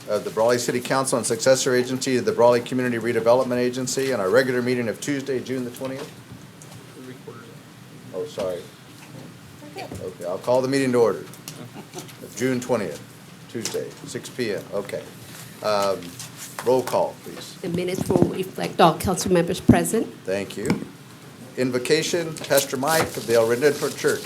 of the Brawley City Council and successor agency of the Brawley Community Redevelopment Agency, and our regular meeting of Tuesday, June the 20th. Oh, sorry. Okay, I'll call the meeting to order. June 20th, Tuesday, 6 p.m. Okay. Roll call, please. The minutes will reflect all council members present. Thank you. Invocation, Pastor Mike of the El Redentor Church.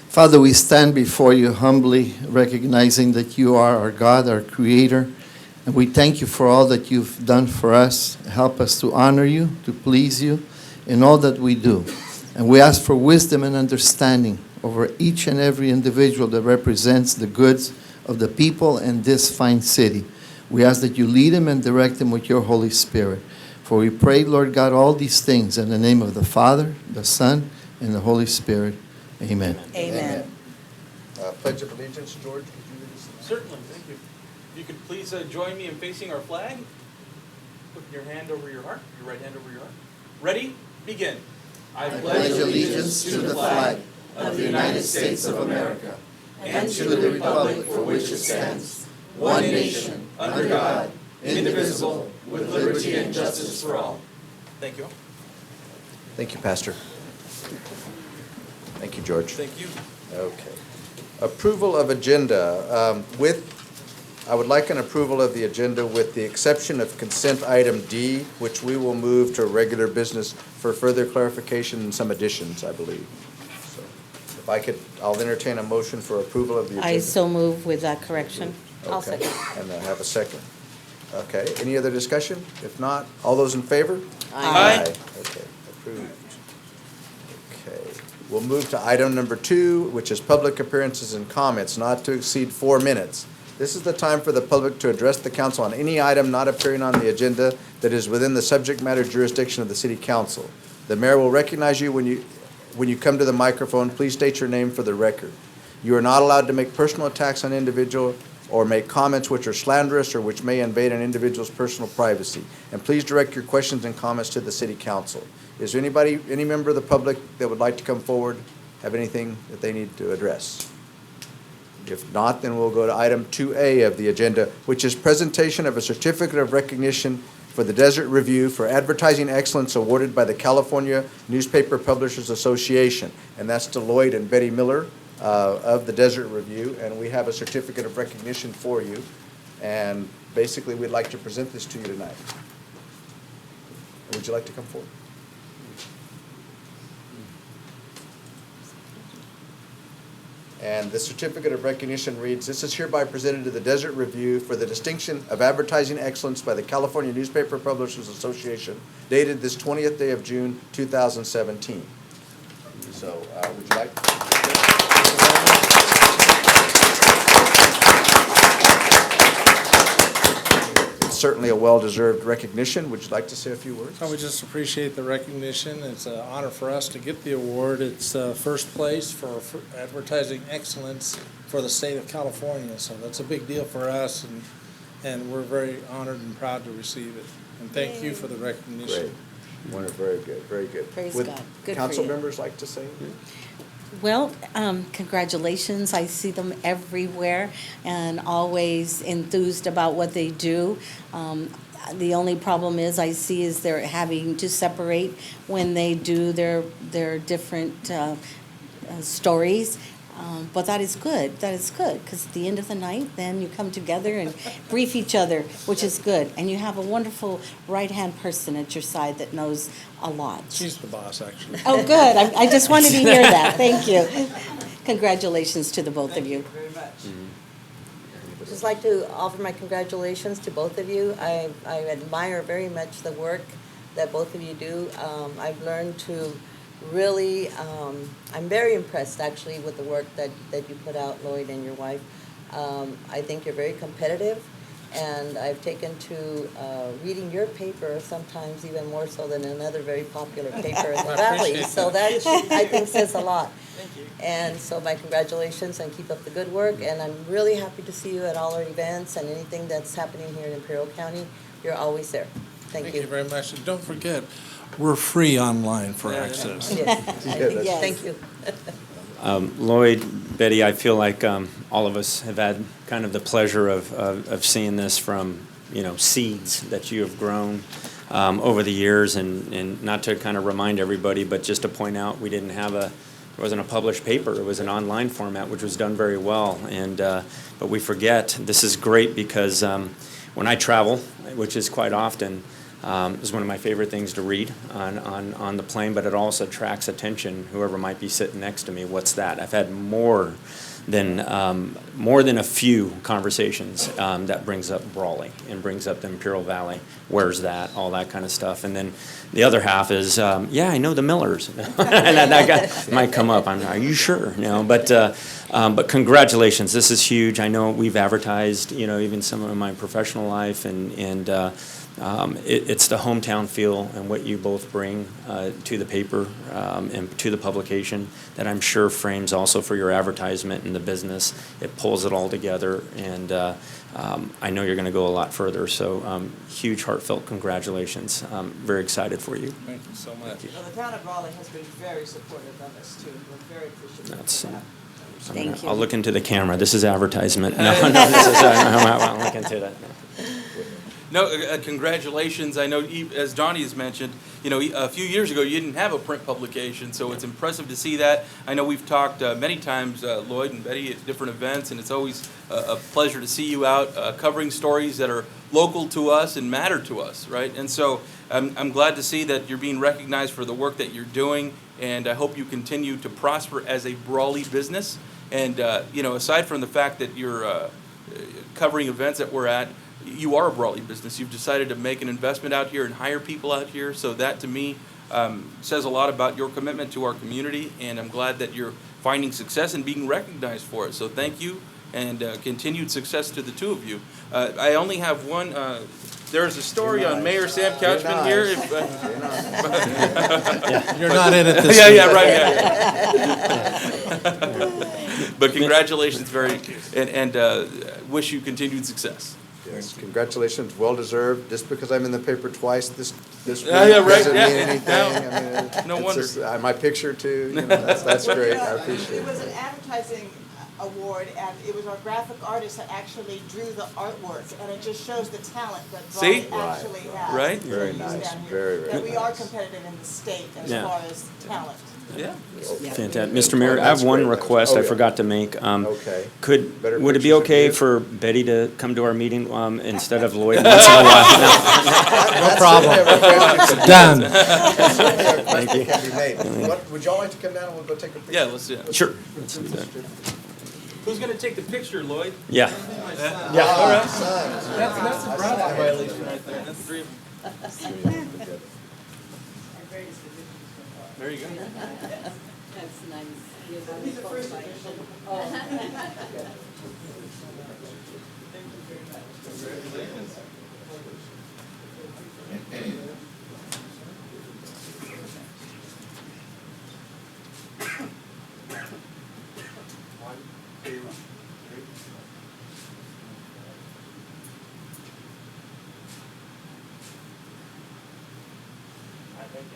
Father, we stand before you humbly, recognizing that you are our God, our Creator, and we thank you for all that you've done for us. Help us to honor you, to please you in all that we do. And we ask for wisdom and understanding over each and every individual that represents the goods of the people in this fine city. We ask that you lead them and direct them with your Holy Spirit. For we pray, Lord God, all these things in the name of the Father, the Son, and the Holy Spirit. Amen. Amen. Pledge of Allegiance, George, could you read this? Certainly, thank you. If you could please join me in facing our flag. Put your hand over your heart, your right hand over your heart. Ready? Begin. I pledge allegiance to the flag of the United States of America and to the republic for which it stands, one nation, under God, indivisible, with liberty and justice for all. Thank you. Thank you, Pastor. Thank you, George. Thank you. Okay. Approval of agenda. I would like an approval of the agenda with the exception of consent item D, which we will move to regular business for further clarification and some additions, I believe. So, if I could, I'll entertain a motion for approval of the agenda. I so move with that correction. I'll Okay. second. And I have a second. Okay, any other discussion? If not, all those in favor? Aye. Okay, approved. Okay, we'll move to item number 2, which is public appearances and comments, not to exceed 4 minutes. This is the time for the public to address the council on any item not appearing on the agenda that is within the subject matter jurisdiction of the city council. The mayor will recognize you when you come to the microphone. Please state your name for the record. You are not allowed to make personal attacks on individual or make comments which are slanderous or which may invade an individual's personal privacy. And please direct your questions and comments to the city council. Is there anybody, any member of the public that would like to come forward, have anything that they need to address? If not, then we'll go to item 2A of the agenda, which is presentation of a certificate of recognition for the Desert Review for advertising excellence awarded by the California Newspaper Publishers Association. And that's Deloitte and Betty Miller of the Desert Review. And we have a certificate of recognition for you. And basically, we'd like to present this to you tonight. Would you like to come forward? And the certificate of recognition reads, "This is hereby presented to the Desert Review for the distinction of advertising excellence by the California Newspaper Publishers Association, dated this 20th day of June, 2017. So, would you like? It's certainly a well-deserved recognition. Would you like to say a few words? I would just appreciate the recognition. It's an honor for us to get the award. It's first place for advertising excellence for the state of California. So that's a big deal for us, and we're very honored and proud to receive it. And thank you for the recognition. Great. Wonderful. Very good. Very good. Praise Would God. Good for council you. members like to say? Well, congratulations. I see them everywhere and always enthused about what they do. The only problem is they're having to separate when they do their different stories. But that is good. That is good, because at the end of the night, then you come together and brief each other, which is good. And you have a wonderful right-hand person at your side that knows a lot. She's the boss, actually. Oh, good. I just wanted to hear that. Thank you. Congratulations to the both of you. Thank you very much. I'd just like to offer my congratulations to both of you. I admire very much the work that both of you do. I've learned to really, I'm very impressed actually with the work that you put out, Lloyd and your wife. I think you're very competitive, and I've taken to reading your paper sometimes even more so than another very popular paper in the Valley. So that, I think, says a lot. Thank you. And so my congratulations, and keep up the good work. And I'm really happy to see you at all our events and anything that's happening here in Imperial County. You're always there. Thank you. very much. And don't forget, we're free online for Yeah, yeah. access. Yes. Yes. Thank you. Lloyd, Betty, I feel like all of us have had kind of the pleasure of seeing this from, seeds that you have grown over the years, and not to kind of remind everybody, but just to point out, we didn't have it wasn't a published paper, it was an online format, which was done very well, and but we forget, this is great because when I travel, which is quite often, is one of my favorite things to read on the plane, but it also attracts attention, whoever might be sitting next to me. What's that? I've had more than a few conversations that brings up Brawley and brings up the Imperial Valley. Where's that? All that kind of stuff. And then the other half is, yeah, I know the Millers. And that guy might come up. Are you sure? But congratulations. This is huge. I know we've advertised, even some of my professional life, and it's the hometown feel and what you both bring to the paper and to the publication that I'm sure frames also for your advertisement and the business. It pulls it all together, and I know you're going to go a lot further. So huge, heartfelt congratulations. I'm very excited for you. Thank you so much. Well, the town of Brawley has been very supportive of us too. We're very appreciative That's, of that. Thank you. I'll look into the camera. This is advertisement. No, this is, I'll look into that. No, congratulations. I know, as Donnie has mentioned, a few years ago, you didn't have a print publication, so it's impressive to see that. I know we've talked many times, Lloyd and Betty, at different events, and it's always a pleasure to see you out covering stories that are local to us and matter to us, right? And so I'm glad to see that you're being recognized for the work that you're doing, and I hope you continue to prosper as a Brawley business. And, aside from the fact that you're covering events that we're at, you are a Brawley business. You've decided to make an investment out here and hire people out here. So that, to me, says a lot about your commitment to our community. And I'm glad that you're finding success and being recognized for it. So thank you, and continued success to the two of you. I only have one. There's a story on Mayor Sam Couchman here. You're not in it this Yeah, week. yeah, right. Yeah. But congratulations, and wish you continued success. Yes, congratulations, well-deserved. Just because I'm in the paper twice this week Yeah, right, doesn't yeah. mean anything. No, I mean, no it's wonder. just, my picture too, that's great, I appreciate It was it. an advertising award, and it was our graphic artist that actually drew the artwork, and it just shows the talent that See? Brawley actually has. Right. Very He's nice, down here. very, very That we are nice. competitive in the state as Yeah. far as talent. Yeah. Fantastic. Mr. Mayor, I have one That's great. request Oh, I yeah. forgot to make. Okay. Better Would it be pictures of okay you. for Betty to come to our meeting instead of Lloyd once in a while? No problem. Done. Thank you. Can be made. Would y'all like to come down and we'll go take a picture? Yeah, let's do it. Sure. Who's going to take the picture, Lloyd? Yeah. Yeah. All right. That's a Bravo violation right there. That's three. There you go. That's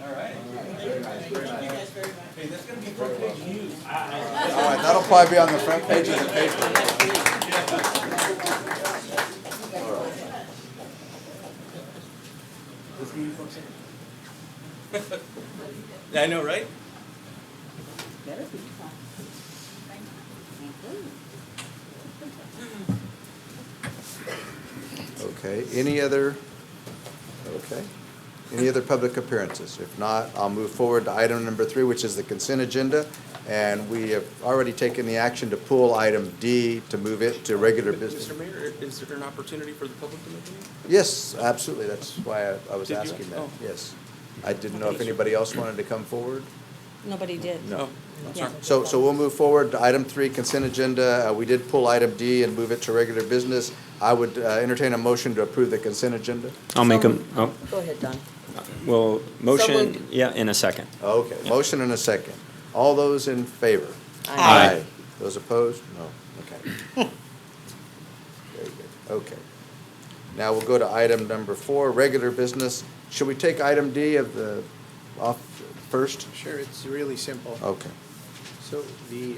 All right. Hey, that's going to be front page news. All right, that'll probably be on the front page of the paper. I know, right? Okay, any other public appearances? If not, I'll move forward to item number 3, which is the consent agenda. And we have already taken the action to pull item D to move it to regular business. Mr. Mayor, is there an opportunity for the public to make any? Yes, absolutely, that's why I was Did you? asking that, Oh. yes. I didn't know if anybody else wanted to come forward. Nobody did. No. Yeah. So we'll move forward to item 3, consent agenda. We did pull item D and move it to regular business. I would entertain a motion to approve the consent agenda. I'll make them, Go ahead, Don. well, motion, moved. yeah, in a second. Okay, motion and a second. All those in favor? Aye. Those opposed? No. Okay. Very good. Okay. Now we'll go to item number 4, regular business. Should we take item D off first? Sure, it's really simple. Okay. So the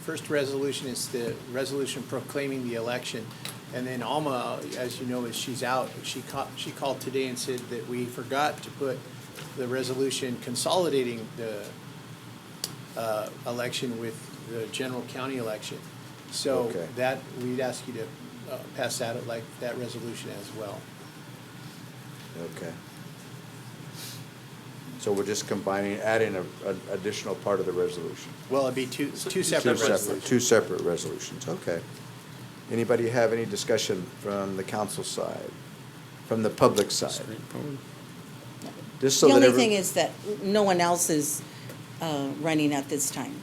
first resolution is the resolution proclaiming the election. And then Alma, as you know, she's out. She called today and said that we forgot to put the resolution consolidating the election with the general county election. So Okay. that, we'd ask you to pass that, like, that resolution as well. Okay. So we're just combining, adding a additional part of the resolution. Well, it'd be two separate Two resolutions. Two separate resolutions, okay. Anybody have any discussion from the council side, from the public side? Straightforward. Just so The that only every- thing is that no one else is running at this time.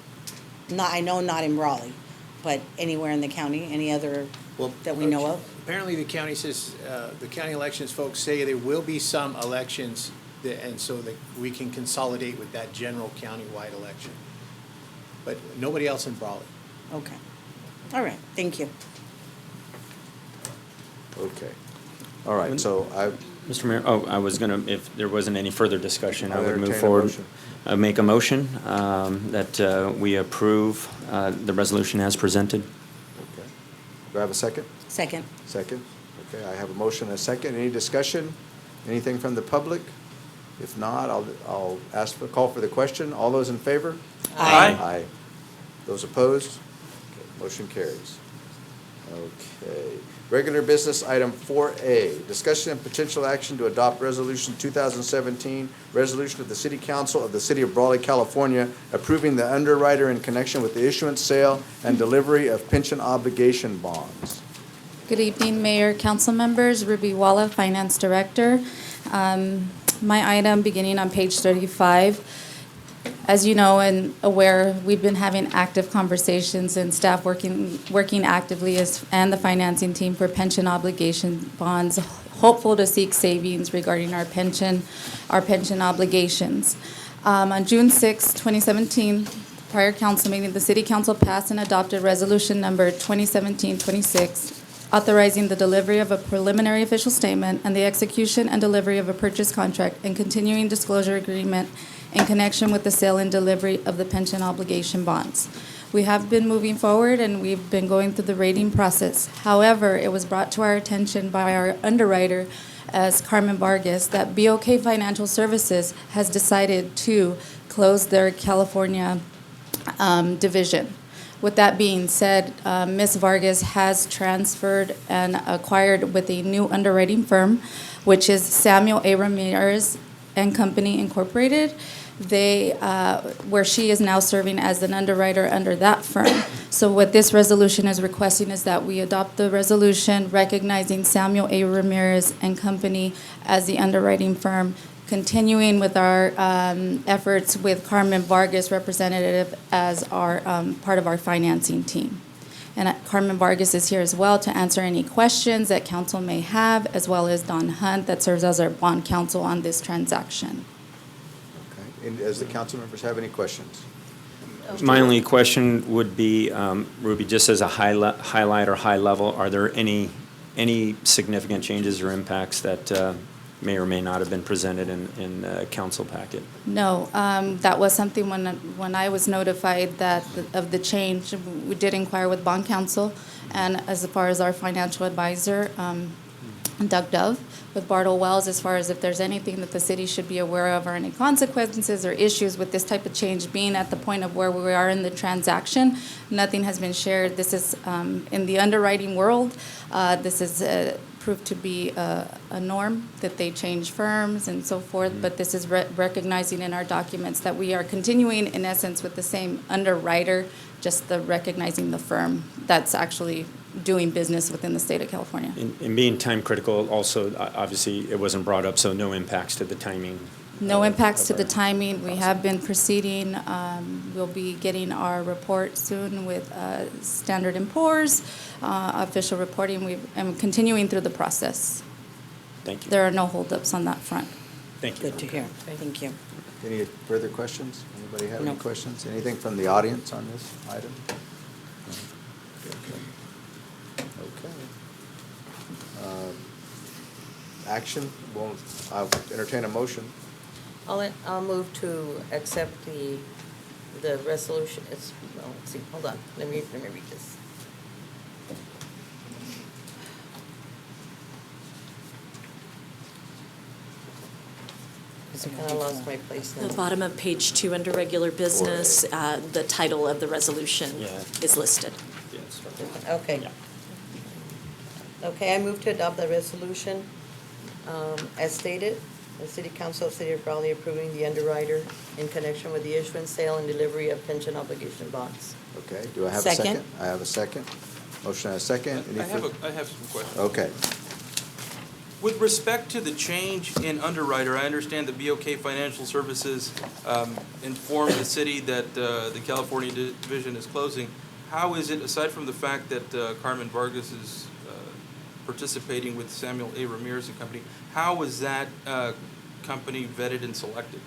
Not, I know not in Brawley, but anywhere in the county, any other Well, that we know of? Apparently, the county says, the county elections folks say there will be some elections, and so that we can consolidate with that general countywide election. But nobody else in Brawley. Okay. All right, thank you. Okay. All right, so Mr. Mayor, I was gonna, if there wasn't any further discussion, I I'll would move entertain a forward. motion. Make a motion that we approve the resolution as presented. Okay. Do I have a second? Second. Second? Okay, I have a motion and a second. Any discussion? Anything from the public? If not, I'll call for the question. All those in favor? Aye. Aye. Those opposed? Okay, motion carries. Okay. Regular business item 4A, discussion and potential action to adopt resolution 2017, resolution of the City Council of the City of Brawley, California, approving the underwriter in connection with the issuance, sale, and delivery of pension obligation bonds. Good evening, Mayor, council members. Ruby Walla, Finance Director. My item beginning on page 35. As you know and aware, we've been having active conversations and staff working actively and the financing team for pension obligation bonds, hopeful to seek savings regarding our pension obligations. On June 6, 2017, prior council meeting, the City Council passed and adopted resolution number 2017-26, authorizing the delivery of a preliminary official statement and the execution and delivery of a purchase contract and continuing disclosure agreement in connection with the sale and delivery of the pension obligation bonds. We have been moving forward and we've been going through the rating process. However, it was brought to our attention by our underwriter, as Carmen Vargas, that BOK Financial Services has decided to close their California division. With that being said, Ms. Vargas has transferred and acquired with a new underwriting firm, which is Samuel A. Ramirez and Company Incorporated. Where she is now serving as an underwriter under that firm. So what this resolution is requesting is that we adopt the resolution recognizing Samuel A. Ramirez and Company as the underwriting firm, continuing with our efforts with Carmen Vargas, representative, as our part of our financing team. And Carmen Vargas is here as well to answer any questions that council may have, as well as Don Hunt, that serves as our bond counsel on this transaction. Okay. And does the council members have any questions? My only question would be, Ruby, just as a highlight or high level, are there any significant changes or impacts that may or may not have been presented in the council packet? No, that was something when I was notified of the change, we did inquire with bond counsel, and as far as our financial advisor, Doug Dove, with Bartle Wells, as far as if there's anything that the city should be aware of or any consequences or issues with this type of change being at the point of where we are in the transaction. Nothing has been shared. This is, in the underwriting world, this is proved to be a norm that they change firms and so forth, but this is recognizing in our documents that we are continuing, in essence, with the same underwriter, just recognizing the firm that's actually doing business within the state of California. And being time critical, also, obviously, it wasn't brought up, so no impacts to the timing. No impacts to the timing. We have been proceeding. We'll be getting our report soon with Standard & Poor's, official reporting. I'm continuing through the process. Thank you. There are no holdups on that front. Thank you. Good to hear. Thank you. Any further questions? Anybody have any No. questions? Anything from the audience on this item? Okay. Action, I'll entertain a motion. I'll move to accept the the resolution, it's, well, let's see, hold on, let me read this. I kind of lost my place now. The bottom of page 2 under regular business, the title of the resolution Yeah. is listed. Yes. Okay. Yeah. Okay, I move to adopt the resolution as stated. The City Council of the City of Brawley approving the underwriter in connection with the issuance, sale, and delivery of pension obligation bonds. Okay, do I have a second? Second. I have a second. Motion and a second. Any I have fur- I have some questions. Okay. With respect to the change in underwriter, I understand that BOK Financial Services informed the city that the California division is closing. How is it, aside from the fact that Carmen Vargas is participating with Samuel A. Ramirez and Company, how was that company vetted and selected?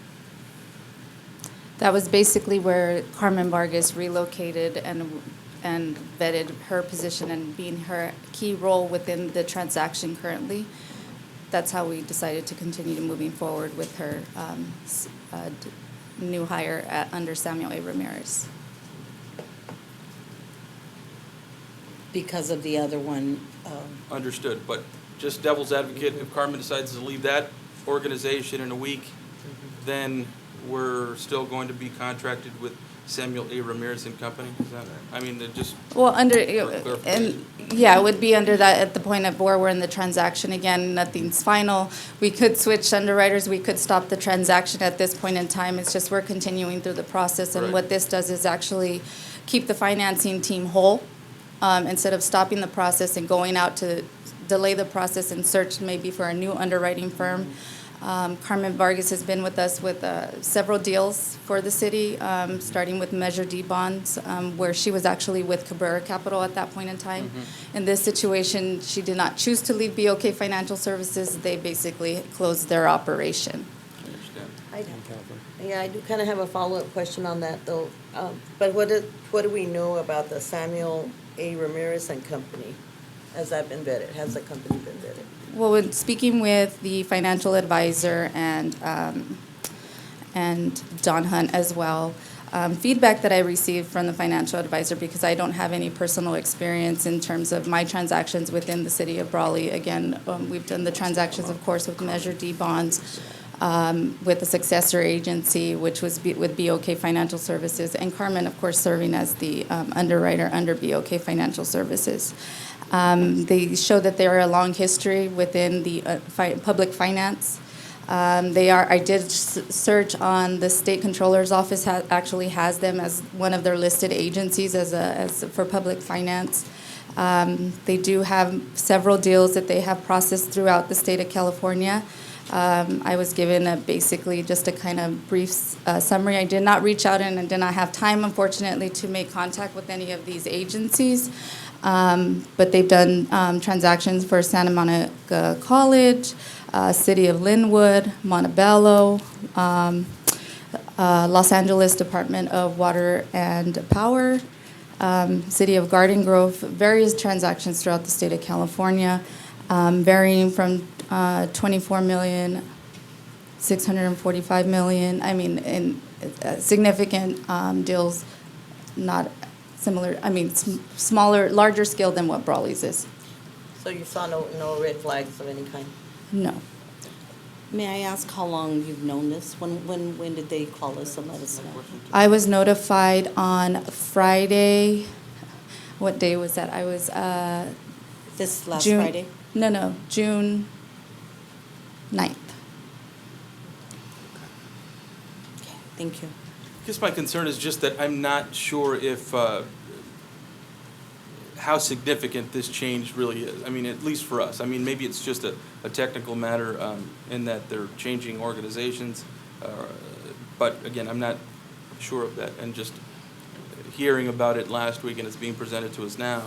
That was basically where Carmen Vargas relocated and vetted her position and being her key role within the transaction currently. That's how we decided to continue moving forward with her new hire under Samuel A. Ramirez. Because of the other one, Understood, but just devil's advocate, if Carmen decides to leave that organization in a week, then we're still going to be contracted with Samuel A. Ramirez and Company? Is that, I mean, it just, Well, under, clarification. and, yeah, it would be under that at the point of where we're in the transaction. Again, nothing's final. We could switch underwriters, we could stop the transaction at this point in time. It's just we're continuing through the process. And Right. what this does is actually keep the financing team whole. Instead of stopping the process and going out to delay the process and search maybe for a new underwriting firm. Carmen Vargas has been with us with several deals for the city, starting with Measure D bonds, where she was actually with Cabrera Capital at that point in time. In this situation, she did not choose to leave BOK Financial Services. They basically closed their operation. I understand. Yeah, I do kind of have a follow-up question on that, though. But what do we know about the Samuel A. Ramirez and Company? Has that been vetted? Has the company been vetted? Well, when speaking with the financial advisor and Don Hunt as well, feedback that I received from the financial advisor, because I don't have any personal experience in terms of my transactions within the city of Brawley. Again, we've done the transactions, of course, with Measure D bonds, with the successor agency, which was with BOK Financial Services, and Carmen, of course, serving as the underwriter under BOK Financial Services. They show that they are a long history within the public finance. I did search on the state controller's office, actually has them as one of their listed agencies as for public finance. They do have several deals that they have processed throughout the state of California. I was given basically just a kind of brief summary. I did not reach out and I did not have time, unfortunately, to make contact with any of these agencies. But they've done transactions for Santa Monica College, City of Linwood, Montebello, Los Angeles Department of Water and Power, City of Garden Grove, various transactions throughout the state of California, varying from 24 million, 645 million. I mean, in significant deals, not similar, I mean, smaller, larger scale than what Brawley's is. So you saw no red flags of any kind? No. may I ask how long you've known this? When did they call us and let us know? I was notified on Friday. What day was that? I was, This last June- Friday? No, June 9th. Okay, thank you. I guess my concern is just that I'm not sure if, how significant this change really is. I mean, at least for us. I mean, maybe it's just a technical matter in that they're changing organizations. But again, I'm not sure of that. And just hearing about it last week and it's being presented to us now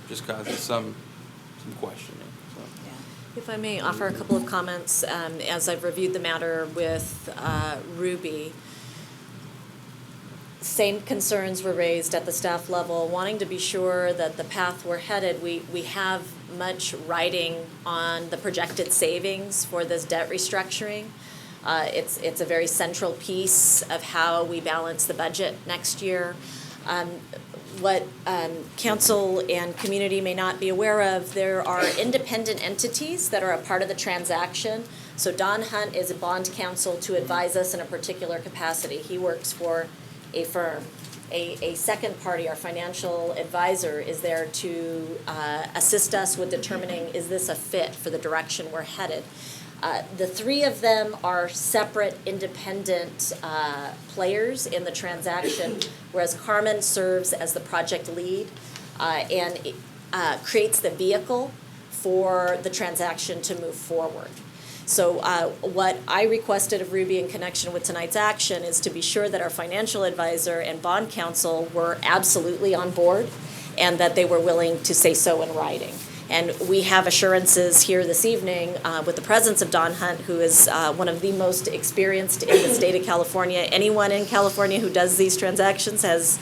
just causes some questioning. So. If I may offer a couple of comments, as I've reviewed the matter with Ruby, same concerns were raised at the staff level, wanting to be sure that the path we're headed, we have much writing on the projected savings for this debt restructuring. It's a very central piece of how we balance the budget next year. What council and community may not be aware of, there are independent entities that are a part of the transaction. So Don Hunt is a bond counsel to advise us in a particular capacity. He works for a firm. A second party, our financial advisor, is there to assist us with determining, is this a fit for the direction we're headed? The three of them are separate, independent players in the transaction, whereas Carmen serves as the project lead and creates the vehicle for the transaction to move forward. So what I requested of Ruby in connection with tonight's action is to be sure that our financial advisor and bond counsel were absolutely on board and that they were willing to say so in writing. And we have assurances here this evening with the presence of Don Hunt, who is one of the most experienced in the state of California. Anyone in California who does these transactions has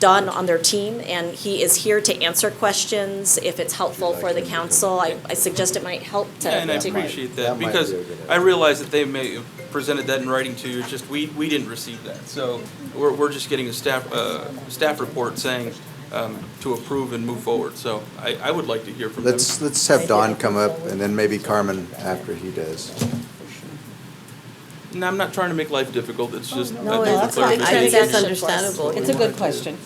Don on their team, and he is here to answer questions if it's helpful for the council. I suggest it might help to. Yeah, and I appreciate that, That might because be a good idea. I realize that they may have presented that in writing to you, it's just we didn't receive that. So we're just getting a staff report saying to approve and move forward. So I would like to hear from them. Let's have Don come up, and then maybe Carmen after he does. No, I'm not trying to make life difficult, it's just. No, I think that's for fine. I think clarification. it's understandable. It's a good question.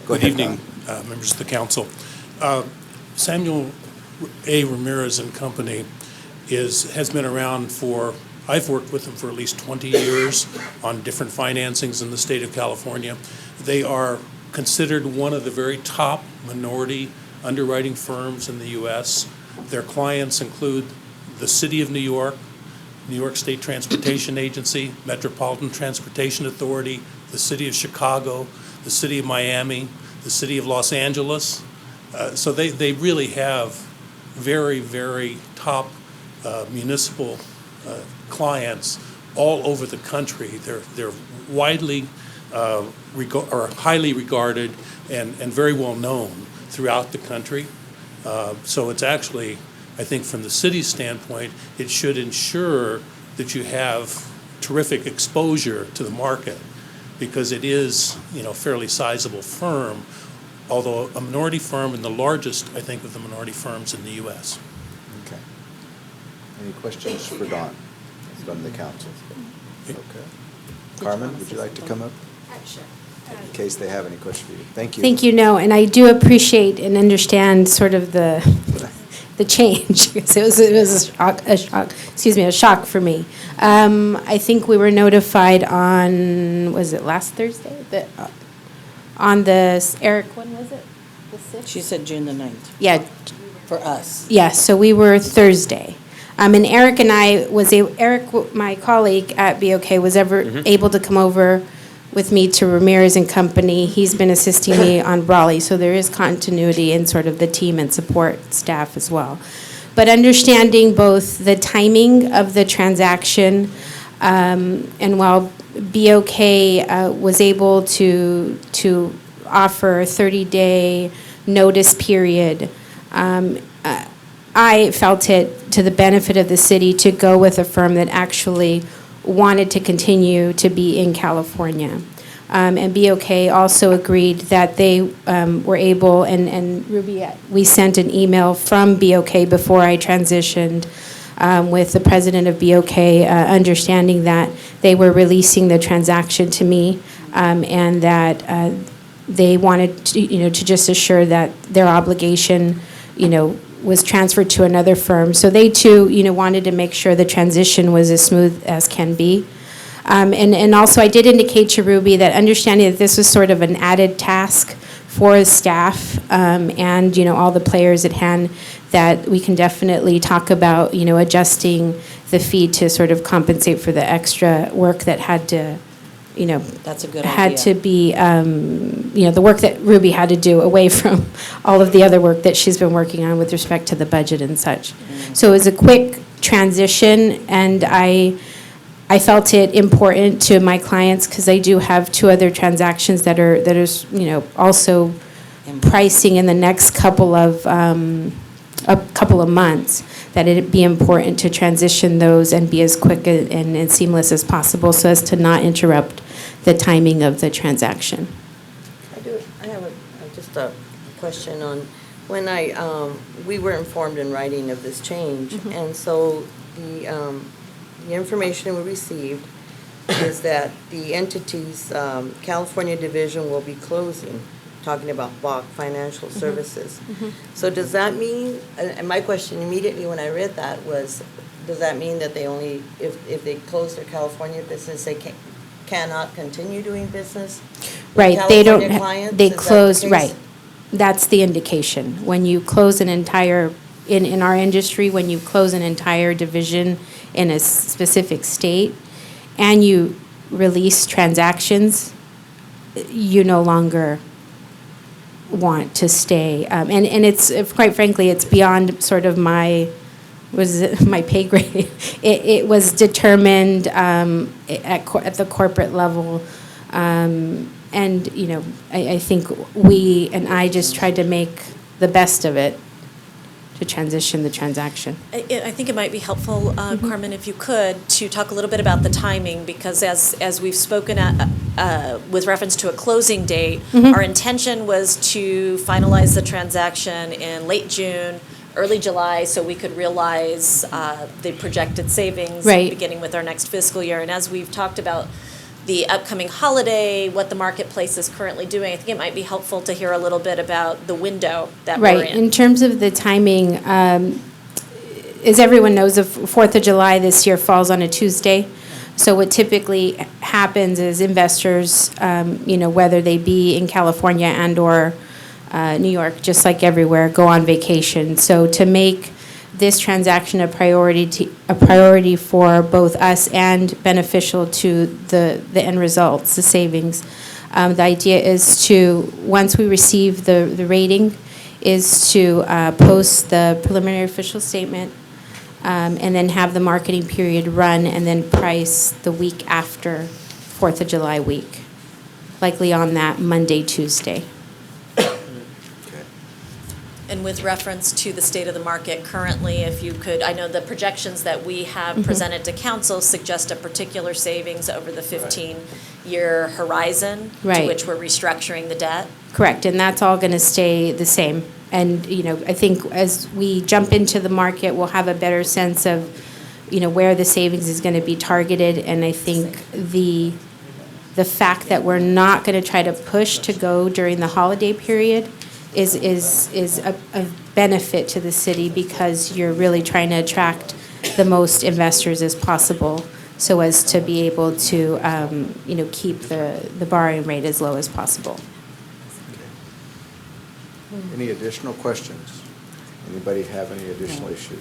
Go Good ahead, evening, members of the council. Samuel A. Ramirez and Company has been around for, I've worked with them for at least 20 years on different financings in the state of California. They are considered one of the very top minority underwriting firms in the U.S. Their clients include the City of New York, New York State Transportation Agency, Metropolitan Transportation Authority, the City of Chicago, the City of Miami, the City of Los Angeles. So they really have very, very top municipal clients all over the country. They're widely or highly regarded and very well known throughout the country. So it's actually, I think from the city's standpoint, it should ensure that you have terrific exposure to the market, because it is, fairly sizable firm, although a minority firm and the largest, I think, of the minority firms in the U.S. Okay. Any questions for Don from the council? Okay. Carmen, would you like to come up? Sure. In case they have any questions for you. Thank you. Thank you, no, and I do appreciate and understand sort of the change. So it was a shock for me. I think we were notified on, was it last Thursday? On the, Eric, when was it? The 6th? She said June the 9th. Yeah, For us. yes, so we were Thursday. And Eric and I Eric, my colleague at BOK, was able to come over with me to Ramirez and Company. He's been assisting me on Brawley, so there is continuity in sort of the team and support staff as well. But understanding both the timing of the transaction, and while BOK was able to offer a 30-day notice period, I felt it to the benefit of the city to go with a firm that actually wanted to continue to be in California. And BOK also agreed that they were able, and Ruby, we sent an email from BOK before I transitioned with the president of BOK, understanding that they were releasing the transaction to me, and that they wanted to, to just assure that their obligation, was transferred to another firm. So they too, wanted to make sure the transition was as smooth as can be. And also I did indicate to Ruby that understanding that this was sort of an added task for staff, and, all the players at hand, that we can definitely talk about, adjusting the fee to sort of compensate for the extra work that had to, That's a good had idea. to be, the work that Ruby had to do away from all of the other work that she's been working on with respect to the budget and such. So it was a quick transition, and I felt it important to my clients, because I do have 2 other transactions that are also pricing in the next couple of a couple of months, that it'd be important to transition those and be as quick and seamless as possible so as to not interrupt the timing of the transaction. I have just a question on, when we were informed in writing of this change, and so the information we received is that the entity's California division will be closing, talking about Bach Financial Services. So does that mean, and my question immediately when I read that was, does that mean that they only, if they close their California business, they cannot continue doing business with Right, they don't, California clients? they Is that the close, case? right. That's the indication. When you close an entire, in our industry, when you close an entire division in a specific state and you release transactions, you no longer want to stay. And it's, quite frankly, it's beyond sort of my pay grade. It was determined at the corporate level. And, you know, I think we and I just tried to make the best of it to transition the transaction. I think it might be helpful, Carmen, if you could, to talk a little bit about the timing, because as we've spoken with reference to a closing date, our intention was to finalize the transaction in late June, early July, so we could realize the projected savings beginning with our next fiscal year. And as we've talked about the upcoming holiday, what the marketplace is currently doing, I think it might be helpful to hear a little bit about the window that we're Right. in. In terms of the timing, as everyone knows, the 4th of July this year falls on a Tuesday. So what typically happens is investors, you know, whether they be in California and/or New York, just like everywhere, go on vacation. So to make this transaction a priority for both us and beneficial to the end results, the savings. The idea is to, once we receive the rating, is to post the preliminary official statement and then have the marketing period run and then price the week after 4th of July week, likely on that Monday, Tuesday. And with reference to the state of the market currently, if you could, I know the projections that we have presented to council suggest a particular savings over the 15-year horizon to which we're restructuring the debt. Correct, and that's all going to stay the same. And, you know, I think as we jump into the market, we'll have a better sense of, you know, where the savings is going to be targeted. And I think the fact that we're not going to try to push to go during the holiday period is a benefit to the city, because you're really trying to attract the most investors as possible so as to be able to, you know, keep the borrowing rate as low as possible. Any additional questions? Anybody have any additional issues?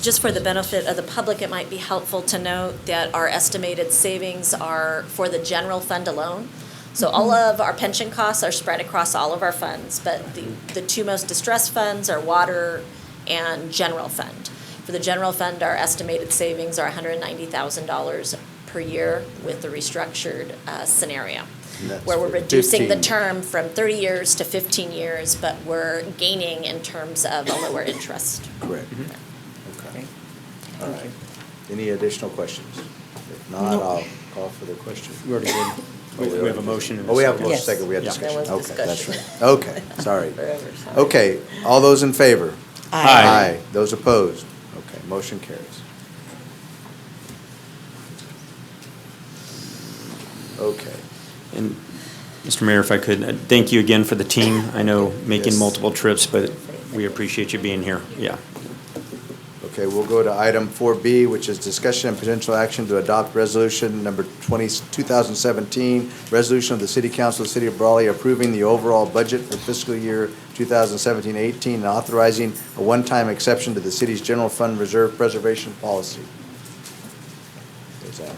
Just for the benefit of the public, it might be helpful to note that our estimated savings are for the general fund alone. So all of our pension costs are spread across all of our funds, but the two most distressed funds are water and general fund. For the general fund, our estimated savings are $190,000 per year with the restructured scenario, where we're reducing the term from 30 years to 15 years, but we're gaining in terms of a lower interest. Correct. Okay. All right. Any additional questions? If not, I'll call for the question. We already did. We have a motion. Oh, we have a motion, Yes. second, we have Yeah. discussion. There was Okay, that's discussion. right. Okay, sorry. Forever, sorry. Okay, all those in favor? Aye. Those opposed? Okay, motion carries. Okay. And Mr. Mayor, if I could, thank you again for the team. I know making Yes. multiple trips, but we appreciate you being here. Yeah. Okay, we'll go to item 4B, which is discussion and potential action to adopt resolution number 2017, resolution of the City Council of the City of Brawley approving the overall budget for fiscal year 2017-18 and authorizing a one-time exception to the city's general fund reserve preservation policy. There's that.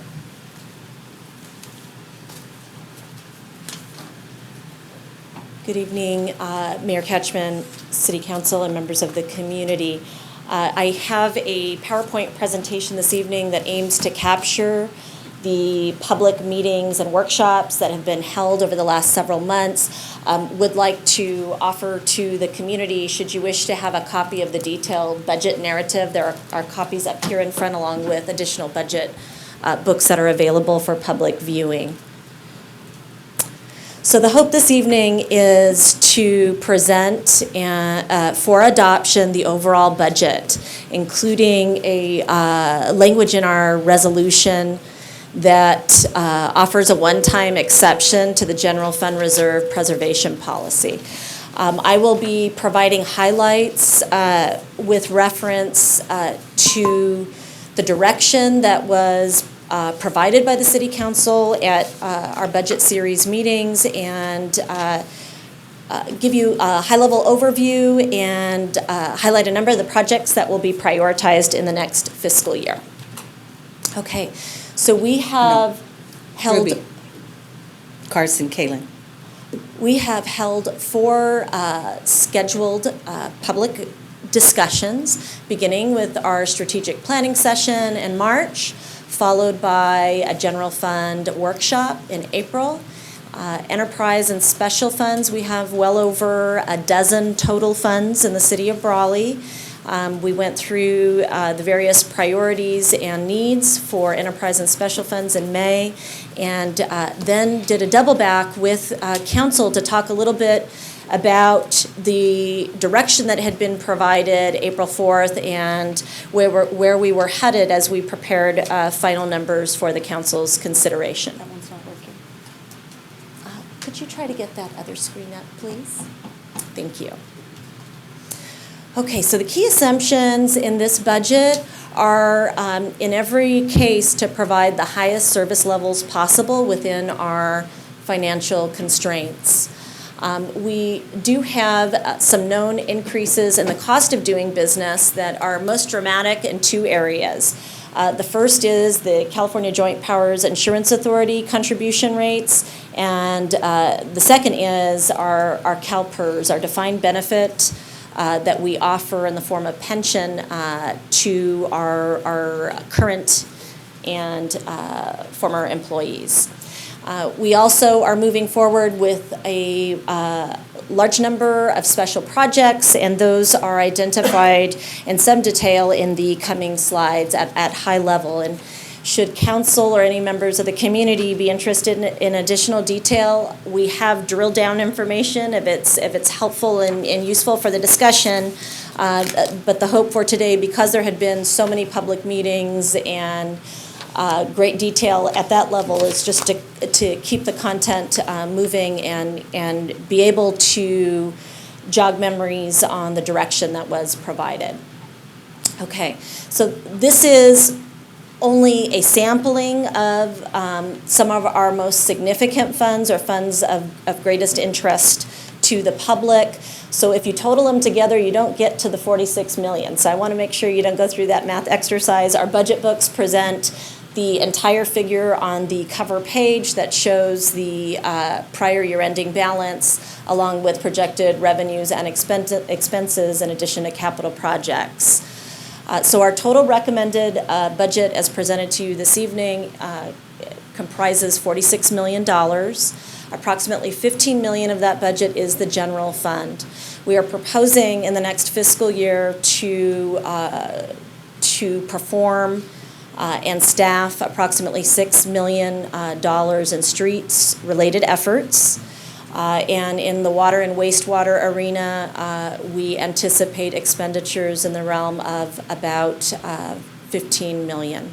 Good evening, Mayor Ketchman, City Council, and members of the community. I have a PowerPoint presentation this evening that aims to capture the public meetings and workshops that have been held over the last several months. Would like to offer to the community, should you wish to have a copy of the detailed budget narrative, there are copies up here in front along with additional budget books that are available for public viewing. So the hope this evening is to present for adoption the overall budget, including a language in our resolution that offers a one-time exception to the general fund reserve preservation policy. I will be providing highlights with reference to the direction that was provided by the City Council at our budget series meetings, and give you a high-level overview and highlight a number of the projects that will be prioritized in the next fiscal year. Okay, so we have held... Ruby. Carson Kalen. We have held 4 scheduled public discussions, beginning with our strategic planning session in March, followed by a general fund workshop in April. Enterprise and special funds, we have well over a dozen total funds in the city of Brawley. We went through the various priorities and needs for enterprise and special funds in May, and then did a double back with council to talk a little bit about the direction that had been provided April 4th and where we were headed as we prepared final numbers for the council's consideration. That one's not working. Could you try to get that other screen up, please? Thank you. Okay, so the key assumptions in this budget are in every case to provide the highest service levels possible within our financial constraints. We do have some known increases in the cost of doing business that are most dramatic in 2 areas. The first is the California Joint Powers Insurance Authority contribution rates, and the second is our CalPERS, our defined benefit that we offer in the form of pension to our current and former employees. We also are moving forward with a large number of special projects, and those are identified in some detail in the coming slides at high level. And should council or any members of the community be interested in additional detail, we have drilled down information if it's helpful and useful for the discussion. But the hope for today, because there had been so many public meetings and great detail at that level, is just to keep the content moving and be able to jog memories on the direction that was provided. Okay, so this is only a sampling of some of our most significant funds or funds of greatest interest to the public. So if you total them together, you don't get to the 46 million. So I want to make sure you don't go through that math exercise. Our budget books present the entire figure on the cover page that shows the prior year ending balance, along with projected revenues and expenses in addition to capital projects. So our total recommended budget as presented to you this evening comprises $46 million. Approximately $15 million of that budget is the general fund. We are proposing in the next fiscal year to perform and staff approximately $6 million in streets-related efforts. And in the water and wastewater arena, we anticipate expenditures in the realm of about $15 million.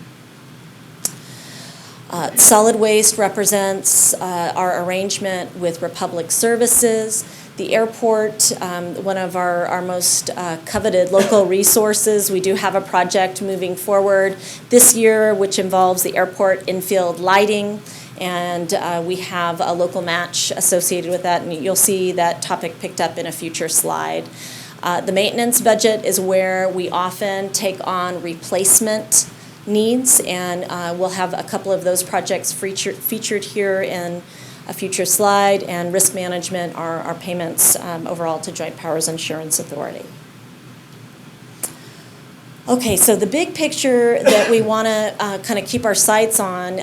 Solid waste represents our arrangement with Republic Services. The airport, one of our most coveted local resources, we do have a project moving forward this year which involves the airport infield lighting, and we have a local match associated with that, and you'll see that topic picked up in a future slide. The maintenance budget is where we often take on replacement needs, and we'll have a couple of those projects featured here in a future slide. And risk management are our payments overall to Joint Powers Insurance Authority. Okay, so the big picture that we want to kind of keep our sights on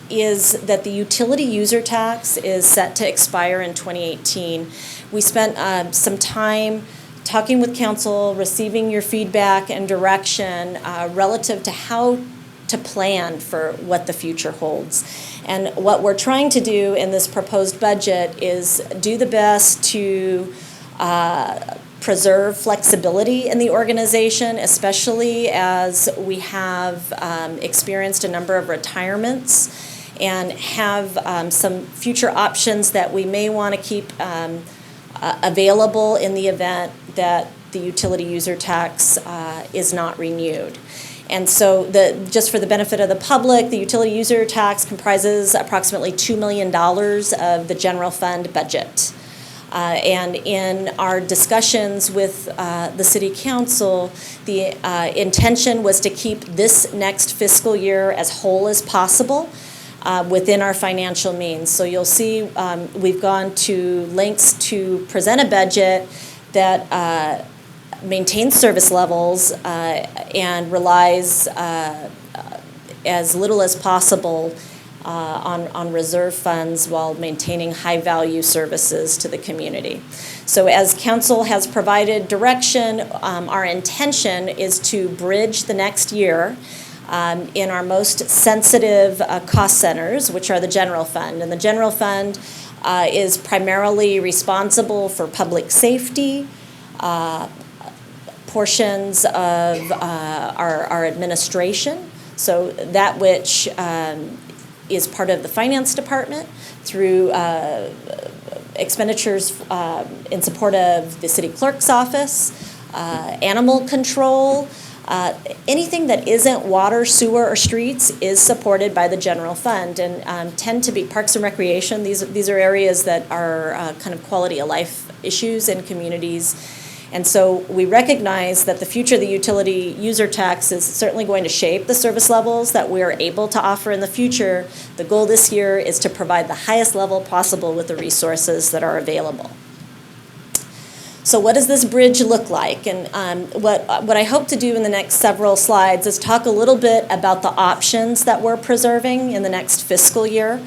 is that the utility user tax is set to expire in 2018. We spent some time talking with council, receiving your feedback and direction relative to how to plan for what the future holds. And what we're trying to do in this proposed budget is do the best to preserve flexibility in the organization, especially as we have experienced a number of retirements and have some future options that we may want to keep available in the event that the utility user tax is not renewed. And so just for the benefit of the public, the utility user tax comprises approximately $2 million of the general fund budget. And in our discussions with the City Council, the intention was to keep this next fiscal year as whole as possible within our financial means. So you'll see we've gone to lengths to present a budget that maintains service levels and relies as little as possible on reserve funds while maintaining high-value services to the community. So as council has provided direction, our intention is to bridge the next year in our most sensitive cost centers, which are the general fund. And the general fund is primarily responsible for public safety, portions of our administration, so that which is part of the finance department through expenditures in support of the city clerk's office, animal control, anything that isn't water, sewer, or streets is supported by the general fund and tend to be parks and recreation. These are areas that are kind of quality of life issues in communities. And so we recognize that the future of the utility user tax is certainly going to shape the service levels that we are able to offer in the future. The goal this year is to provide the highest level possible with the resources that are available. So what does this bridge look like? And what I hope to do in the next several slides is talk a little bit about the options that we're preserving in the next fiscal year.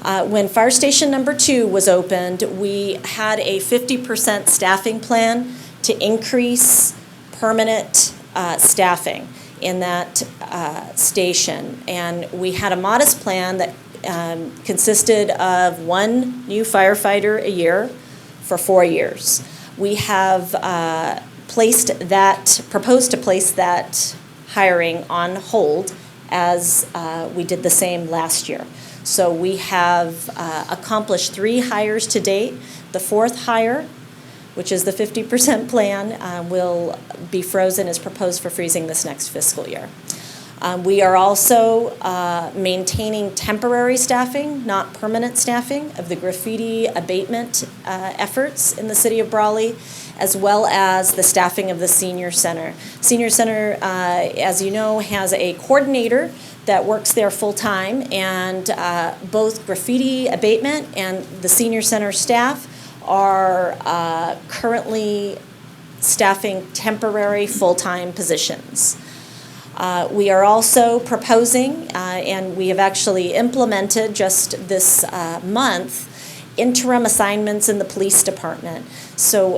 When Fire Station number 2 was opened, we had a 50% staffing plan to increase permanent staffing in that station. And we had a modest plan that consisted of 1 new firefighter a year for 4 years. We have proposed to place that hiring on hold as we did the same last year. So we have accomplished 3 hires to date. The 4th hire, which is the 50% plan, will be frozen as proposed for freezing this next fiscal year. We are also maintaining temporary staffing, not permanent staffing, of the graffiti abatement efforts in the city of Brawley, as well as the staffing of the senior center. Senior center, as you know, has a coordinator that works there full-time, and both graffiti abatement and the senior center staff are currently staffing temporary full-time positions. We are also proposing, and we have actually implemented just this month, interim assignments in the police department. So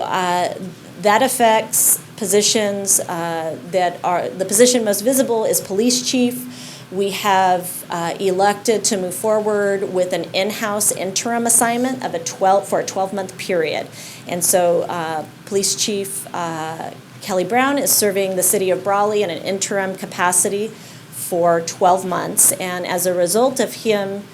that affects positions that are, the position most visible is police chief. We have elected to move forward with an in-house interim assignment of for a 12-month period. And so Police Chief Kelly Brown is serving the city of Brawley in an interim capacity for 12 months. And as a result of him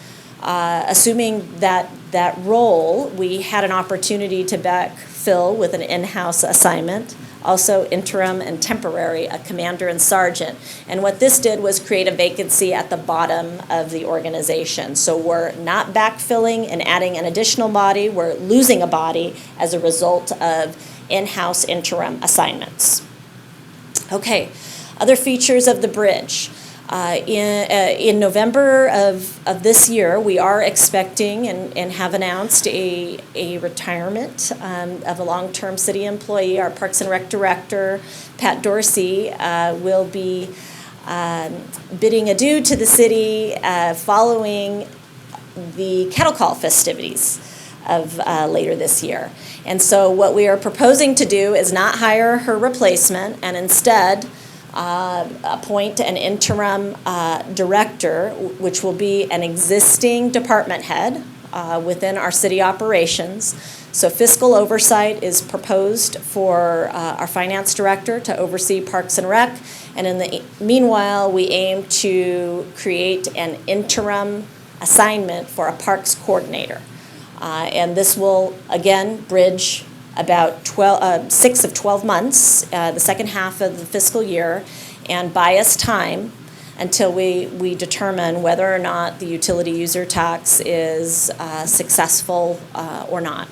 assuming that role, we had an opportunity to backfill with an in-house assignment, also interim and temporary, a commander and sergeant. And what this did was create a vacancy at the bottom of the organization. So we're not backfilling and adding an additional body, we're losing a body as a result of in-house interim assignments. Okay, other features of the bridge. In November of this year, we are expecting and have announced a retirement of a long-term city employee. Our Parks and Rec Director, Pat Dorsey, will be bidding adieu to the city following the cattle call festivities of later this year. And so what we are proposing to do is not hire her replacement and instead appoint an interim director, which will be an existing department head within our city operations. So Fiscal Oversight is proposed for our finance director to oversee Parks and Rec. And in the meanwhile, we aim to create an interim assignment for a parks coordinator. And this will, again, bridge about 6 of 12 months, the second half of the fiscal year, and buy us time until we determine whether or not the utility user tax is successful or not.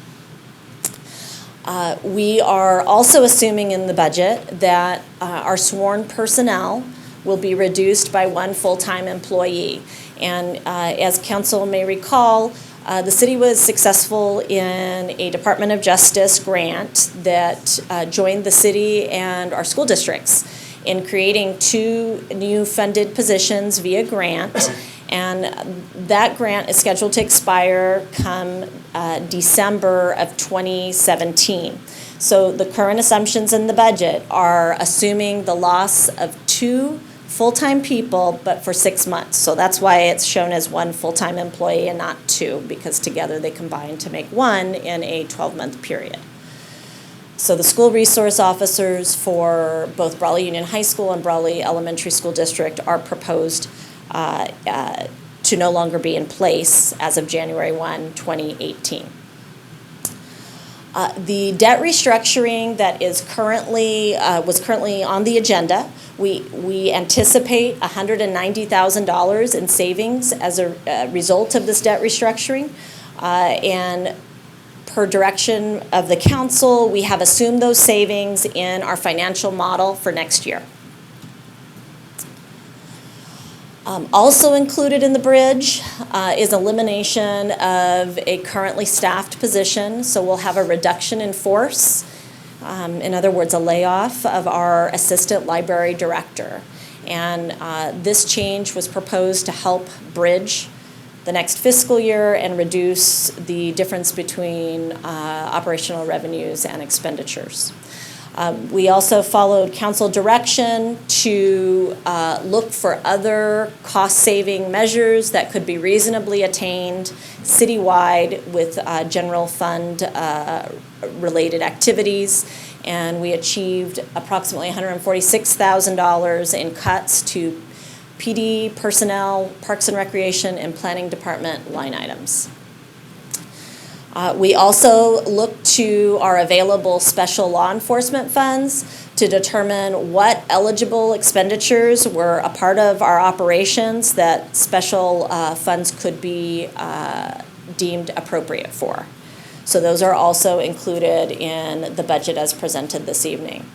We are also assuming in the budget that our sworn personnel will be reduced by 1 full-time employee. And as council may recall, the city was successful in a Department of Justice grant that joined the city and our school districts in creating 2 new funded positions via grant. And that grant is scheduled to expire come December of 2017. So the current assumptions in the budget are assuming the loss of 2 full-time people, but for 6 months. So that's why it's shown as 1 full-time employee and not 2, because together they combine to make 1 in a 12-month period. So the school resource officers for both Brawley Union High School and Brawley Elementary School District are proposed to no longer be in place as of January 1, 2018. The debt restructuring that is was currently on the agenda, we anticipate $190,000 in savings as a result of this debt restructuring. And per direction of the council, we have assumed those savings in our financial model for next year. Also included in the bridge is elimination of a currently staffed position. So we'll have a reduction in force. In other words, a layoff of our assistant library director. And this change was proposed to help bridge the next fiscal year and reduce the difference between operational revenues and expenditures. We also followed council direction to look for other cost-saving measures that could be reasonably attained citywide with general fund related activities. And we achieved approximately $146,000 in cuts to PD personnel, Parks and Recreation, and Planning Department line items. We also looked to our available special law enforcement funds to determine what eligible expenditures were a part of our operations that special funds could be deemed appropriate for. So those are also included in the budget as presented this evening.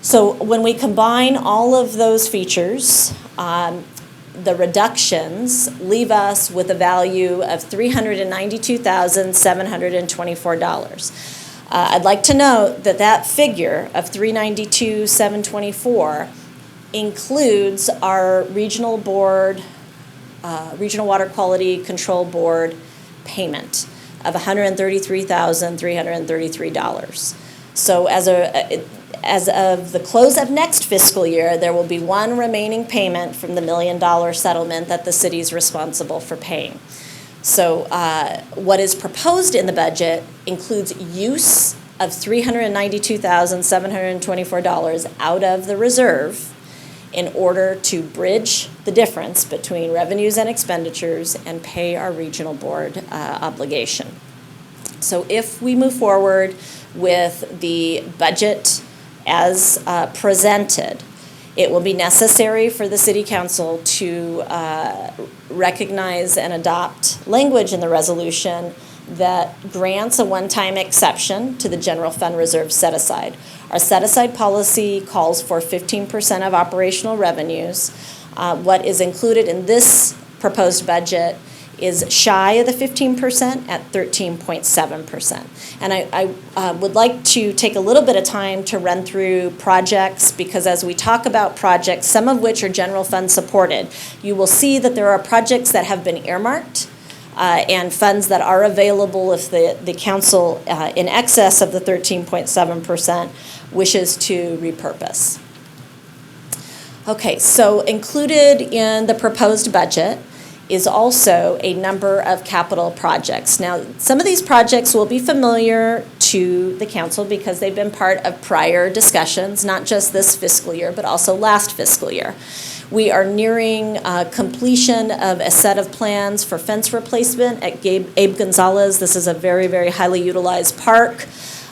So when we combine all of those features, the reductions leave us with a value of $392,724. I'd like to note that that figure of $392,724 includes our regional board, Regional Water Quality Control Board payment of $133,333. So as of the close of next fiscal year, there will be 1 remaining payment from the $1 million settlement that the city is responsible for paying. So what is proposed in the budget includes use of $392,724 out of the reserve in order to bridge the difference between revenues and expenditures and pay our regional board obligation. So if we move forward with the budget as presented, it will be necessary for the City Council to recognize and adopt language in the resolution that grants a one-time exception to the general fund reserve set-aside. Our set-aside policy calls for 15% of operational revenues. What is included in this proposed budget is shy of the 15% at 13.7%. And I would like to take a little bit of time to run through projects, because as we talk about projects, some of which are general fund supported, you will see that there are projects that have been earmarked and funds that are available if the council in excess of the 13.7% wishes to repurpose. Okay, so included in the proposed budget is also a number of capital projects. Now, some of these projects will be familiar to the council because they've been part of prior discussions, not just this fiscal year, but also last fiscal year. We are nearing completion of a set of plans for fence replacement at Abe Gonzalez. This is a very, very highly utilized park.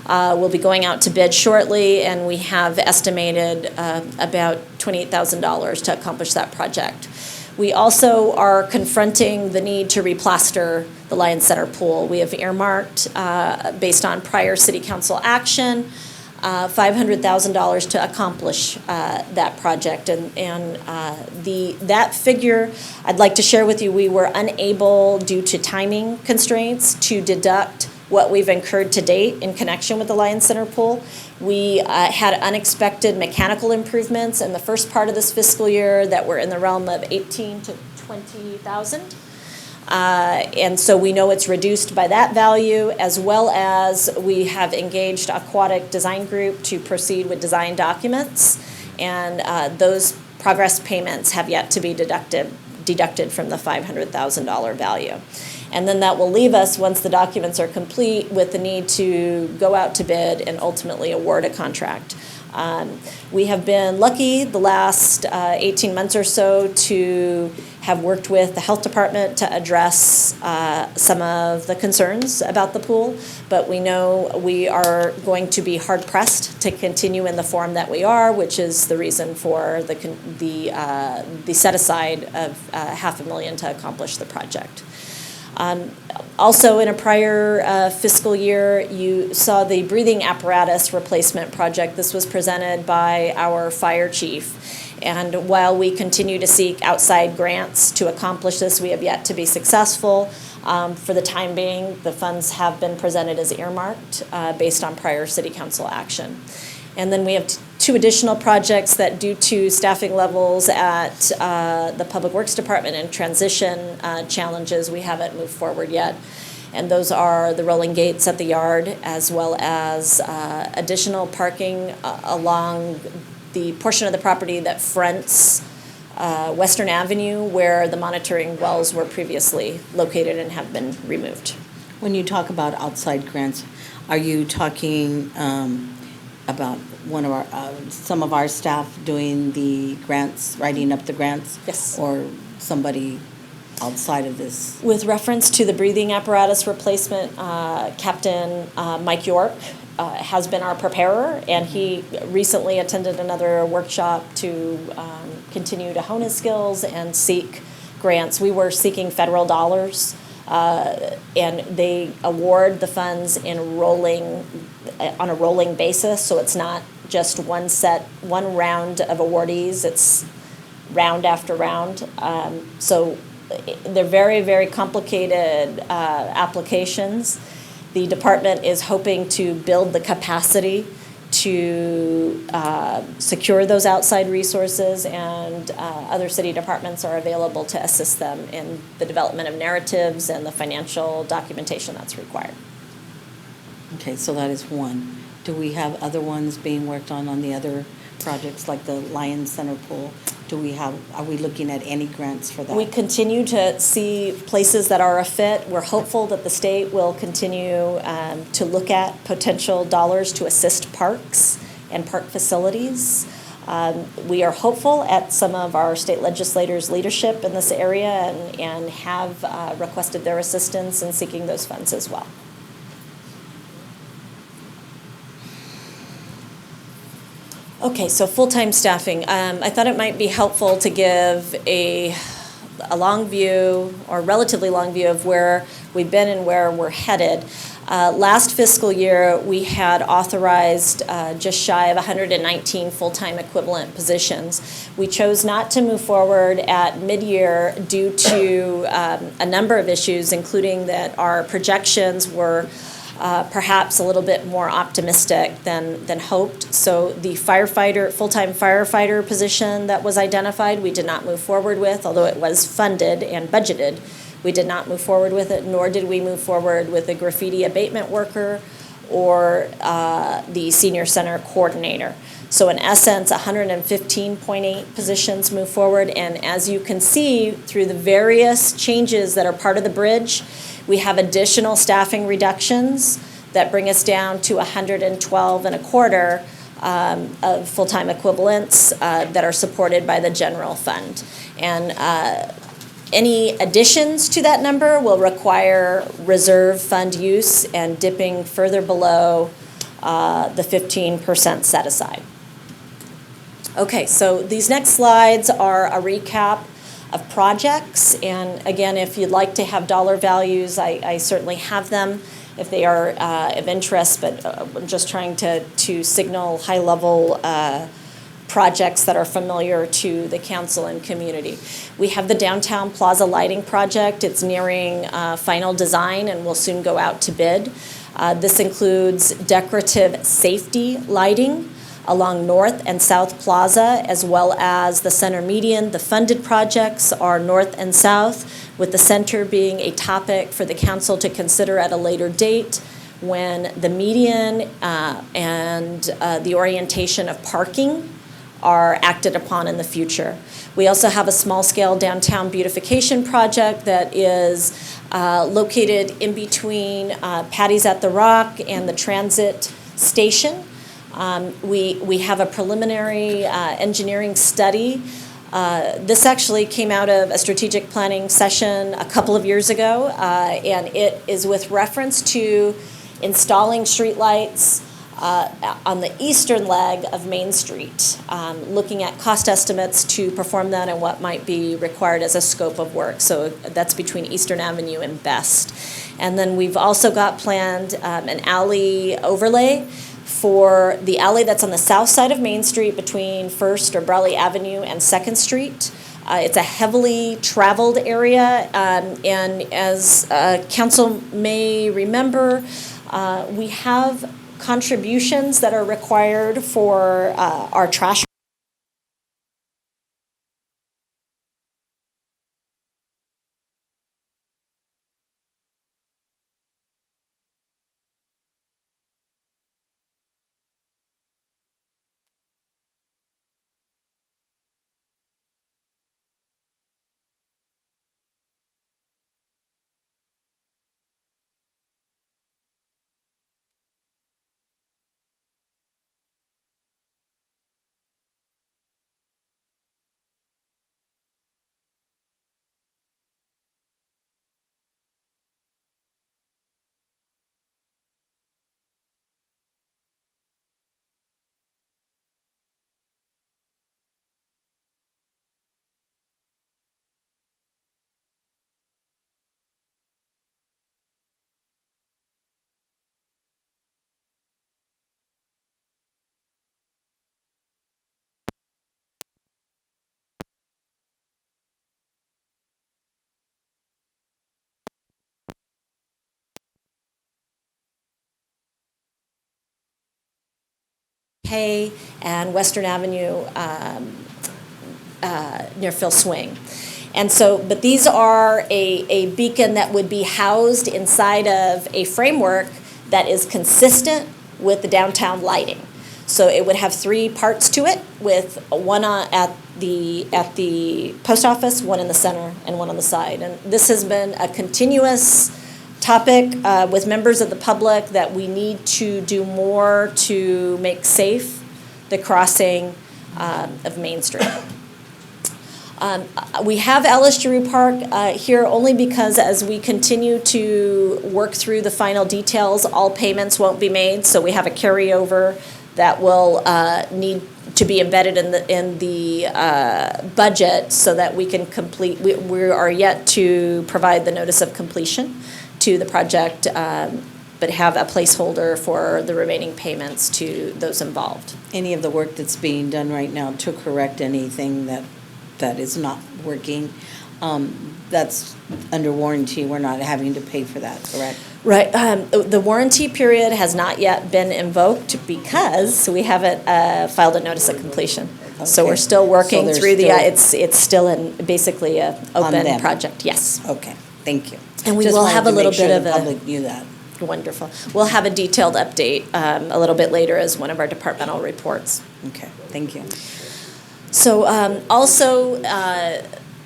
We'll be going out to bid shortly, and we have estimated about $28,000 to accomplish that project. We also are confronting the need to replaster the Lions Center pool. We have earmarked, based on prior city council action, $500,000 to accomplish that project. And that figure, I'd like to share with you, we were unable, due to timing constraints, to deduct what we've incurred to date in connection with the Lions Center pool. We had unexpected mechanical improvements in the first part of this fiscal year that were in the realm of $18,000 to $20,000. And so we know it's reduced by that value, as well as we have engaged Aquatic Design Group to proceed with design documents. And those progress payments have yet to be deducted from the $500,000 value. And then that will leave us, once the documents are complete, with the need to go out to bid and ultimately award a contract. We have been lucky the last 18 months or so to have worked with the health department to address some of the concerns about the pool, but we know we are going to be hard pressed to continue in the form that we are, which is the reason for the set aside of $500,000 to accomplish the project. Also, in a prior fiscal year, you saw the breathing apparatus replacement project. This was presented by our fire chief. And while we continue to seek outside grants to accomplish this, we have yet to be successful. For the time being, the funds have been presented as earmarked based on prior city council action. And then we have two additional projects that, due to staffing levels at the Public Works Department and transition challenges, we haven't moved forward yet. And those are the rolling gates at the yard, as well as additional parking along the portion of the property that fronts Western Avenue, where the monitoring wells were previously located and have been removed. When you talk about outside grants, are you talking about one of our, some of our staff doing the grants, writing up the grants? Yes. Or somebody outside of this? With reference to the breathing apparatus replacement, Captain Mike York has been our preparer, and he recently attended another workshop to continue to hone his skills and seek grants. We were seeking federal dollars, and they award the funds in on a rolling basis, so it's not just one round of awardees, it's round after round. So they're very, very complicated applications. The department is hoping to build the capacity to secure those outside resources, and other city departments are available to assist them in the development of narratives and the financial documentation that's required. Okay, so that is one. Do we have other ones being worked on the other projects, like the Lions Center pool? Are we looking at any grants for that? We continue to see places that are a fit. We're hopeful that the state will continue to look at potential dollars to assist parks and park facilities. We are hopeful at some of our state legislators' leadership in this area, and have requested their assistance in seeking those funds as well. Okay, so full-time staffing. I thought it might be helpful to give a long view, or relatively long view, of where we've been and where we're headed. Last fiscal year, we had authorized just shy of 119 full-time equivalent positions. We chose not to move forward at mid-year due to a number of issues, including that our projections were perhaps a little bit more optimistic than hoped. So the full-time firefighter position that was identified, we did not move forward with, although it was funded and budgeted. We did not move forward with it, nor did we move forward with a graffiti abatement worker or the senior center coordinator. So in essence, 115.8 positions move forward, and as you can see through the various changes that are part of the bridge, we have additional staffing reductions that bring us down to 112 and a quarter of full-time equivalents that are supported by the general fund. And any additions to that number will require reserve fund use and dipping further below the 15% set aside. Okay, so these next slides are a recap of projects, and again, if you'd like to have dollar values, I certainly have them if they are of interest, but I'm just trying to signal high-level projects that are familiar to the council and community. We have the Downtown Plaza Lighting Project. It's nearing final design and will soon go out to bid. This includes decorative safety lighting along North and South Plaza, as well as the center median. The funded projects are North and South, with the center being a topic for the council to consider at a later date when the median and the orientation of parking are acted upon in the future. We also have a small-scale downtown beautification project that is located in between Patty's at the Rock and the transit station. We have a preliminary engineering study. This actually came out of a strategic planning session a couple of years ago, and it is with reference to installing streetlights on the eastern leg of Main Street, looking at cost estimates to perform that and what might be required as a scope of work. So that's between Eastern Avenue and Best. And then we've also got planned an alley overlay for the alley that's on the south side of Main Street between First or Brawley Avenue and Second Street. It's a heavily traveled area, and as council may remember, we have contributions that are required for our trash. Hay and Western Avenue near Phil Swing. And so, but these are a beacon that would be housed inside of a framework that is consistent with the downtown lighting. So it would have three parts to it, with one at the post office, one in the center, and one on the side. And this has been a continuous topic with members of the public that we need to do more to make safe the crossing of Main Street. We have Ellis Giroux Park here only because as we continue to work through the final details, all payments won't be made, so we have a carryover that will need to be embedded in the budget so that we can complete. We are yet to provide the notice of completion to the project but have a placeholder for the remaining payments to those involved. Any of the work that's being done right now to correct anything that is not working, that's under warranty, we're not having to pay for that, correct? Right. The warranty period has not yet been invoked because we haven't filed a notice of completion. So we're Okay. still working So there's through still- it's still in basically a On open them. project, yes. Okay, thank you. And we Just will wanted have a to little make sure bit of the a- public knew that. Wonderful. We'll have a detailed update a little bit later as one of our departmental reports. Okay, thank you. So also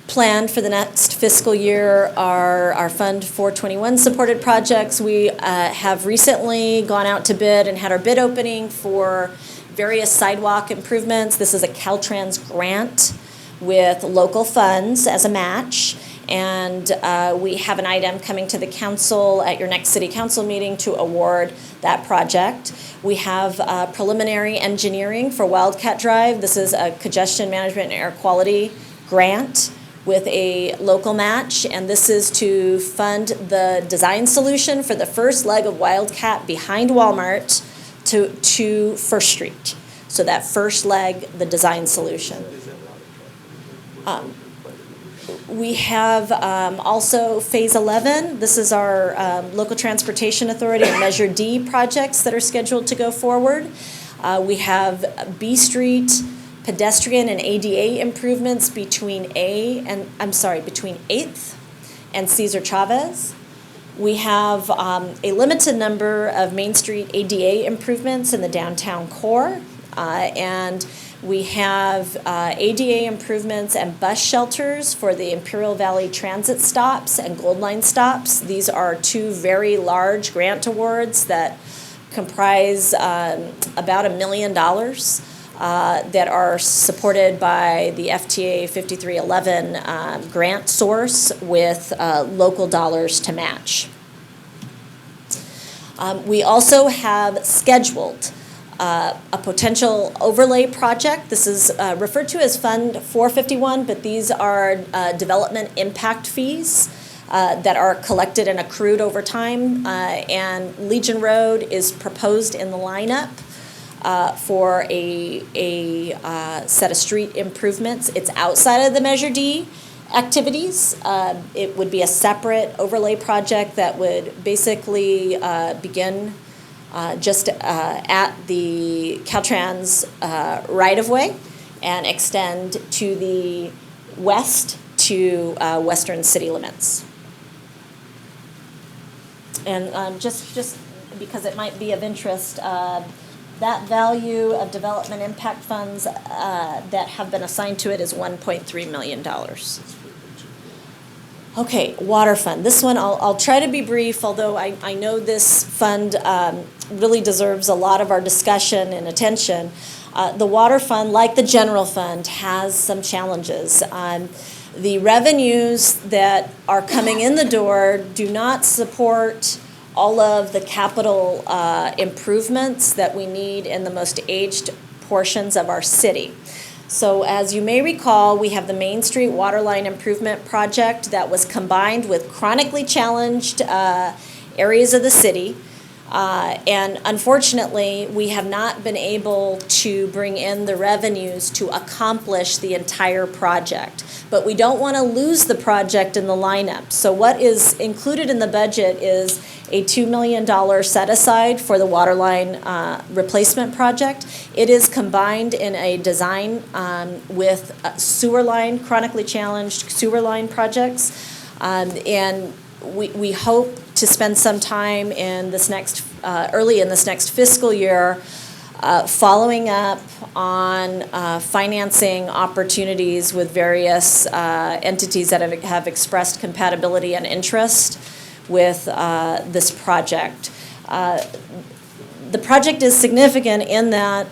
planned for the next fiscal year are our Fund 421 supported projects. We have recently gone out to bid and had our bid opening for various sidewalk improvements. This is a Caltrans grant with local funds as a match. And we have an item coming to the council at your next city council meeting to award that project. We have preliminary engineering for Wildcat Drive. This is a congestion management and air quality grant with a local match, and this is to fund the design solution for the first leg of Wildcat behind Walmart to First Street. So that first leg, the design solution. We have also Phase 11. This is our Local Transportation Authority and Measure D projects that are scheduled to go forward. We have B Street pedestrian and ADA improvements between between 8th and Cesar Chavez. We have a limited number of Main Street ADA improvements in the downtown core, and we have ADA improvements and bus shelters for the Imperial Valley Transit stops and Gold Line stops. These are two very large grant awards that comprise about $1 million that are supported by the FTA 5311 grant source with local dollars to match. We also have scheduled a potential overlay project. This is referred to as Fund 451, but these are development impact fees that are collected and accrued over time. And Legion Road is proposed in the lineup for a set of street improvements. It's outside of the Measure D activities. It would be a separate overlay project that would basically begin just at the Caltrans right-of-way and extend to the west to western city limits. And just because it might be of interest, that value of development impact funds that have been assigned to it is $1.3 million. Okay, water fund. This one, I'll try to be brief, although I know this fund really deserves a lot of our discussion and attention. The water fund, like the general fund, has some challenges. The revenues that are coming in the door do not support all of the capital improvements that we need in the most aged portions of our city. So as you may recall, we have the Main Street Waterline Improvement Project that was combined with chronically challenged areas of the city. And unfortunately, we have not been able to bring in the revenues to accomplish the entire project. But we don't want to lose the project in the lineup. So what is included in the budget is a $2 million set aside for the waterline replacement project. It is combined in a design with sewer line, chronically challenged sewer line projects. And we hope to spend some time in this next, early in this next fiscal year, following up on financing opportunities with various entities that have expressed compatibility and interest with this project. The project is significant in that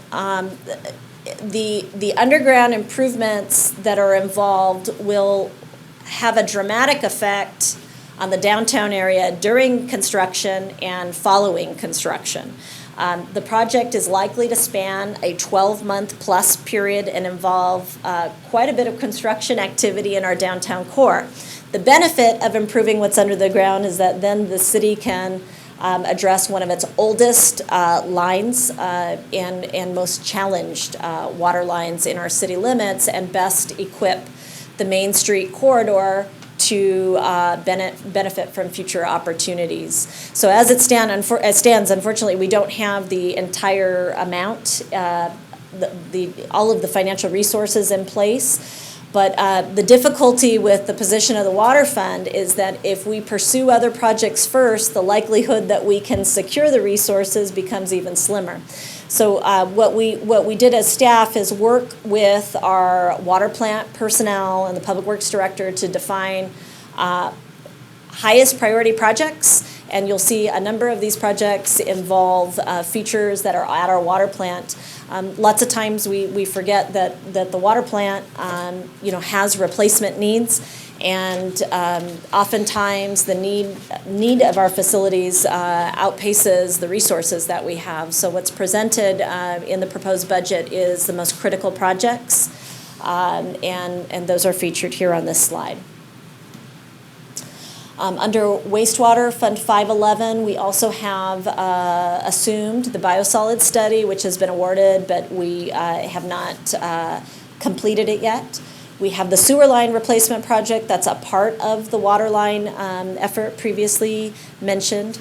the underground improvements that are involved will have a dramatic effect on the downtown area during construction and following construction. The project is likely to span a 12-month plus period and involve quite a bit of construction activity in our downtown core. The benefit of improving what's under the ground is that then the city can address one of its oldest lines and most challenged water lines in our city limits, and best equip the Main Street corridor to benefit from future opportunities. So as it stands, unfortunately, we don't have the entire amount, all of the financial resources in place. But the difficulty with the position of the water fund is that if we pursue other projects first, the likelihood that we can secure the resources becomes even slimmer. So what we did as staff is work with our water plant personnel and the Public Works Director to define highest priority projects. And you'll see a number of these projects involve features that are at our water plant. Lots of times we forget that the water plant has replacement needs, and oftentimes the need of our facilities outpaces the resources that we have. So what's presented in the proposed budget is the most critical projects, and those are featured here on this slide. Under wastewater, Fund 511, we also have assumed the biosolid study, which has been awarded, but we have not completed it yet. We have the sewer line replacement project. That's a part of the water line effort previously mentioned.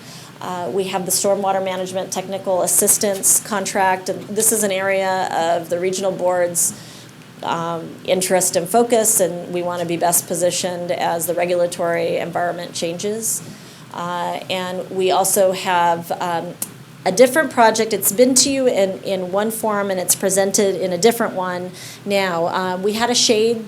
We have the stormwater management technical assistance contract. And this is an area of the regional board's interest and focus, and we want to be best positioned as the regulatory environment changes. And we also have a different project. It's been to you in one form, and it's presented in a different one now. We had a shade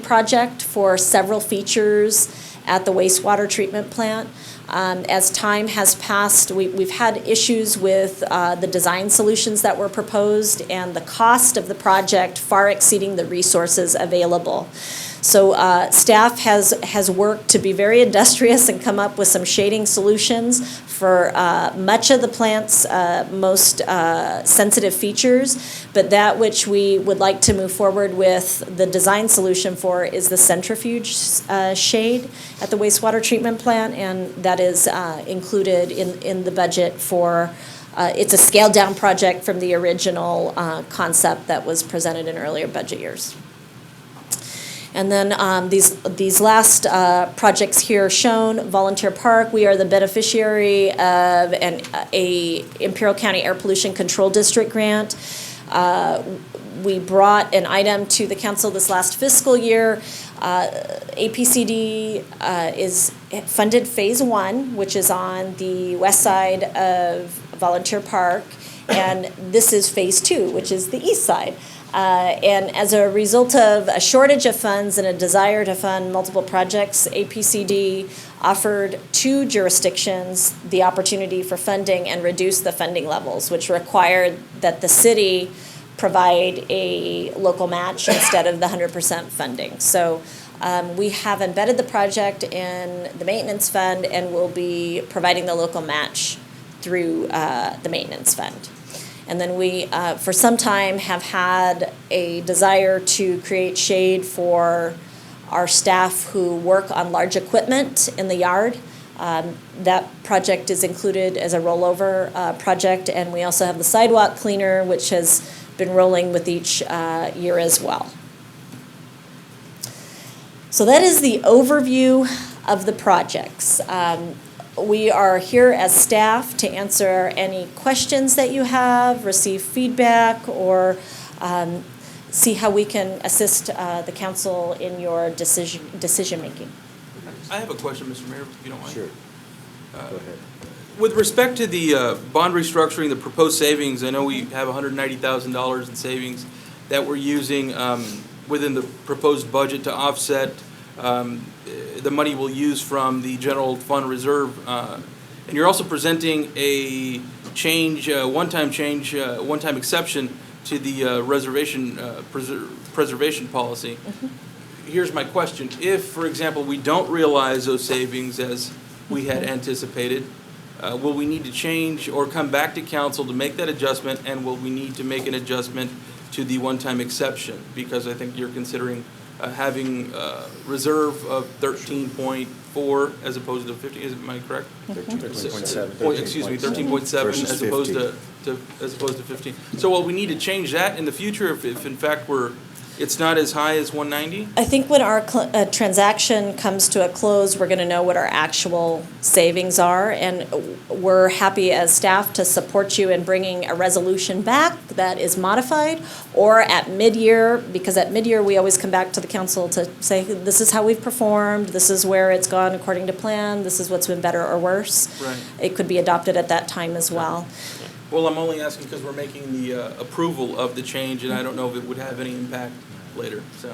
project for several features at the wastewater treatment plant. As time has passed, we've had issues with the design solutions that were proposed and the cost of the project far exceeding the resources available. So staff has worked to be very industrious and come up with some shading solutions for much of the plant's most sensitive features, but that which we would like to move forward with the design solution for is the centrifuge shade at the wastewater treatment plant, and that is included in the budget for it's a scaled down project from the original concept that was presented in earlier budget years. And then these last projects here shown, Volunteer Park, we are the beneficiary of a Imperial County Air Pollution Control District grant. We brought an item to the council this last fiscal year. APCD is funded phase 1, which is on the west side of Volunteer Park, and this is phase 2, which is the east side. And as a result of a shortage of funds and a desire to fund multiple projects, APCD offered 2 jurisdictions the opportunity for funding and reduce the funding levels, which required that the city provide a local match instead of the 100% funding. So we have embedded the project in the maintenance fund and will be providing the local match through the maintenance fund. And then we, for some time, have had a desire to create shade for our staff who work on large equipment in the yard. That project is included as a rollover project, and we also have the sidewalk cleaner, which has been rolling with each year as well. So that is the overview of the projects. We are here as staff to answer any questions that you have, receive feedback, or see how we can assist the council in your decision making. I have a question, Mr. Mayor, if you don't mind. Sure. Go ahead. With respect to the bond restructuring, the proposed savings, I know we have $190,000 in savings that we're using within the proposed budget to offset the money we'll use from the general fund reserve. And you're also presenting a change, one-time exception to the preservation policy. Mm-hmm. Here's my question. If, for example, we don't realize those savings as we had anticipated, will we need to change or come back to council to make that adjustment, and will we need to make an adjustment to the one-time exception? Because I think you're considering having a reserve of 13.4 13.4 as opposed to 15, am I correct? 13.7. Excuse me, 13.7 Versus as opposed 15. as opposed to 15. So will we need to change that in the future if in fact it's not as high as 190? I think when our transaction comes to a close, we're going to know what our actual savings are, and we're happy as staff to support you in bringing a resolution back that is modified, or at mid-year, because at mid-year, we always come back to the council to say, this is how we've performed, this is where it's gone according to plan, this is what's been better or worse. Right. It could be adopted at that time as well. Well, I'm only asking because we're making the approval of the change, and I don't know if it would have any impact later, so.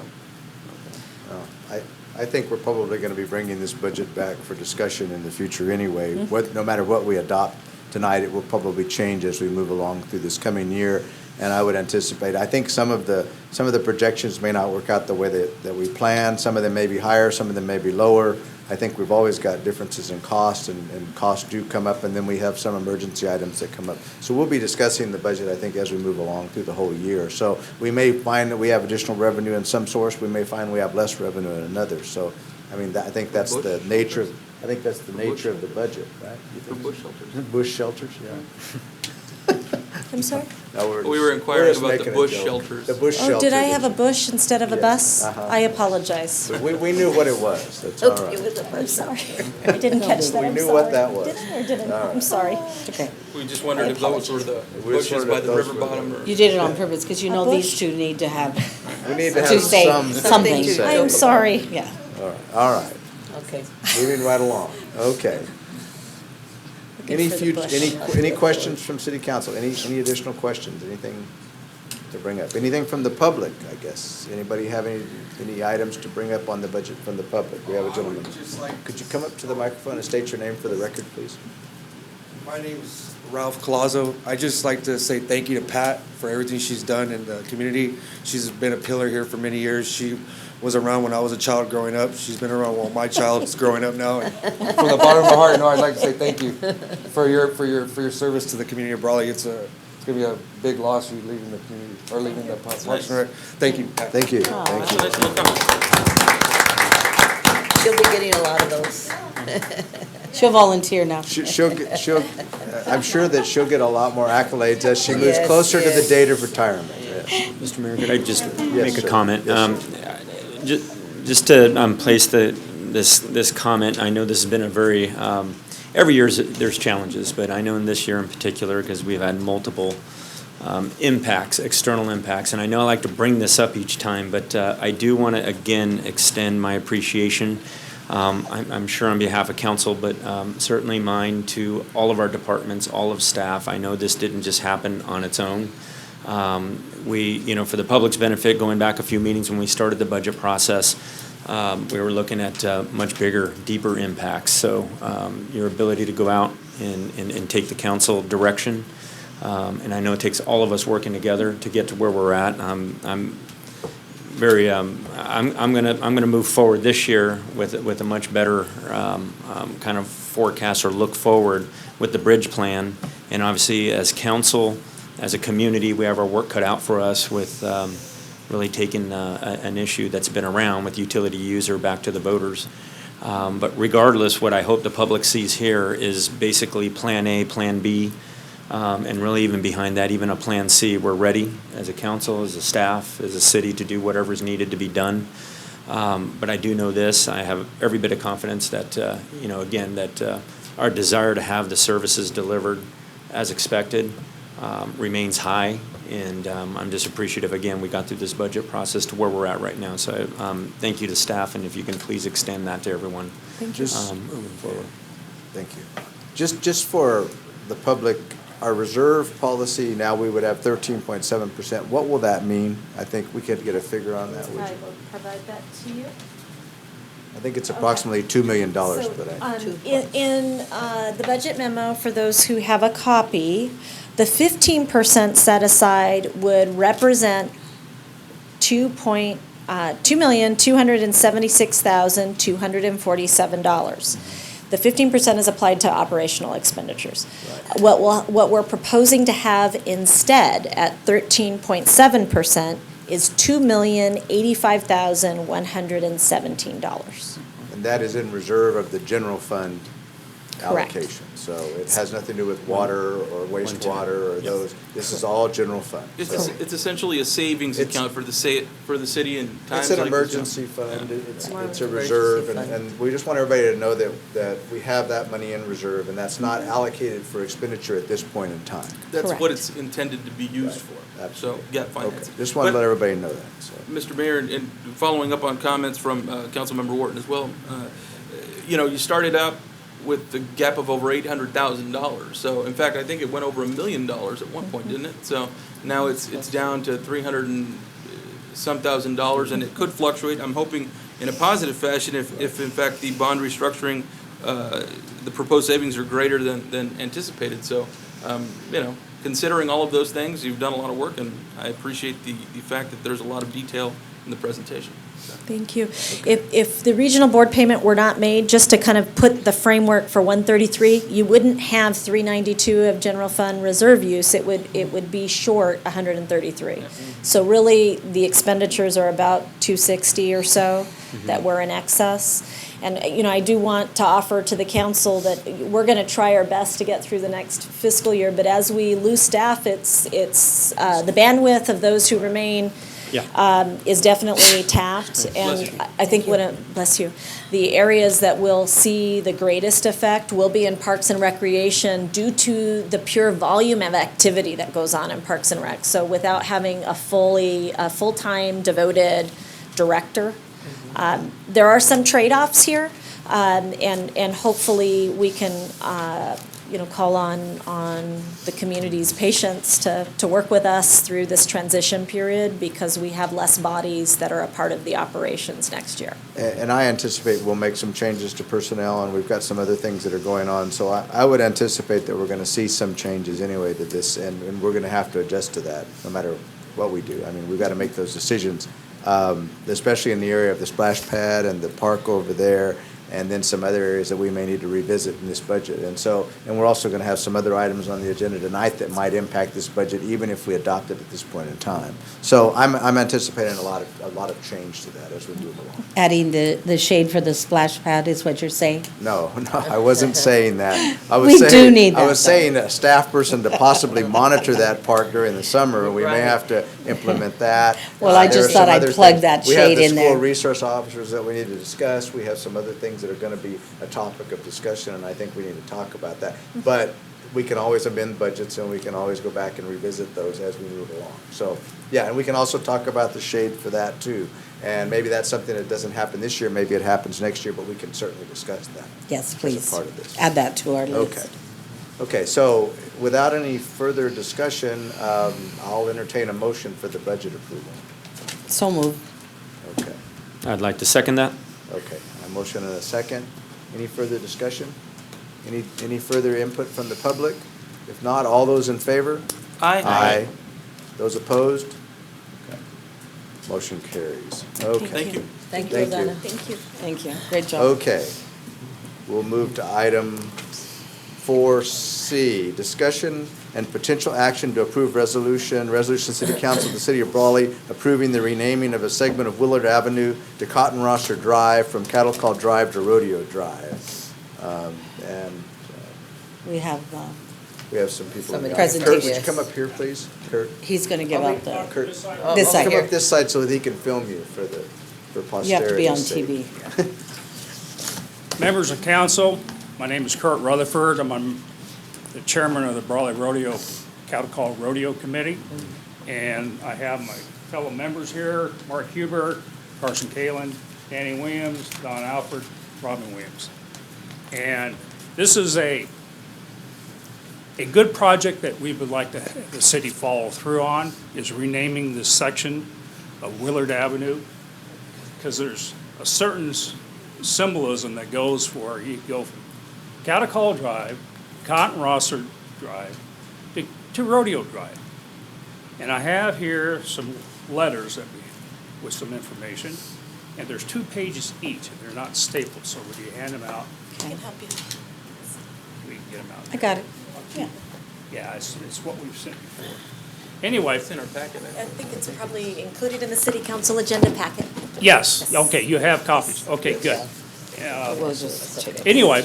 I think we're probably going to be bringing this budget back for discussion in the future anyway. No matter what we adopt tonight, it will probably change as we move along through this coming year. And I would anticipate, I think some of the projections may not work out the way that we planned. Some of them may be higher, some of them may be lower. I think we've always got differences in cost, and costs do come up, and then we have some emergency items that come up. So we'll be discussing the budget, I think, as we move along through the whole year. So we may find that we have additional revenue in some source, we may find we have less revenue in another. So, I mean, I think that's the nature of the budget, right? You think? Bush shelters. Bush shelters, yeah. I'm sorry? No, We were inquiring about the bush shelters. The bush shelters. Oh, did I have a bush instead of a Yes, bus? uh-huh. I apologize. We knew what it was, that's all right. It was a I'm budget. sorry. I didn't catch that. We I'm knew sorry. what that was. Did I or didn't? All right. I'm sorry. Okay. We just wondered if those were the We just bushes wondered by if the those river were bottom the- or. You did it on purpose, because you A know bush? these two need to have, We need to to have say something. to say. I'm sorry. Yeah, All right, okay. moving right along, okay. Any for the future, bush. any questions from city council? Any additional questions? Anything to bring up? Anything from the public, I guess? Anybody have any items to bring up on the budget from the public? We have a gentleman. Could you come up to the microphone and state your name for the record, please? My name's Ralph Colazo. I'd just like to say thank you to Pat for everything she's done in the community. She's been a pillar here for many years. She was around when I was a child growing up. She's been around while my child is growing up now. And from the bottom of my heart, I'd like to say thank you for your service to the community of Brawley. It's gonna be a big loss for you leaving the community or leaving the Parks and Rec. Thank you, Pat. Thank you, That's thank a you. nice little comment. She'll be getting a lot of those. She'll volunteer now. I'm sure that she'll get a lot more accolades as she moves Yes, closer to the yes. date of retirement. Yes. Mr. Mayor, could I just make a sir. comment? Yes, Just to place this comment, I know this has been a very, every year there's challenges, but I know in this year in particular, because we've had multiple impacts, external impacts, and I know I like to bring this up each time, but I do want to again extend my appreciation, I'm sure on behalf of council, but certainly mine, to all of our departments, all of staff. I know this didn't just happen on its own. For the public's benefit, going back a few meetings when we started the budget process, we were looking at much bigger, deeper impacts. So your ability to go out and take the council direction, and I know it takes all of us working together to get to where we're at. I'm gonna move forward this year with a much better kind of forecast or look forward with the bridge plan, and obviously as council, as a community, we have our work cut out for us with really taking an issue that's been around with utility user back to the voters. But regardless, what I hope the public sees here is basically Plan A, Plan B, and really even behind that, even a Plan C. We're ready as a council, as a staff, as a city to do whatever is needed to be done. But I do know this, I have every bit of confidence that, again, that our desire to have the services delivered as expected remains high, and I'm just appreciative, again, we got through this budget process to where we're at right now. So thank you to staff, and if you can please extend that to everyone. Thank you. Moving forward. Thank you. Just for the public, our reserve policy, now we would have 13.7%. What will that mean? I think we could get a figure on that, would I you? will provide that to you. I think it's approximately $2 million, So, but in the budget memo, for those who have a copy, the 15% set aside would represent $2,276,247. The 15% is applied to operational expenditures. What we're proposing to have instead at 13.7% is $2,085,117. And that is in reserve of the general fund Correct. allocation. So it has nothing to do with water or wastewater or those. This is all general fund. It's, So it's essentially a savings It's- account for the city in times It's an like this. emergency fund, it's a reserve, and we just want everybody to know that we have that money in reserve, and that's not allocated for expenditure at this point in time. That's what Correct. it's intended to be used for. Absolutely. So, yeah, Okay, finance. just want to But- let everybody know that, so. Mr. Mayor, and following up on comments from Councilmember Wharton as well, you started out with the gap of over $800,000. So in fact, I think it went over $1 million at one point, didn't it? So now it's down to 300 and some $1,000, and it could fluctuate. I'm hoping in a positive fashion if in fact the bond restructuring, the proposed savings are greater than anticipated. So, considering all of those things, you've done a lot of work, and I appreciate the fact that there's a lot of detail in the presentation. Thank you. If the regional board payment were not made, just to kind of put the framework for 133, you wouldn't have 392 of general fund reserve use. It would be short 133. So really, the expenditures are about 260 or so that were in excess. And, I do want to offer to the council that we're going to try our best to get through the next fiscal year, but as we lose staff, it's the bandwidth of those who remain is definitely tapped. And I think bless you, the areas that will see the greatest effect will be in Parks and Recreation due to the pure volume of activity that goes on in Parks and Rec. So without having a full-time devoted director, there are some trade-offs here, and hopefully we can call on the community's patience to work with us through this transition period, because we have less bodies that are a part of the operations next year. And I anticipate we'll make some changes to personnel, and we've got some other things that are going on. So I would anticipate that we're going to see some changes anyway to this, and we're going to have to adjust to that no matter what we do. I mean, we've got to make those decisions, especially in the area of the splash pad and the park over there, and then some other areas that we may need to revisit in this budget. And we're also going to have some other items on the agenda tonight that might impact this budget, even if we adopt it at this point in time. So I'm anticipating a lot of change to that as we move along. Adding the shade for the splash pad is what you're saying? No, I wasn't saying that. We do need that, I was saying a staff person to possibly monitor that park during the summer, and we may have to implement that. Well, I There just are some thought I'd other plug things. that We have shade the in there. school resource officers that we need to discuss. We have some other things that are going to be a topic of discussion, and I think we need to talk about that. But we can always amend budgets, and we can always go back and revisit those as we move along. So, yeah, and we can also talk about the shade for that too. And maybe that's something that doesn't happen this year, maybe it happens next year, but we can certainly discuss that. Yes, As a please. part of this. Add that to our list. Okay, so without any further discussion, I'll entertain a motion for the budget approval. So moved. Okay, I'd like to second that. okay. A motion and a second. Any further discussion? Any further input from the public? If not, all those in favor? Aye. Those opposed? Okay. Motion carries. Okay. Thank you. Thank you, Thank you. Donna. Thank you. Thank you. Great job. Okay. We'll move to item 4C, discussion and potential action to approve resolution City Council of the City of Brawley approving the renaming of a segment of Willard Avenue to Cotton Rosser Drive from Cattle Call Drive to Rodeo Drive. And We have, we have some people. in the Some audience. Kurt, would you presentations. come up here, please? Kurt? he's going to give out the, Kurt, this side come here. up this side so that he can film you for posterity's You have to be on sake. TV. Members of council, my name is Kurt Rutherford. I'm the chairman of the Brawley Rodeo, Cattle Call Rodeo Committee. And I have my fellow members here, Mark Huber, Carson Kalin, Danny Williams, Don Alford, Robin Williams. And this is a good project that we would like the city follow through on, is renaming this section of Willard Avenue, because there's a certain symbolism that goes for, you go from Cattle Call Drive, Cotton Rosser Drive, to Rodeo Drive. And I have here some letters with some information, and there's 2 pages each, and they're not stapled, so would you hand them out? I can help you. We can get them out. I got it. Yeah. Yeah, it's what we've sent before. Anyway, It's in our packet. I think it's probably included in the city council agenda packet. yes, okay, you have copies. Okay, good. Anyway,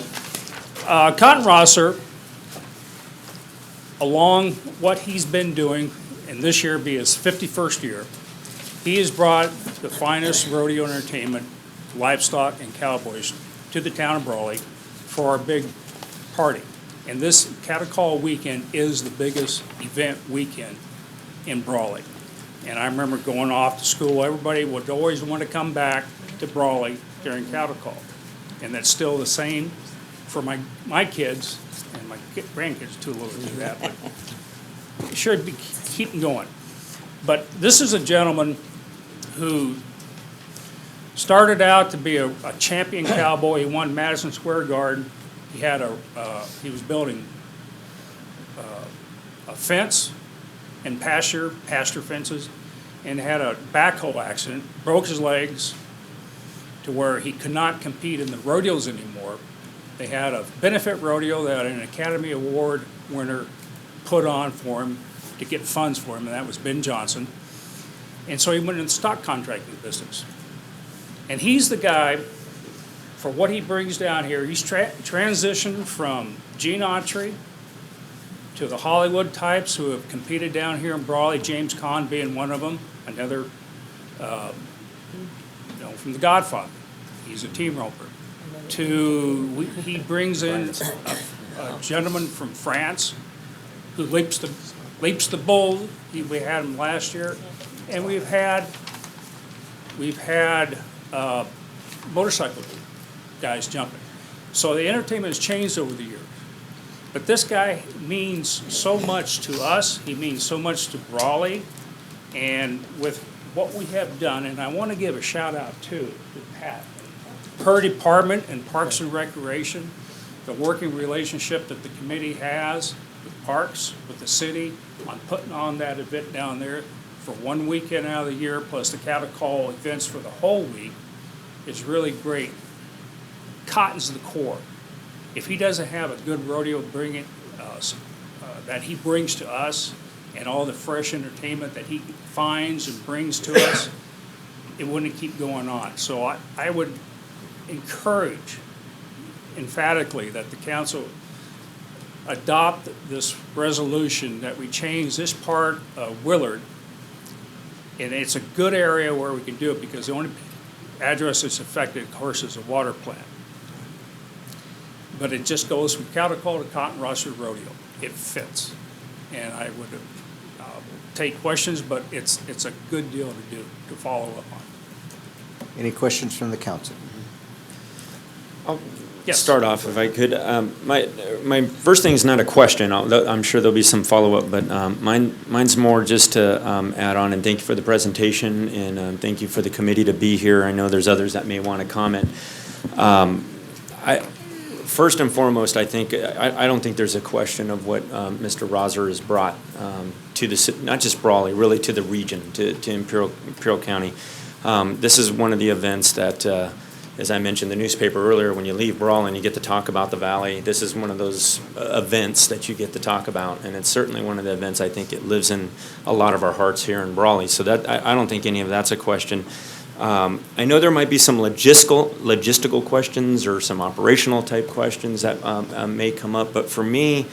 Cotton Rosser, along what he's been doing, and this year be his 51st year, he has brought the finest rodeo entertainment, livestock and cowboys to the town of Brawley for our big party. And this Cattle Call weekend is the biggest event weekend in Brawley. And I remember going off to school, everybody would always want to come back to Brawley during Cattle Call. And that's still the same for my kids, and my grandkids too, a little to do that, but it should be keeping going. But this is a gentleman who started out to be a champion cowboy. He won Madison Square Garden. He had he was building a fence and pasture fences, and had a backhoe accident, broke his legs to where he could not compete in the rodeos anymore. They had a benefit rodeo that an Academy Award winner put on for him to get funds for him, and that was Ben Johnson. And so he went in the stock contracting business. And he's the guy, for what he brings down here, he's transitioned from Gene Autry to the Hollywood types who have competed down here in Brawley, James Caan being one of them, another, from The Godfather. He's a team roper. He brings in a gentleman from France who leaps the bull. We had him last year, and we've had motorcycle guys jumping. So the entertainment has changed over the years. But this guy means so much to us. He means so much to Brawley. And with what we have done, and I want to give a shout out to Pat, her department and Parks and Recreation, the working relationship that the committee has with Parks, with the city, on putting on that event down there for one weekend out of the year, plus the Cattle Call events for the whole week, is really great. Cotton's the core. If he doesn't have a good rodeo that he brings to us, and all the fresh entertainment that he finds and brings to us, it wouldn't keep going on. So I would encourage emphatically that the council adopt this resolution that we change this part of Willard, and it's a good area where we can do it because the only address that's affected, of course, is a water plant. But it just goes from Cattle Call to Cotton Rosser Rodeo. It fits. And I would take questions, but it's a good deal to do, to follow up on. Any questions from the council? I'll Yes. start off if I could. My first thing is not a question. I'm sure there'll be some follow-up, but mine's more just to add on and thank you for the presentation and thank you for the committee to be here. I know there's others that may want to comment. First and foremost, I don't think there's a question of what Mr. Rosser has brought to the, not just Brawley, really to the region, to Imperial County. This is one of the events that, as I mentioned in the newspaper earlier, when you leave Brawley and you get to talk about the valley, this is one of those events that you get to talk about, and it's certainly one of the events I think it lives in a lot of our hearts here in Brawley. So that I don't think any of that's a question. I know there might be some logistical questions or some operational type questions that may come up, but for me,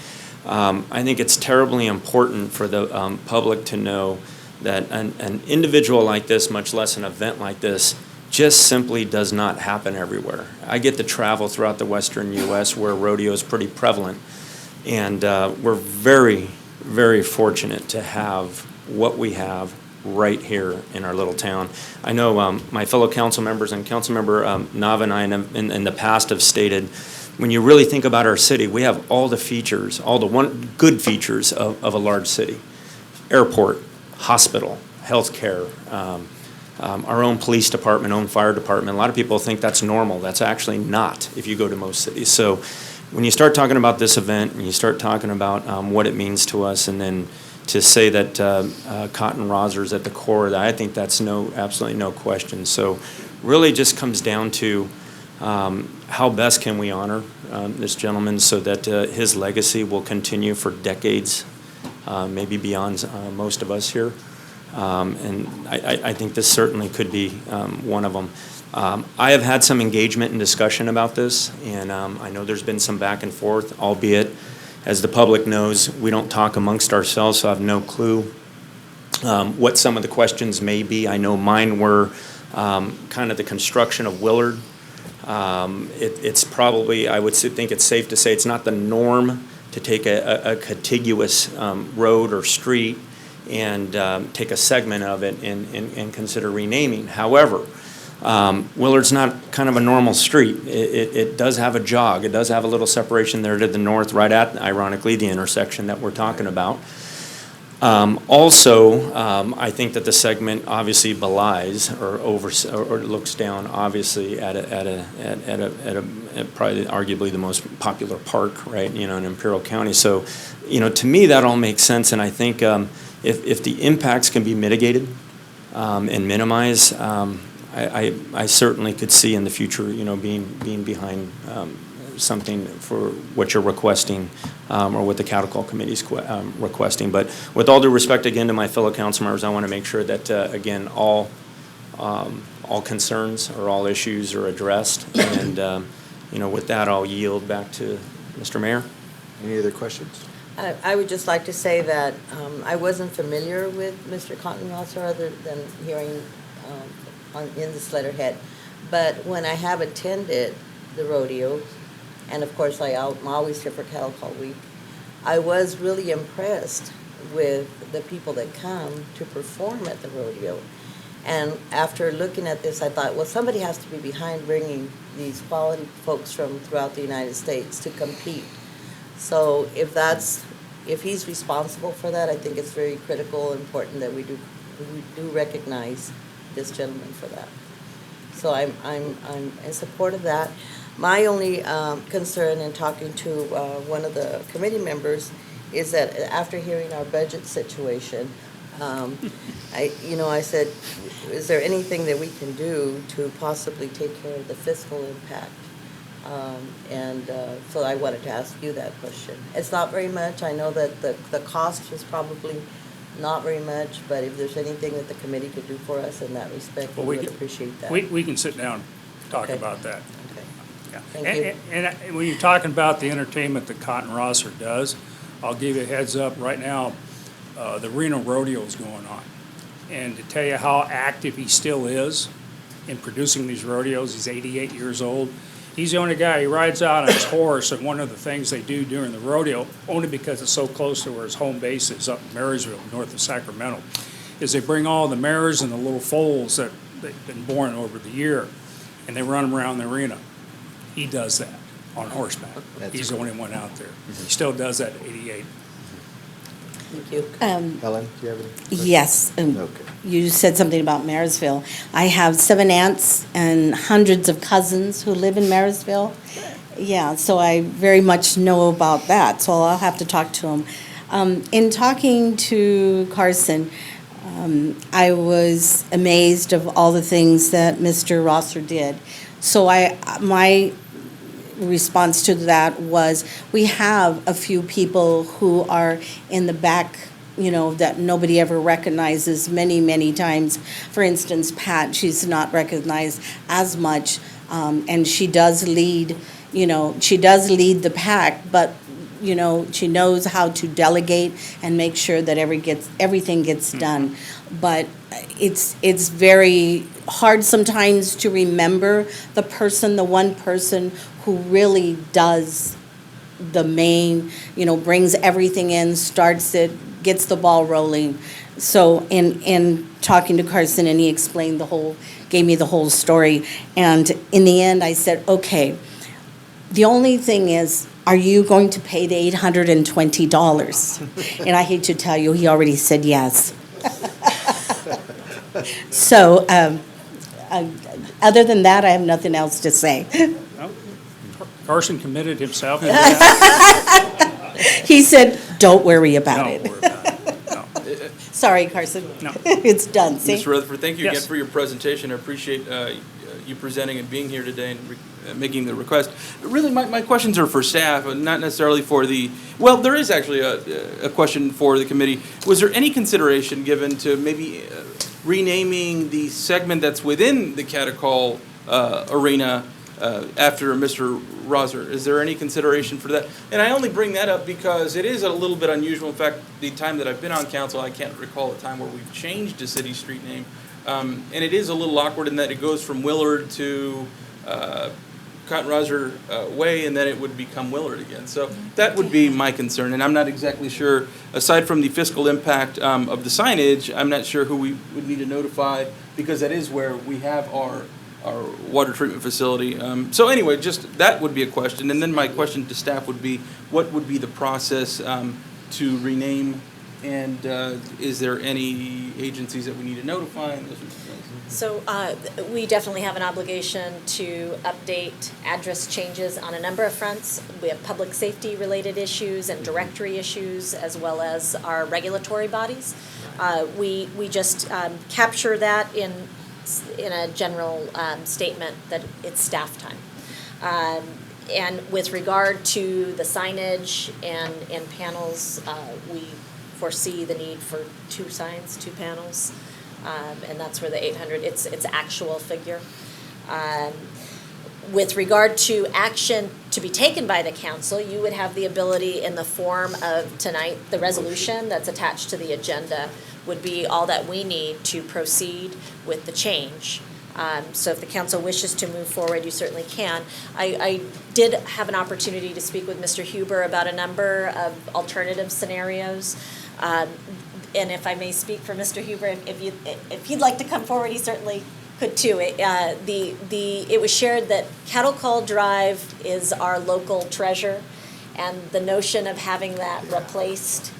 I think it's terribly important for the public to know that an individual like this, much less an event like this, just simply does not happen everywhere. I get to travel throughout the western U.S. where rodeo is pretty prevalent, and we're very, very fortunate to have what we have right here in our little town. I know my fellow council members and Councilmember Nava and I in the past have stated, when you really think about our city, we have all the features, all the good features of a large city. Airport, hospital, healthcare, our own police department, own fire department. A lot of people think that's normal. That's actually not if you go to most cities. So when you start talking about this event and you start talking about what it means to us, and then to say that Cotton Rosser is at the core of that, I think that's absolutely no question. So really just comes down to how best can we honor this gentleman so that his legacy will continue for decades, maybe beyond most of us here. And I think this certainly could be one of them. I have had some engagement and discussion about this, and I know there's been some back and forth, albeit, as the public knows, we don't talk amongst ourselves, so I have no clue what some of the questions may be. I know mine were kind of the construction of Willard. It's probably, I would think it's safe to say, it's not the norm to take a contiguous road or street and take a segment of it and consider renaming. However, Willard's not kind of a normal street. It does have a jog. It does have a little separation there to the north, right at, ironically, the intersection that we're talking about. Also, I think that the segment obviously belies or looks down, obviously, at probably arguably the most popular park, right? You know, in Imperial County. So, you know, to me, that all makes sense, and I think if the impacts can be mitigated and minimized, I certainly could see in the future, you know, being behind something for what you're requesting or what the Cattle Committee's requesting. But with all due respect, again, to my fellow council members, I want to make sure that, again, all concerns or all issues are addressed. And, you know, with that, I'll yield back to Mr. Mayor. Any other questions? I would just like to say that I wasn't familiar with Mr. Cottonrosser other than hearing in this letterhead. But when I have attended the rodeo, and of course I'm always here for Cattle Call Week, I was really impressed with the people that come to perform at the rodeo. And after looking at this, I thought, well, somebody has to be behind bringing these quality folks from throughout the United States to compete. So if he's responsible for that, I think it's very critical, important that we do recognize this gentleman for that. So I'm in support of that. My only concern in talking to one of the committee members is that after hearing our budget situation, I said, is there anything that we can do to possibly take care of the fiscal impact? So I wanted to ask you that question. It's not very much. I know that the cost is probably not very much, but if there's anything that the committee could do for us in that respect, we would appreciate that. We can sit down and talk about that. Okay. Yeah. Thank you. And when you're talking about the entertainment that Cottonrosser does, I'll give you a heads up right now, the Reno Rodeo is going on. And to tell you how active he still is in producing these rodeos, he's 88 years old. He's the only guy, he rides out on his horse, and one of the things they do during the rodeo, only because it's so close to where his home base is up in Marysville, north of Sacramento, is they bring all the mares and the little foals that they've been born over the year, and they run them around the arena. He does that on horseback. He's the only one out there. He still does that at 88. Thank you. Helen, do you have any questions? Yes. Okay. You said something about Marysville. I have 7 aunts and hundreds of cousins who live in Marysville. Yeah, so I very much know about that, so I'll have to talk to them. In talking to Carson, I was amazed of all the things that Mr. Rosser did. So my response to that was, we have a few people who are in the back, that nobody ever recognizes many, many times. For instance, Pat, she's not recognized as much, and she does lead, the pack, but, she knows how to delegate and make sure that everything gets done. But it's very hard sometimes to remember the one person who really does the main, brings everything in, starts it, gets the ball rolling. So in talking to Carson, and he explained gave me the whole story. And in the end, I said, okay, the only thing is, are you going to pay the $820? And I hate to tell you, he already said yes. So, other than that, I have nothing else to say. Well, Carson committed himself. He said, don't worry about it. Don't worry about it. No. Sorry, Carson. No. It's done, see? Mr. Rutherford, thank you again Yes. for your presentation. I appreciate you presenting and being here today and making the request. Really, my questions are for staff, not necessarily for well, there is actually a question for the committee. Was there any consideration given to maybe renaming the segment that's within the Catacall arena after Mr. Roser. Is there any consideration for that? And I only bring that up because it is a little bit unusual. In fact, the time that I've been on council, I can't recall a time where we've changed a city street name. And it is a little awkward in that it goes from Willard to Cotton Roser Way, and then it would become Willard again. So that would be my concern, and I'm not exactly sure, aside from the fiscal impact of the signage, I'm not sure who we would need to notify, because that is where we have our water treatment facility. So anyway, just that would be a question. And then my question to staff would be, what would be the process to rename, and is there any agencies that we need to notify? And those sorts of things? So we definitely have an obligation to update address changes on a number of fronts. We have public safety related issues and directory issues, as well as our regulatory bodies. We just capture that in a general statement that it's staff time. And with regard to the signage and panels, we foresee the need for 2 signs, 2 panels. And that's where the 800, it's actual figure. With regard to action to be taken by the council, you would have the ability in the form of tonight, the resolution that's attached to the agenda would be all that we need to proceed with the change. So if the council wishes to move forward, you certainly can. I did have an opportunity to speak with Mr. Huber about a number of alternative scenarios. And if I may speak for Mr. Huber, if he'd like to come forward, he certainly could too. It was shared that Cattle Call Drive is our local treasure, and the notion of having that replaced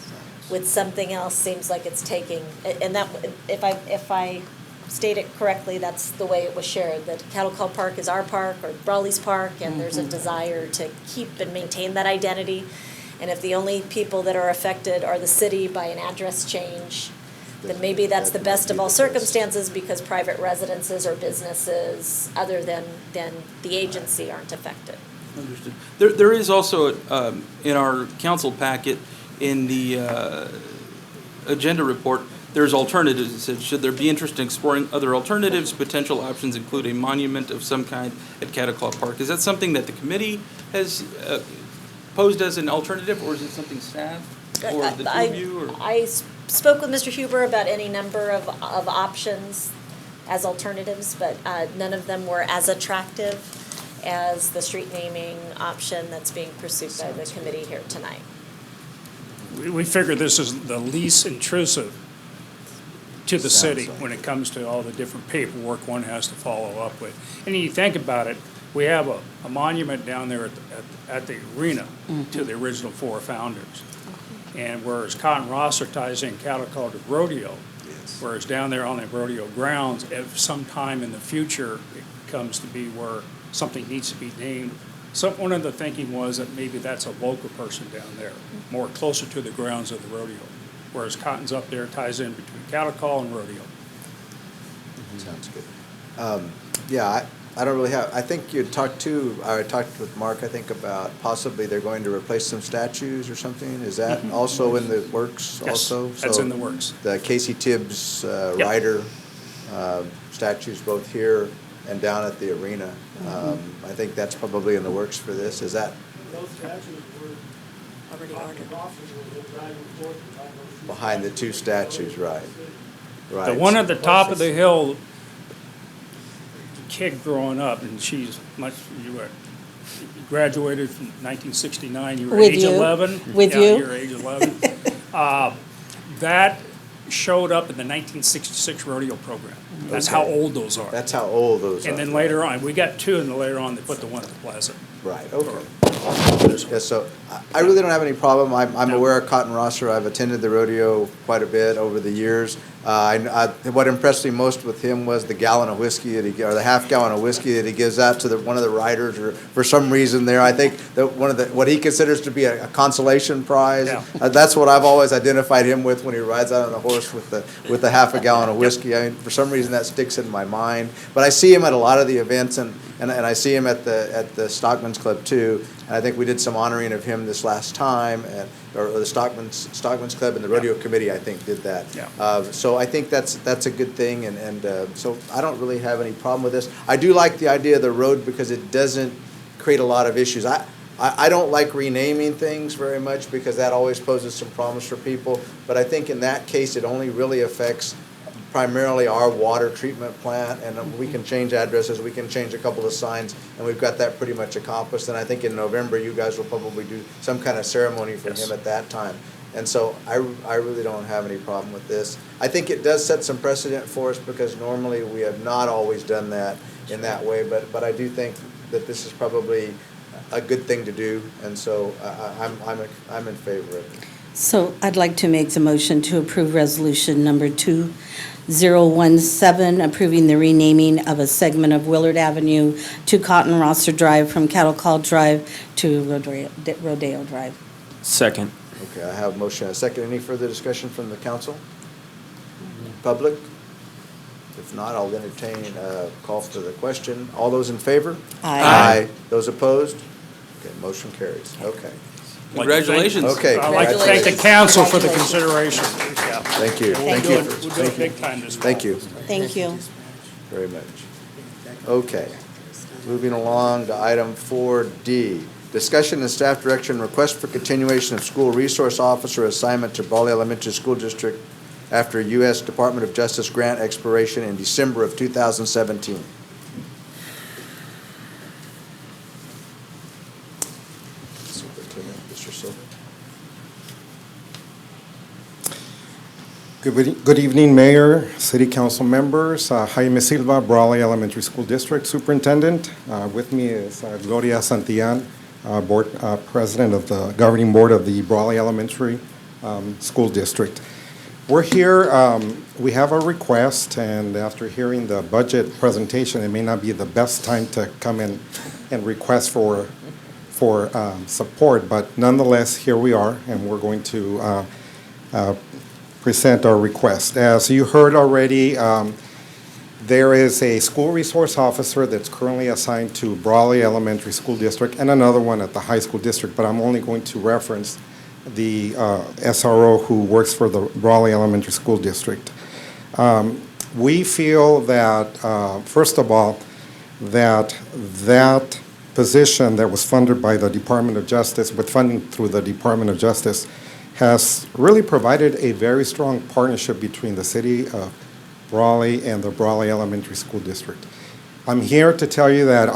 with something else seems like it's taking. And that, if I state it correctly, that's the way it was shared. That Cattle Call Park is our park, or Brawley's park, and there's a desire to keep and maintain that identity. And if the only people that are affected are the city by an address change, then maybe that's the best of all circumstances, because private residences or businesses other than the agency aren't affected. Understood. There is also, in our council packet, in the agenda report, there's alternatives. It said, should there be interest in exploring other alternatives, potential options include a monument of some kind at Cattle Call Park. Is that something that the committee has posed as an alternative, or is it something staff or the two of you? Or? I spoke with Mr. Huber about any number of options as alternatives, but none of them were as attractive as the street naming option that's being pursued by the committee here tonight. We figure this is the least intrusive to the city when it comes to all the different paperwork one has to follow up with. And you think about it, we have a monument down there at the arena to the original 4 founders. And whereas Cotton Roster ties in Cattle Call to rodeo, whereas down there on the rodeo grounds, if sometime in the future it comes to be where something needs to be named, so one of the thinking was that maybe that's a local person down there, more closer to the grounds of the rodeo. Whereas Cotton's up there, ties in between Cattle Call and rodeo. Sounds good. Yeah, I don't really have, I think I talked with Mark, I think, about possibly they're going to replace some statues or something. Is that also in the works also? Yes, that's in the works. The Casey Tibbs rider statues both here and down at the arena. I think that's probably in the works for this. Is that? Those statues were already ordered. Behind the 2 statues, right. Right. The one at the top of the hill, kid growing up, and she's much, you graduated from 1969, you were With age you. 11. With Yeah, you. you were age 11. That showed up in the 1966 rodeo program. That's how old those are. That's how old those are. And then later on, we got 2, and then later on, they put the one at the Plaza. Right, okay. Yeah, so I really don't have any problem. I'm aware of Cotton Roster. I've attended the rodeo quite a bit over the years. What impressed me most with him was the gallon of whiskey or the half gallon of whiskey that he gives out to one of the riders, or for some reason there. I think that what he considers to be a consolation prize. Yeah. That's what I've always identified him with when he rides out on the horse with the half a gallon of whiskey. I mean, for some reason that sticks in my mind. But I see him at a lot of the events, and I see him at the Stockman's Club too. And I think we did some honoring of him this last time, or the Stockman's Club and the Rodeo Committee, I think, did that. Yeah. So I think that's a good thing, and so I don't really have any problem with this. I do like the idea of the road because it doesn't create a lot of issues. I don't like renaming things very much because that always poses some problems for people, but I think in that case, it only really affects primarily our water treatment plant, and we can change addresses, we can change a couple of signs, and we've got that pretty much accomplished. And I think in November, you guys will probably do some kind of ceremony for him at that time. And so I really don't have any problem with this. I think it does set some precedent for us because normally we have not always done that in that way, but I do think that this is probably a good thing to do, and so I'm in favor of it. So I'd like to make the motion to approve resolution number 2017, approving the renaming of a segment of Willard Avenue to Cotton Rosser Drive from Cattle Call Drive to Rodeo Drive. Second. Okay, I have a motion and a second. Any further discussion from the council? Public? If not, I'll entertain a call for the question. All those in favor? Aye. Those opposed? Okay, motion carries. Okay. Congratulations. Okay. I'd like to thank the council for the consideration. Thank you. Thank Thank you. We'll do it big time this fall. Thank you Thank you. very much. Okay. Moving along to item 4D. Discussion and staff direction, request for continuation of school resource officer assignment to Brawley Elementary School District after U.S. Department of Justice grant expiration in December of 2017. Superintendent, Mr. Silva. Good evening, Mayor, City Council members. Jaime Silva, Brawley Elementary School District Superintendent. With me is Gloria Santillan, Board President of the Governing Board of the Brawley Elementary School District. We're here, we have a request, and after hearing the budget presentation, it may not be the best time to come in and request for support, but nonetheless, here we are, and we're going to present our request. As you heard already, there is a school resource officer that's currently assigned to Brawley Elementary School District and another one at the high school district, but I'm only going to reference the SRO who works for the Brawley Elementary School District. We feel that, first of all, that position that was funded by the Department of Justice, with funding through the Department of Justice, has really provided a very strong partnership between the city of Brawley and the Brawley Elementary School District. I'm here to tell you that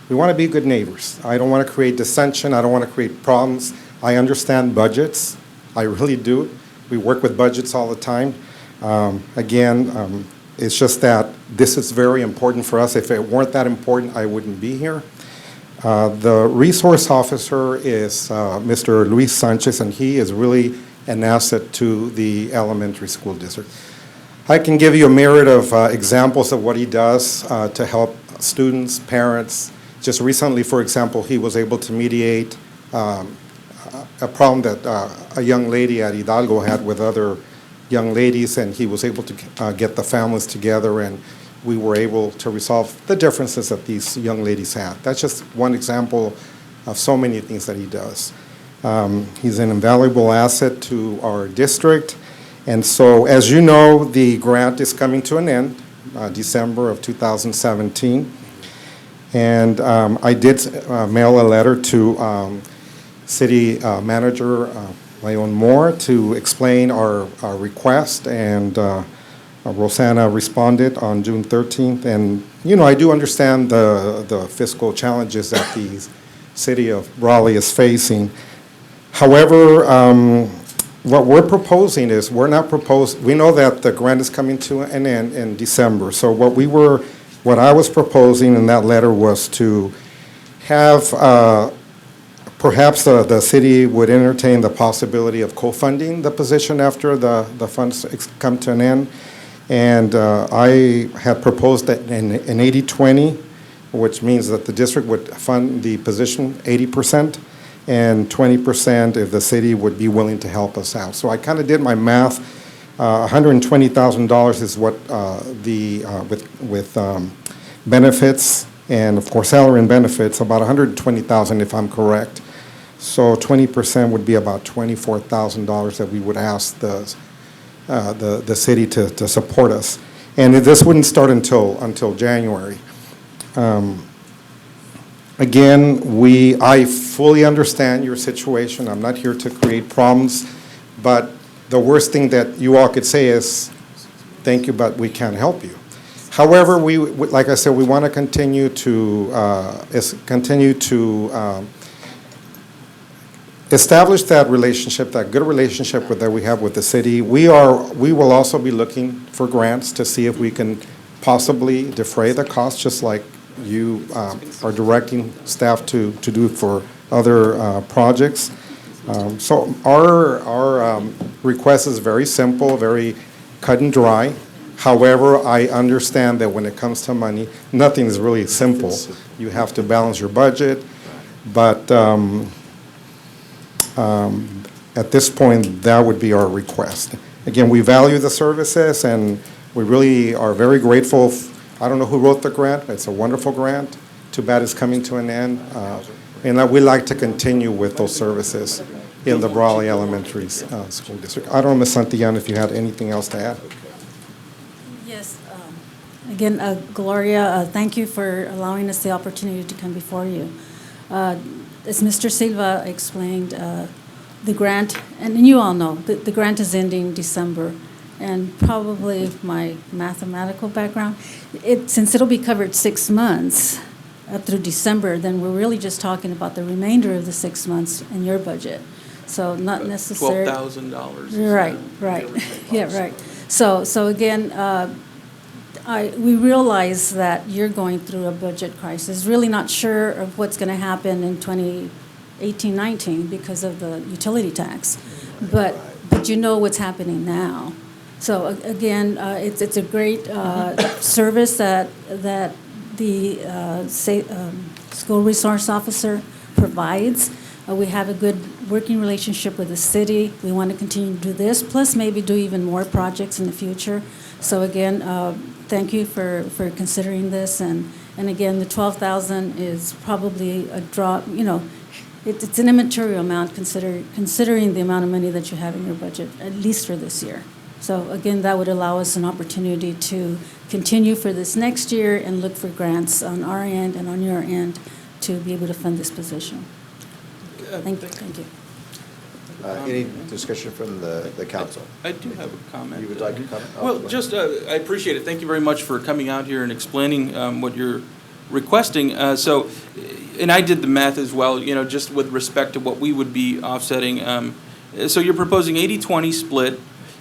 we want to be good neighbors. I don't want to create dissension. I don't want to create problems. I understand budgets. I really do. We work with budgets all the time. It's just that this is very important for us. If it weren't that important, I wouldn't be here. The resource officer is Mr. Luis Sanchez, and he is really an asset to the elementary school district. I can give you a myriad of examples of what he does to help students, parents. Just recently, for example, he was able to mediate a problem that a young lady at Hidalgo had with other young ladies, and he was able to get the families together, and we were able to resolve the differences that these young ladies had. That's just one example of so many things that he does. He's an invaluable asset to our district, and so, as you know, the grant is coming to an end, December of 2017. And I did mail a letter to City Manager Leon Moore to explain our request, and Rosanna responded on June 13th. And, you know, I do understand the fiscal challenges that the city of Brawley is facing. However, what we're proposing is, we know that the grant is coming to an end in December. So what I was proposing in that letter was to have, perhaps the city would entertain the possibility of co-funding the position after the funds come to an end. And I had proposed that an 80-20, which means that the district would fund the position 80%, and 20% if the city would be willing to help us out. So I kind of did my math. $120,000 is what with benefits And of course, salary and benefits, about $120,000 if I'm correct. So 20% would be about $24,000 that we would ask the city to support us. And this wouldn't start until January. Again, I fully understand your situation. I'm not here to create problems, but the worst thing that you all could say is, thank you, but we can't help you. However, like I said, we want to continue to establish that relationship, that good relationship that we have with the city. We will also be looking for grants to see if we can possibly defray the cost, just like you are directing staff to do for other projects. So our request is very simple, very cut and dry. However, I understand that when it comes to money, nothing is really simple. You have to balance your budget, but at this point, that would be our request. Again, we value the services, and we really are very grateful. I don't know who wrote the grant. It's a wonderful grant. Too bad it's coming to an end. And we'd like to continue with those services in the Brawley Elementary School District. I don't know, Ms. Santillán, if you had anything else to add. Yes. Again, Gloria, thank you for allowing us the opportunity to come before you. As Mr. Silva explained, the grant, and you all know, the grant is ending December. And probably my mathematical background, since it'll be covered 6 months up through December, then we're really just talking about the remainder of the 6 months in your budget. So not necessarily. $12,000. Right. Yeah, right. So again, we realize that you're going through a budget crisis. Really not sure of what's going to happen in 2018-19 because of the utility tax, but you know what's happening now. So again, it's a great service that the school resource officer provides. We have a good working relationship with the city. We want to continue to do this, plus maybe do even more projects in the future. So again, thank you for considering this. And again, the $12,000 is probably a drop. You know, it's an immaterial amount considering the amount of money that you have in your budget, at least for this year. So again, that would allow us an opportunity to continue for this next year and look for grants on our end and on your end to be able to fund this position. Thank you. Any discussion from the council? I do have a comment. You would like to comment? Well, just, I appreciate it. Thank you very much for coming out here and explaining what you're requesting. And I did the math as well, you know, just with respect to what we would be offsetting. So you're proposing 80-20 split,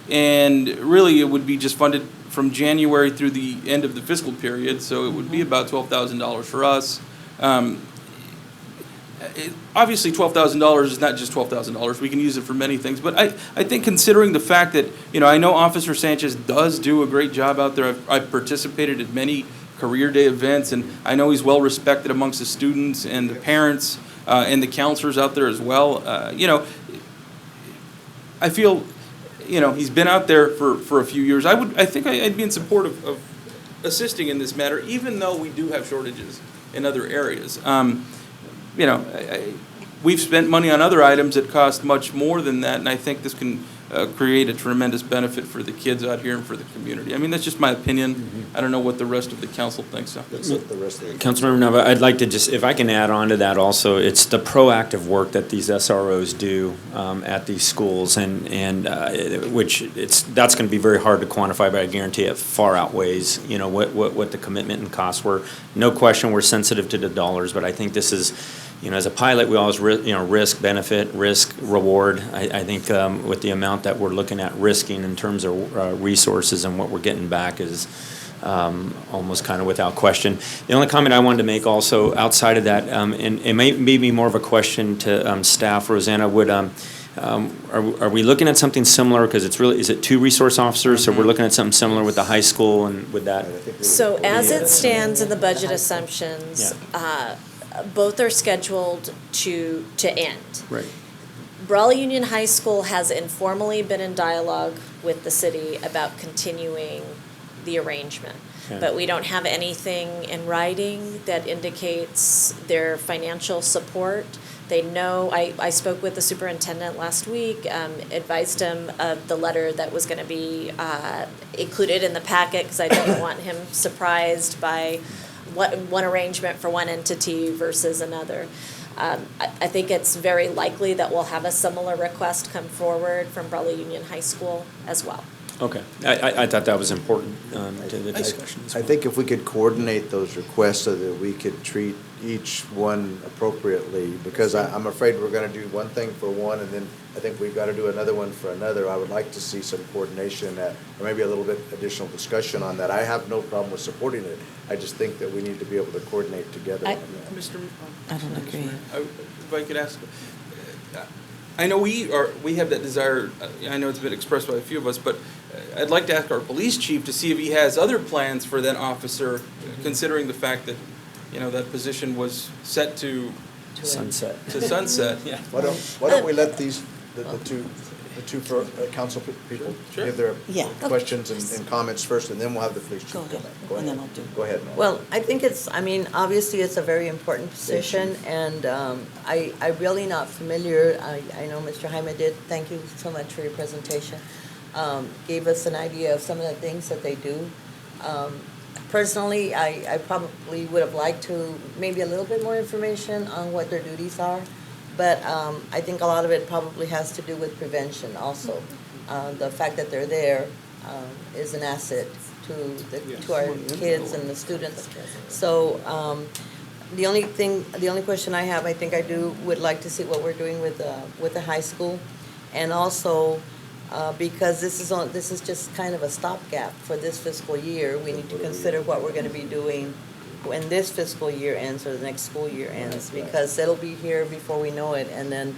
and really it would be just funded from January through the end of the fiscal period, so it would be about $12,000 for us. Obviously, $12,000 is not just $12,000. We can use it for many things. But I think considering the fact that, you know, I know Officer Sanchez does do a great job out there. I've participated at many career day events, and I know he's well respected amongst the students and the parents and the counselors out there as well. You know, I feel, you know, he's been out there for a few years. I think I'd be in support of assisting in this matter, even though we do have shortages in other areas. You know, we've spent money on other items that cost much more than that, and I think this can create a tremendous benefit for the kids out here and for the community. I mean, that's just my opinion. Mm-hmm. I don't know what the rest of the council thinks of. Councilmember Nava, I'd like to just, if I can add on to that also, it's the proactive work that these SROs do at these schools, and that's going to be very hard to quantify, but I guarantee it far outweighs, you know, what the commitment and costs were. No question, we're sensitive to the dollars, but I think this is, you know, as a pilot, we always, risk, benefit, risk, reward. I think with the amount that we're looking at risking in terms of resources and what we're getting back is almost kind of without question. The only comment I wanted to make also outside of that, and it may be more of a question to staff, Rosanna, are we looking at something similar? Because is it 2 resource officers? So we're looking at something similar with the high school and with that? So as it stands in the budget assumptions, both are scheduled to end. Right. Brawley Union High School has informally been in dialogue with the city about continuing the arrangement. Okay. but we don't have anything in writing that indicates their financial support. They know, I spoke with the superintendent last week, advised him of the letter that was going to be included in the packet, because I didn't want him surprised by one arrangement for one entity versus another. I think it's very likely that we'll have a similar request come forward from Brawley Union High School as well. Okay, I thought that was important to the discussion as I well. think if we could coordinate those requests so that we could treat each one appropriately, because I'm afraid we're gonna do one thing for one, and then I think we've gotta do another one for another. I would like to see some coordination in that, or maybe a little bit additional discussion on that. I have no problem with supporting it. I just think that we need to be able to coordinate together on that. Mr. I don't agree. If I could ask, I know we have that desire, I know it's been expressed by a few of us, but I'd like to ask our police chief to see if he has other plans for that officer, considering the fact that, that position was set to Sunset. sunset. Yeah. Why don't we let the two council people Sure. give their Yeah. questions and comments first, and then we'll have the police chief. Go ahead, Go and then ahead. I'll do. Go ahead. Noel. Well, I think obviously it's a very important position, and I'm really not familiar. I know Mr. Jaime did, thank you so much for your presentation. Gave us an idea of some of the things that they do. Personally, I probably would have liked to, maybe a little bit more information on what their duties are, but I think a lot of it probably has to do with prevention also. The fact that they're there is an asset to our kids and the students. So the only question I have, I think would like to see what we're doing with the high school, and also because this is just kind of a stopgap for this fiscal year. We need to consider what we're going to be doing when this fiscal year ends or the next school year ends, because it'll be here before we know it, and then,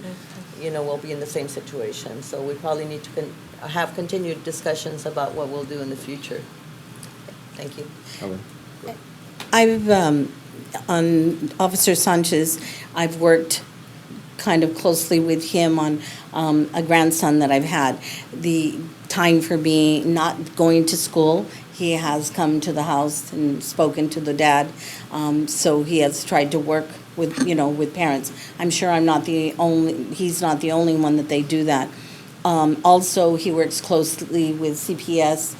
we'll be in the same situation. So we probably need to have continued discussions about what we'll do in the future. Thank you. I've, on Officer Sanchez, I've worked kind of closely with him on a grandson that I've had. The time for not going to school, he has come to the house and spoken to the dad. So he has tried to work with parents. I'm sure he's not the only one that they do that. Also, he works closely with CPS,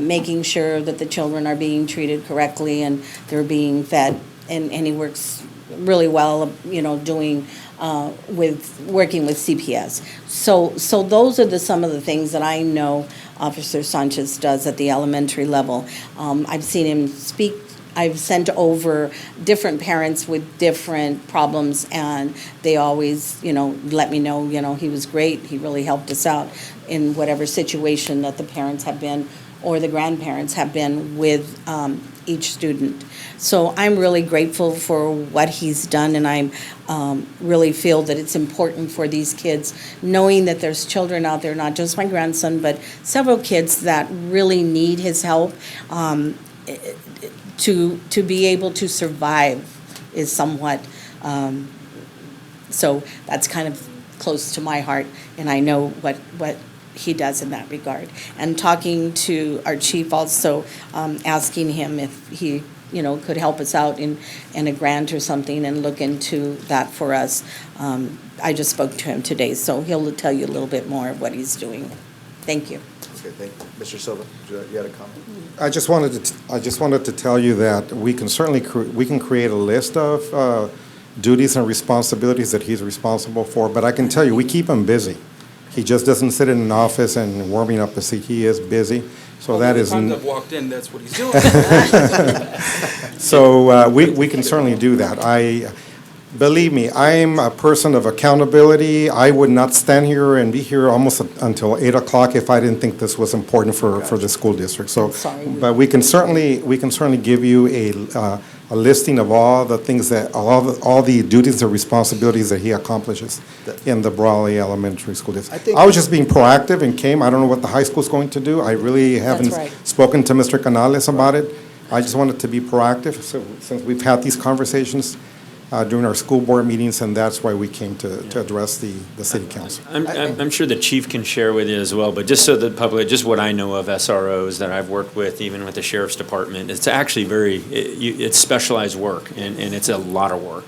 making sure that the children are being treated correctly and they're being fed. And he works really well, working with CPS. So those are some of the things that I know Officer Sanchez does at the elementary level. I've seen him speak. I've sent over different parents with different problems, and they always, let me know, he was great. He really helped us out in whatever situation that the parents have been or the grandparents have been with each student. So I'm really grateful for what he's done, and I really feel that it's important for these kids, knowing that there's children out there, not just my grandson, but several kids that really need his help. To be able to survive is somewhat, so that's kind of close to my heart, and I know what he does in that regard. And talking to our chief also, asking him if he, could help us out in a grant or something and look into that for us. I just spoke to him today, so he'll tell you a little bit more of what he's doing. Thank you. Okay, thank you. Mr. Silva, you had a comment? I just wanted to tell you that we can certainly we can create a list of duties and responsibilities that he's responsible for, but I can tell you, we keep him busy. He just doesn't sit in an office and warming up a seat. He is busy, so that is. The times I've walked in, that's what he's doing. So we can certainly do that. Believe me, I'm a person of accountability. I would not stand here and be here almost until 8 o'clock if I didn't think this was important for the school district. So, but we can certainly give you a listing of all the things that all the duties and responsibilities that he accomplishes in the Brawley Elementary School District. I was just being proactive and came. I don't know what the high school's going to do. I really haven't spoken to Mr. Canales about it. I just wanted to be proactive. So since we've had these conversations. during our school board meetings, and that's why we came to address the city council. I'm sure the chief can share with you as well, but just so the public, just what I know of SROs that I've worked with, even with the sheriff's department, it's actually it's specialized work, and it's a lot of work,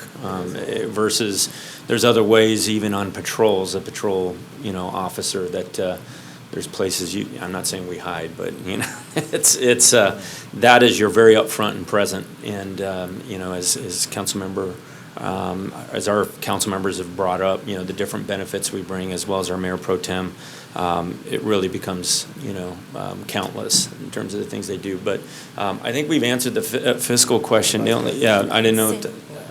versus there's other ways, even on patrols, a patrol, officer that, there's places I'm not saying we hide, but, it's that is, you're very upfront and present, and, as council member, as our council members have brought up, the different benefits we bring, as well as our mayor pro tem, it really becomes, countless in terms of the things they do. But I think we've answered the fiscal question. I didn't know.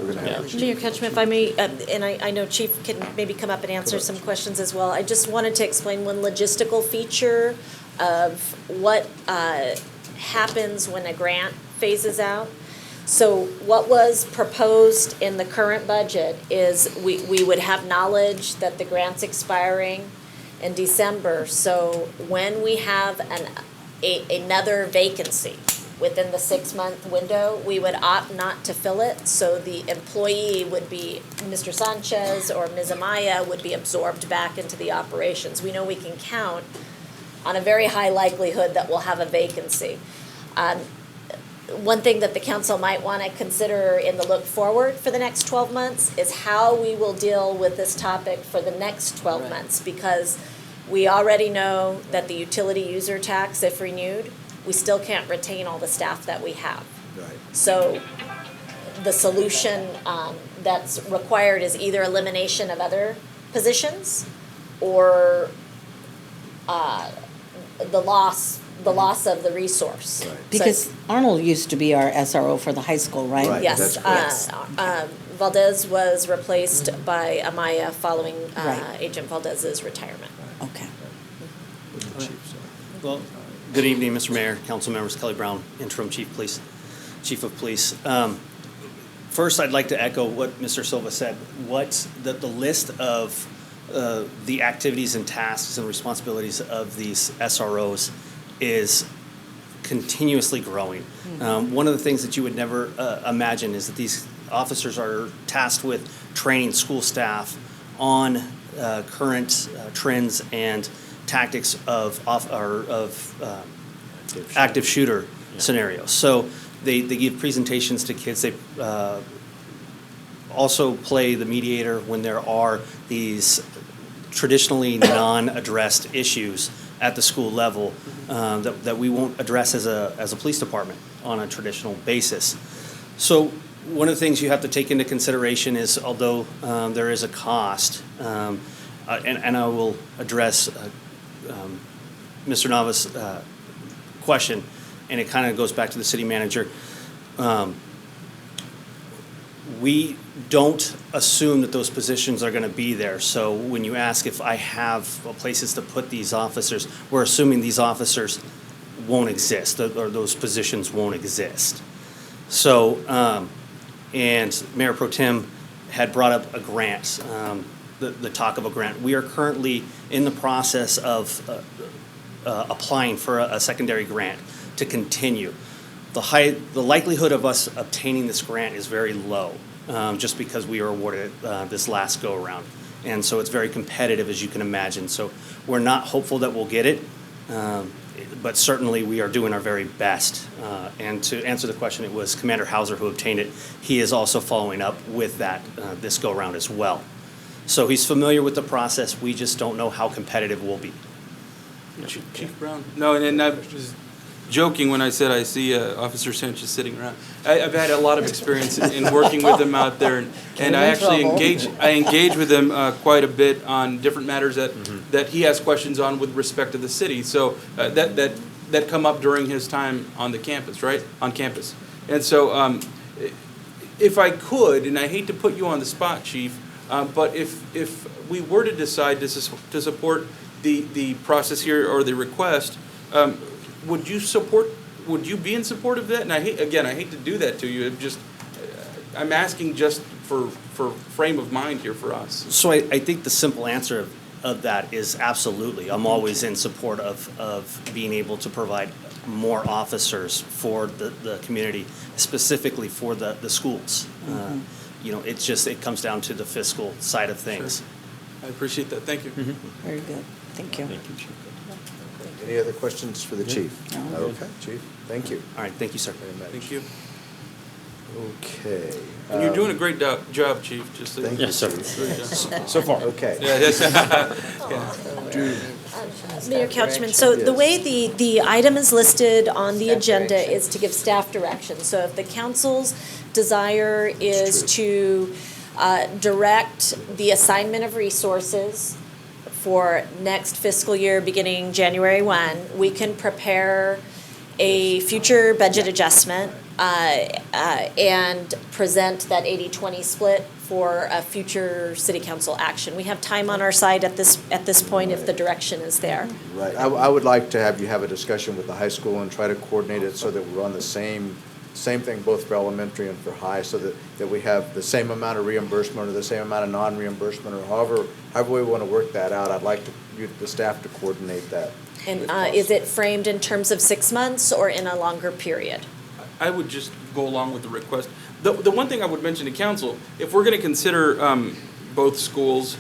Mayor Ketchum, if I may, and I know Chief can maybe come up and answer some questions as well. I just wanted to explain one logistical feature of what happens when a grant phases out. So what was proposed in the current budget is we would have knowledge that the grant's expiring in December. So when we have another vacancy within the 6-month window, we would opt not to fill it. So the employee would be, Mr. Sanchez or Ms. Amaya would be absorbed back into the operations. We know we can count on a very high likelihood that we'll have a vacancy. One thing that the council might want to consider in the look forward for the next 12 months is how we will deal with this topic for the next 12 months, because we already know that the utility user tax, if renewed, we still can't retain all the staff that we have. Right. So the solution that's required is either elimination of other positions or the loss of the resource. Right. Because Arnold used to be our SRO for the high school, right? Right. Yes, That's correct. Valdez was replaced by Amaya following Right. Agent Valdez's retirement. Okay. Well, good evening, Mr. Mayor, council members, Kelly Brown, interim chief of police. First, I'd like to echo what Mr. Silva said. What's the list of the activities and tasks and responsibilities of these SROs is continuously growing. One of the things that you would never imagine is that these officers are tasked with training school staff on current trends and tactics of active shooter scenarios. So they give presentations to kids. They also play the mediator when there are these traditionally non-addressed issues at the school level that we won't address as a police department on a traditional basis. So one of the things you have to take into consideration is, although there is a cost, and I will address Mr. Nava's question, and it kind of goes back to the city manager. We don't assume that those positions are going to be there. So when you ask if I have places to put these officers, we're assuming these officers won't exist, or those positions won't exist. So, and Mayor Pro Tem had brought up a grant, the talk of a grant. We are currently in the process of applying for a secondary grant to continue. The likelihood of us obtaining this grant is very low, just because we were awarded this last go-around. And so it's very competitive, as you can imagine. So we're not hopeful that we'll get it, but certainly we are doing our very best. And to answer the question, it was Commander Hauser who obtained it. He is also following up with that this go-around as well. So he's familiar with the process. We just don't know how competitive we'll be. Chief Brown? No, and I was joking when I said I see Officer Sanchez sitting around. I've had a lot of experience in working with him out there, and I actually engage with him quite a bit on different matters that he has questions on with respect to the city. So that come up during his time on the campus, right? On campus. And so if I could, and I hate to put you on the spot, Chief, but if we were to decide to support the process here or the request, would you be in support of that? And I hate to do that to you. I'm asking just for frame of mind here for us. So I think the simple answer of that is absolutely. I'm always in support of being able to provide more officers for the community, specifically for the schools. it comes down to the fiscal side of things. I appreciate that. Thank you. Very good. Thank you. Thank you, Chief. Any other questions for the chief? No. Okay, chief, thank you. All right, thank you, sir. Very much. Thank you. Okay. And you're doing a great job, Chief, just so. Thank you, Yes, sir. Great job. So far. Okay. Yeah, yes. Mayor Couchman, so the way the item is listed on the agenda is to give staff direction. So if the council's desire is to direct the assignment of resources for next fiscal year beginning January 1, we can prepare a future budget adjustment and present that 80-20 split for a future city council action. We have time on our side at this point if the direction is there. Right, I would like to have you have a discussion with the high school and try to coordinate it so that we're on the same thing both for elementary and for high, so that we have the same amount of reimbursement or the same amount of non-reimbursement, or however we want to work that out. I'd like the staff to coordinate that. And is it framed in terms of 6 months or in a longer period? I would just go along with the request. The one thing I would mention to council, if we're going to consider both schools,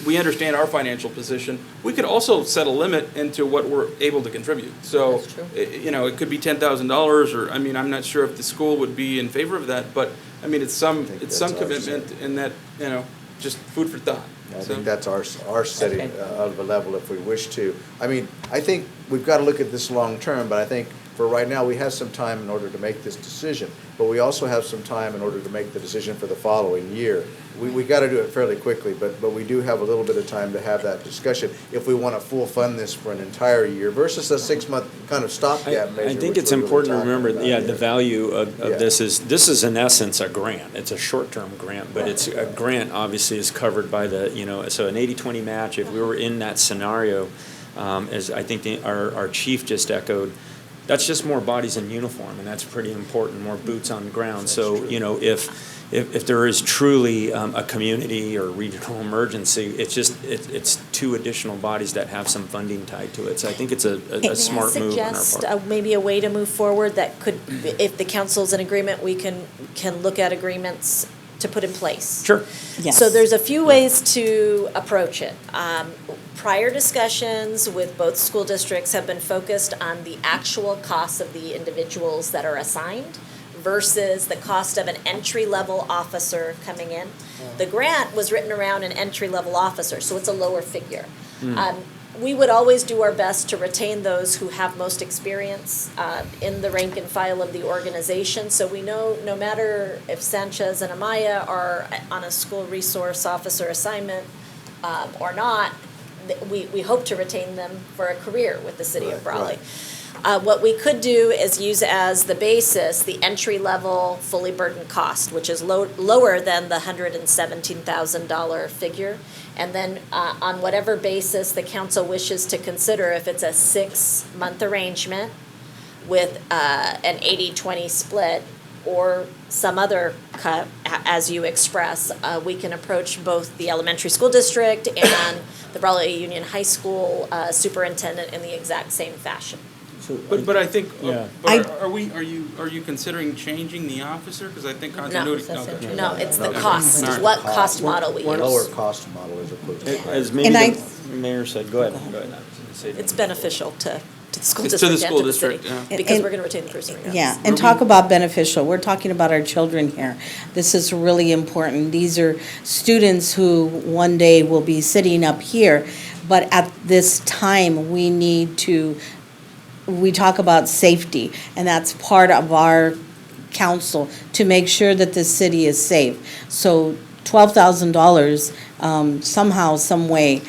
we understand our financial position, we could also set a limit into what we're able to contribute. So, That's true. it could be $10,000, or, I'm not sure if the school would be in favor of that, but, it's some that's commitment in that, just food for thought. I So- think that's our setting of a level if we wish to. I think we've got to look at this long-term, but I think for right now, we have some time in order to make this decision. But we also have some time in order to make the decision for the following year. We got to do it fairly quickly, but we do have a little bit of time to have that discussion if we want to full fund this for an entire year versus a 6-month kind of stopgap measure. I think which it's we're really important to talking remember, about the here. value of Yeah. this is in essence a grant. It's a short-term grant, but it's a grant obviously is covered by so an 80-20 match, if we were in that scenario, as I think our chief just echoed, that's just more bodies in uniform, and that's pretty important, more boots on the ground. So, if there is truly a community or regional emergency, it's 2 additional bodies that have some funding tied to it. So I think it's a smart move on our part. May I suggest maybe a way to move forward that could, if the council's in agreement, we can look at agreements to put in place? Sure. Yes. So there's a few ways to approach it. Prior discussions with both school districts have been focused on the actual costs of the individuals that are assigned versus the cost of an entry-level officer coming in. The grant was written around an entry-level officer, so it's a lower figure. We would always do our best to retain those who have most experience in the rank and file of the organization. So we know no matter if Sanchez and Amaya are on a school resource officer assignment or not, we hope to retain them for a career with the city of Brawley. What we could do is use as the basis the entry-level fully burdened cost, which is lower than the $117,000 figure. And then on whatever basis the council wishes to consider, if it's a 6-month arrangement with an 80-20 split or some other cut, as you express, we can approach both the elementary school district and the Brawley Union High School superintendent in the exact same fashion. But I think, Yeah. are you considering changing the officer? Because I think No, continuity. Okay. no, it's the No, cost, All right. what cost model we Lower use. cost model as opposed to. As maybe And the mayor said, go ahead. It's beneficial to the school To the district and school to the city, district, yeah. because And- we're going to retain the person regardless. Yeah, and talk about beneficial. We're talking about our children here. This is really important. These are students who one day will be sitting up here, but at this time, we talk about safety, and that's part of our council to make sure that the city is safe. So $12,000 somehow, some way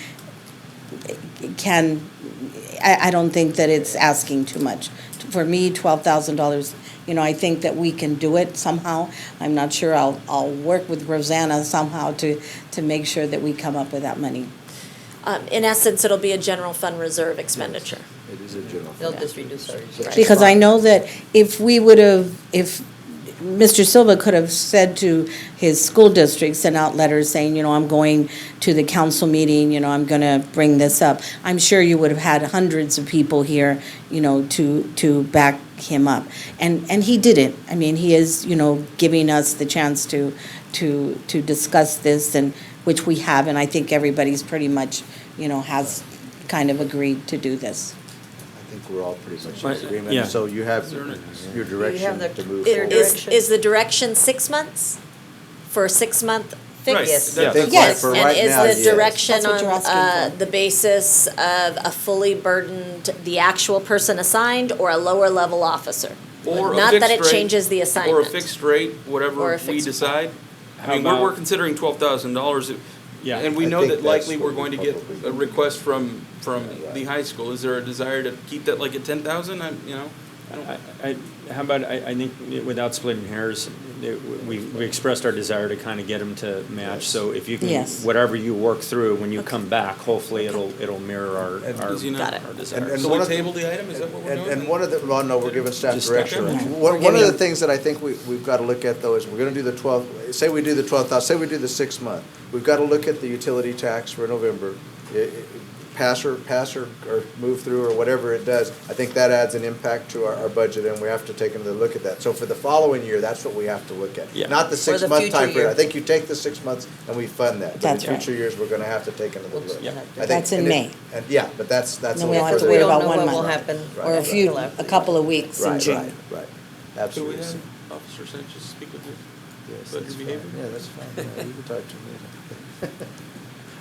I don't think that it's asking too much. For me, $12,000, I think that we can do it somehow. I'm not sure. I'll work with Rosanna somehow to make sure that we come up with that money. In essence, it'll be a general fund reserve expenditure. It is a general. They'll just reduce ours. Right. Because I know that if Mr. Silva could have said to his school district, sent out letters saying, I'm going to the council meeting, I'm going to bring this up, I'm sure you would have had hundreds of people here, to back him up. And he didn't. He is, giving us the chance to to discuss this, and, which we have, and I think everybody's pretty much, has kind of agreed to do this. I think we're all pretty much in Right, agreement. yeah. So you have your direction the to move clear forward. direction? Is the direction 6 months? For a 6-month Right. fix? Yes. I think Yes. for And right is now, the yes. direction That's what you're on asking for. the basis of a fully burdened, the actual person assigned, or a lower level officer? Or a Not that it fixed rate, changes the Or a assignment. fixed rate, Or whatever a we fixed rate. decide. How I mean, we're about- considering $12,000. Yeah. And we I know think that likely that's we're what going to we get probably a do. request from the high school. Is there a desire to keep that like at 10,000? I don't. How about, I think, without splitting hairs, we expressed our desire to kind of get them to match. So if you can, Yes. whatever you work through, when you come back, hopefully it'll mirror our Easy enough. Got it. our And- desires. and So one we of the- table the item, is that what we're doing? And one of the, well, no, we're giving staff Just- direction. okay. One of the things that I think we've got to look at, though, is we're going to do the 12, say we do the 12,000, say we do the 6 month. We've got to look at the utility tax for November. Pass or move through, or whatever it does. I think that adds an impact to our budget, and we have to take another look at that. So for the following year, that's what we have to look at. Yeah. Not the For the 6 month future time period. year. I think you take the 6 months and we fund that. That's But in right. future years, we're going to have to take another look. Yeah. I think- That's in and May. And, yeah, but that's a Then little we don't have to further wait down. about know 1 what month. will happen. Or a couple of weeks in Right, June. right, right. Could we Absolutely. have Officer Sanchez speak with you? Yes, About that's your fine. behavior? Yeah, that's fine. Yeah, you can talk to me.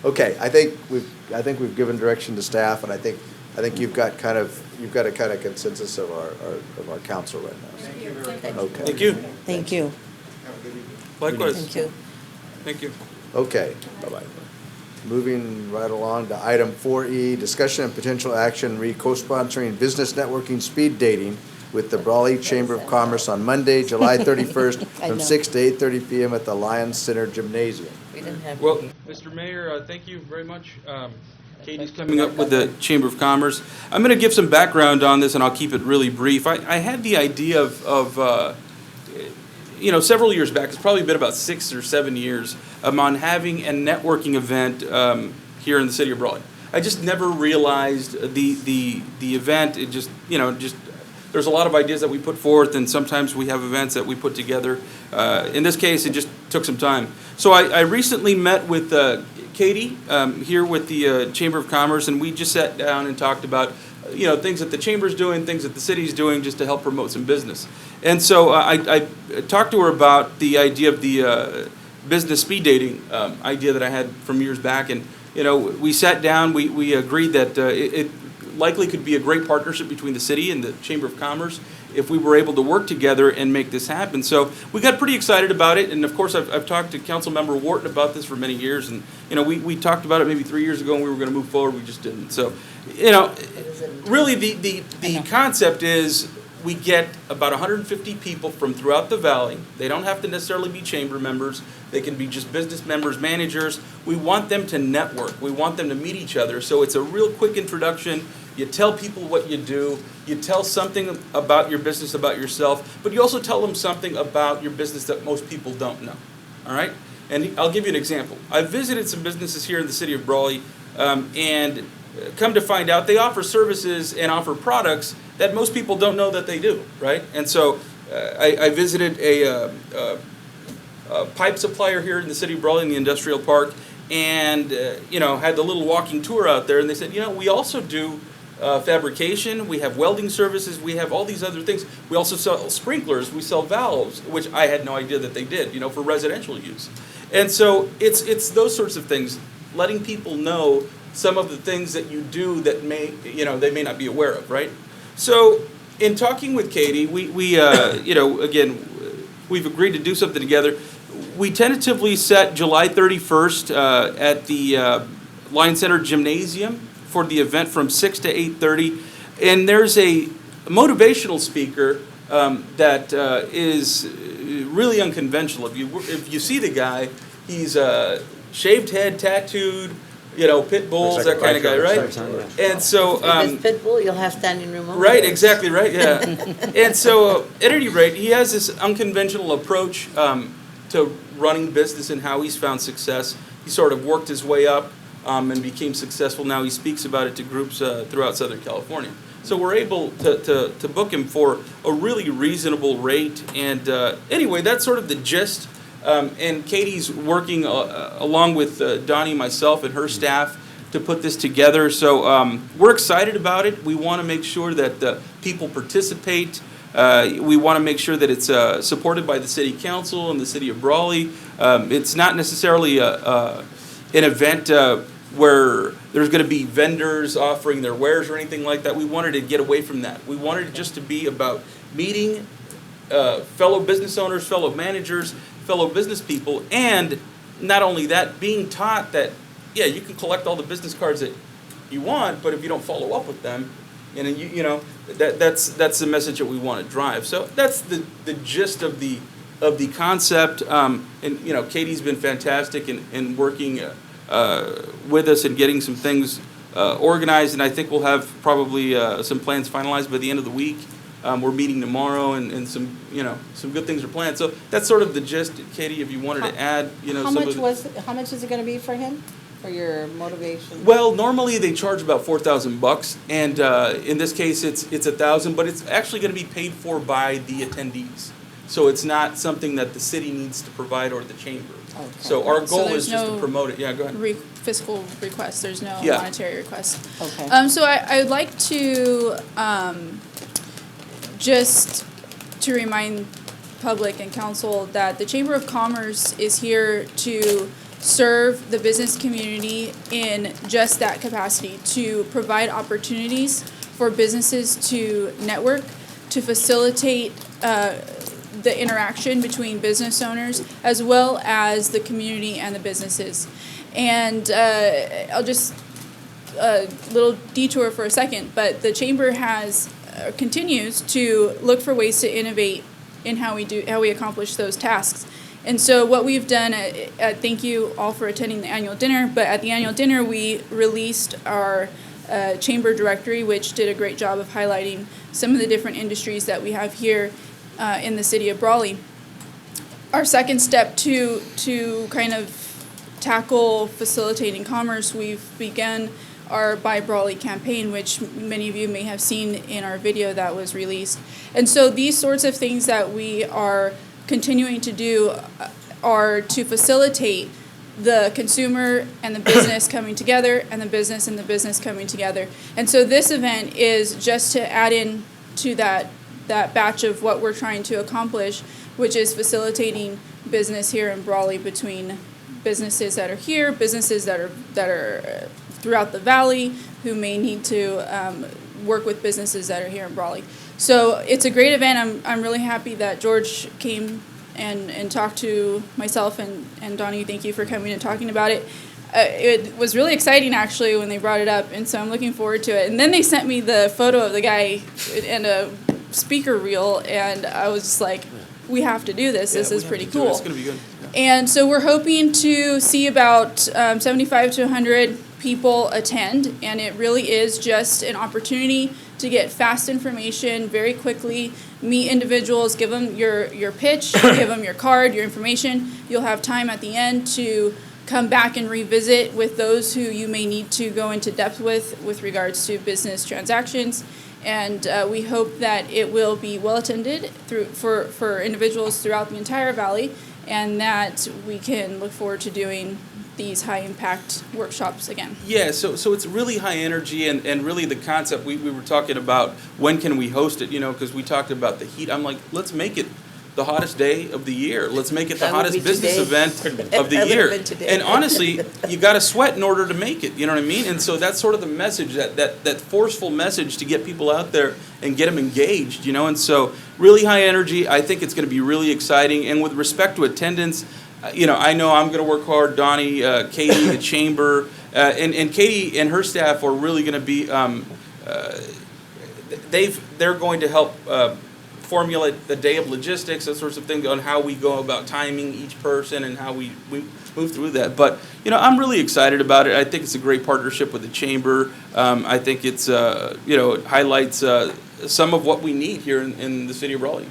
Okay, I think we've given direction to staff, and I think you've got a kind of consensus of our council right now. Okay. Thank you. Thank you. Likewise. Thank you. Thank you. Okay, bye-bye. Moving right along to item 4E, discussion and potential action, co-sponsoring business networking speed dating with the Brawley Chamber of Commerce on Monday, July 31st, I from know. 6 to 8:30 PM at the Lions Center Gymnasium. We didn't have. Well, Mr. Mayor, thank you very much. Katie's coming up with the Chamber of Commerce. I'm going to give some background on this, and I'll keep it really brief. I had the idea of several years back, it's probably been about 6 or 7 years, on having a networking event here in the city of Brawley. I just never realized the event. It just, there's a lot of ideas that we put forth, and sometimes we have events that we put together. In this case, it just took some time. So I recently met with Katie here with the Chamber of Commerce, and we just sat down and talked about things that the Chamber's doing, things that the city's doing, just to help promote some business. And so I talked to her about the idea of the business speed dating idea that I had from years back, and we sat down, we agreed that it likely could be a great partnership between the city and the Chamber of Commerce if we were able to work together and make this happen. So we got pretty excited about it, and of course I've talked to Councilmember Wharton about this for many years, and we talked about it maybe 3 years ago, and we were going to move forward, we just didn't. So really the concept is we get about 150 people from throughout the valley. They don't have to necessarily be chamber members. They can be just business members, managers. We want them to network. We want them to meet each other. So it's a real quick introduction. You tell people what you do. You tell something about your business, about yourself, but you also tell them something about your business that most people don't know. All right? And I'll give you an example. I've visited some businesses here in the city of Brawley, and come to find out they offer services and offer products that most people don't know that they do, right? And so I visited a pipe supplier here in the city of Brawley in the industrial park, and had the little walking tour out there, and they said, we also do fabrication, we have welding services, we have all these other things. We also sell sprinklers, we sell valves, which I had no idea that they did, for residential use. And so it's those sorts of things, letting people know some of the things that you do that they may not be aware of, right? So in talking with Katie, we again, we've agreed to do something together. We tentatively set July 31st at the Lions Center Gymnasium for the event from 6 to 8:30. And there's a motivational speaker that is really unconventional. If you see the guy, he's shaved head, tattooed, pit bulls, that kind of guy, right? And so, If it's pit bull, you'll have standing room only. right, exactly right, yeah. And so, at any rate, he has this unconventional approach to running business and how he's found success. He sort of worked his way up and became successful. Now he speaks about it to groups throughout Southern California. So we're able to book him for a really reasonable rate. And anyway, that's sort of the gist. And Katie's working along with Donnie, myself, and her staff to put this together. So we're excited about it. We want to make sure that people participate. We want to make sure that it's supported by the city council and the city of Brawley. It's not necessarily an event where there's going to be vendors offering their wares or anything like that. We wanted to get away from that. We wanted it just to be about meeting fellow business owners, fellow managers, fellow business people, and not only that, being taught that, yeah, you can collect all the business cards that you want, but if you don't follow up with them, and then you know, that's the message that we want to drive. So that's the gist of the concept. And you know, Katie's been fantastic in working with us and getting some things organized, and I think we'll have probably some plans finalized by the end of the week. We're meeting tomorrow, and some, you know, some good things are planned. So that's sort of the gist, Katie. If you wanted to add, you know, How some much of the, how much is it gonna be for him, for your motivation? well, normally they charge about $4,000, and in this case it's $1,000, but it's actually going to be paid for by the attendees. So it's not something that the city needs to provide or the chamber. Okay. So our So goal there's is just to no promote it. Yeah, go ahead. Fiscal request, there's no Yeah. monetary request. Okay. So I would like to, just to remind public and council that the Chamber of Commerce is here to serve the business community in just that capacity, to provide opportunities for businesses to network, to facilitate the interaction between business owners as well as the community and the businesses. And I'll just, a little detour for a second, but the chamber has, continues to look for ways to innovate in how we accomplish those tasks. And so what we've done, thank you all for attending the annual dinner, but at the annual dinner we released our chamber directory, which did a great job of highlighting some of the different industries that we have here in the city of Brawley. Our second step to kind of tackle facilitating commerce, we've begun our Buy Brawley campaign, which many of you may have seen in our video that was released. And so these sorts of things that we are continuing to do are to facilitate the consumer and the business coming together, and the business and the business coming together. And so this event is just to add in to that batch of what we're trying to accomplish, which is facilitating business here in Brawley between businesses that are here, businesses that are throughout the valley who may need to work with businesses that are here in Brawley. So it's a great event. I'm really happy that George came and talked to myself and Donnie. Thank you for coming and talking about it. It was really exciting actually when they brought it up, and so I'm looking forward to it. And then they sent me the photo of the guy and a speaker reel, and I was just like, we have to do this. This is pretty cool. It's going to be good. And so we're hoping to see about 75 to 100 people attend, and it really is just an opportunity to get fast information very quickly, meet individuals, give them your pitch, give them your card, your information. You'll have time at the end to come back and revisit with those who you may need to go into depth with regards to business transactions. And we hope that it will be well attended for individuals throughout the entire valley, and that we can look forward to doing these high-impact workshops again. Yeah, so it's really high energy, and really the concept, we were talking about when can we host it, you know, because we talked about the heat. I'm like, let's make it the hottest day of the year. Let's make it the hottest business event of the year. And honestly, you got to sweat in order to make it, you know what I mean? And so that's sort of the message, that forceful message to get people out there and get them engaged, you know? And so really high energy. I think it's going to be really exciting. And with respect to attendance, you know I'm going to work hard. Donnie, Katie, the chamber, and Katie and her staff are really going to be, they're going to help formulate the day of logistics, those sorts of things, on how we go about timing each person and how we move through that. But, you know, I'm really excited about it. I think it's a great partnership with the chamber. I think it's, you know, it highlights some of what we need here in the city of Brawley.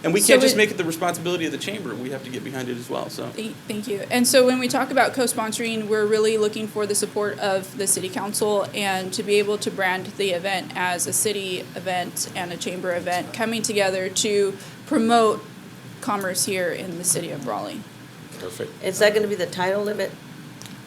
And we can't just make it the responsibility of the chamber. We have to get behind it as well. So thank you. And so when we talk about co-sponsoring, we're really looking for the support of the city council, and to be able to brand the event as a city event and a chamber event coming together to promote commerce here in the city of Brawley. Perfect. Is that gonna be the title of it?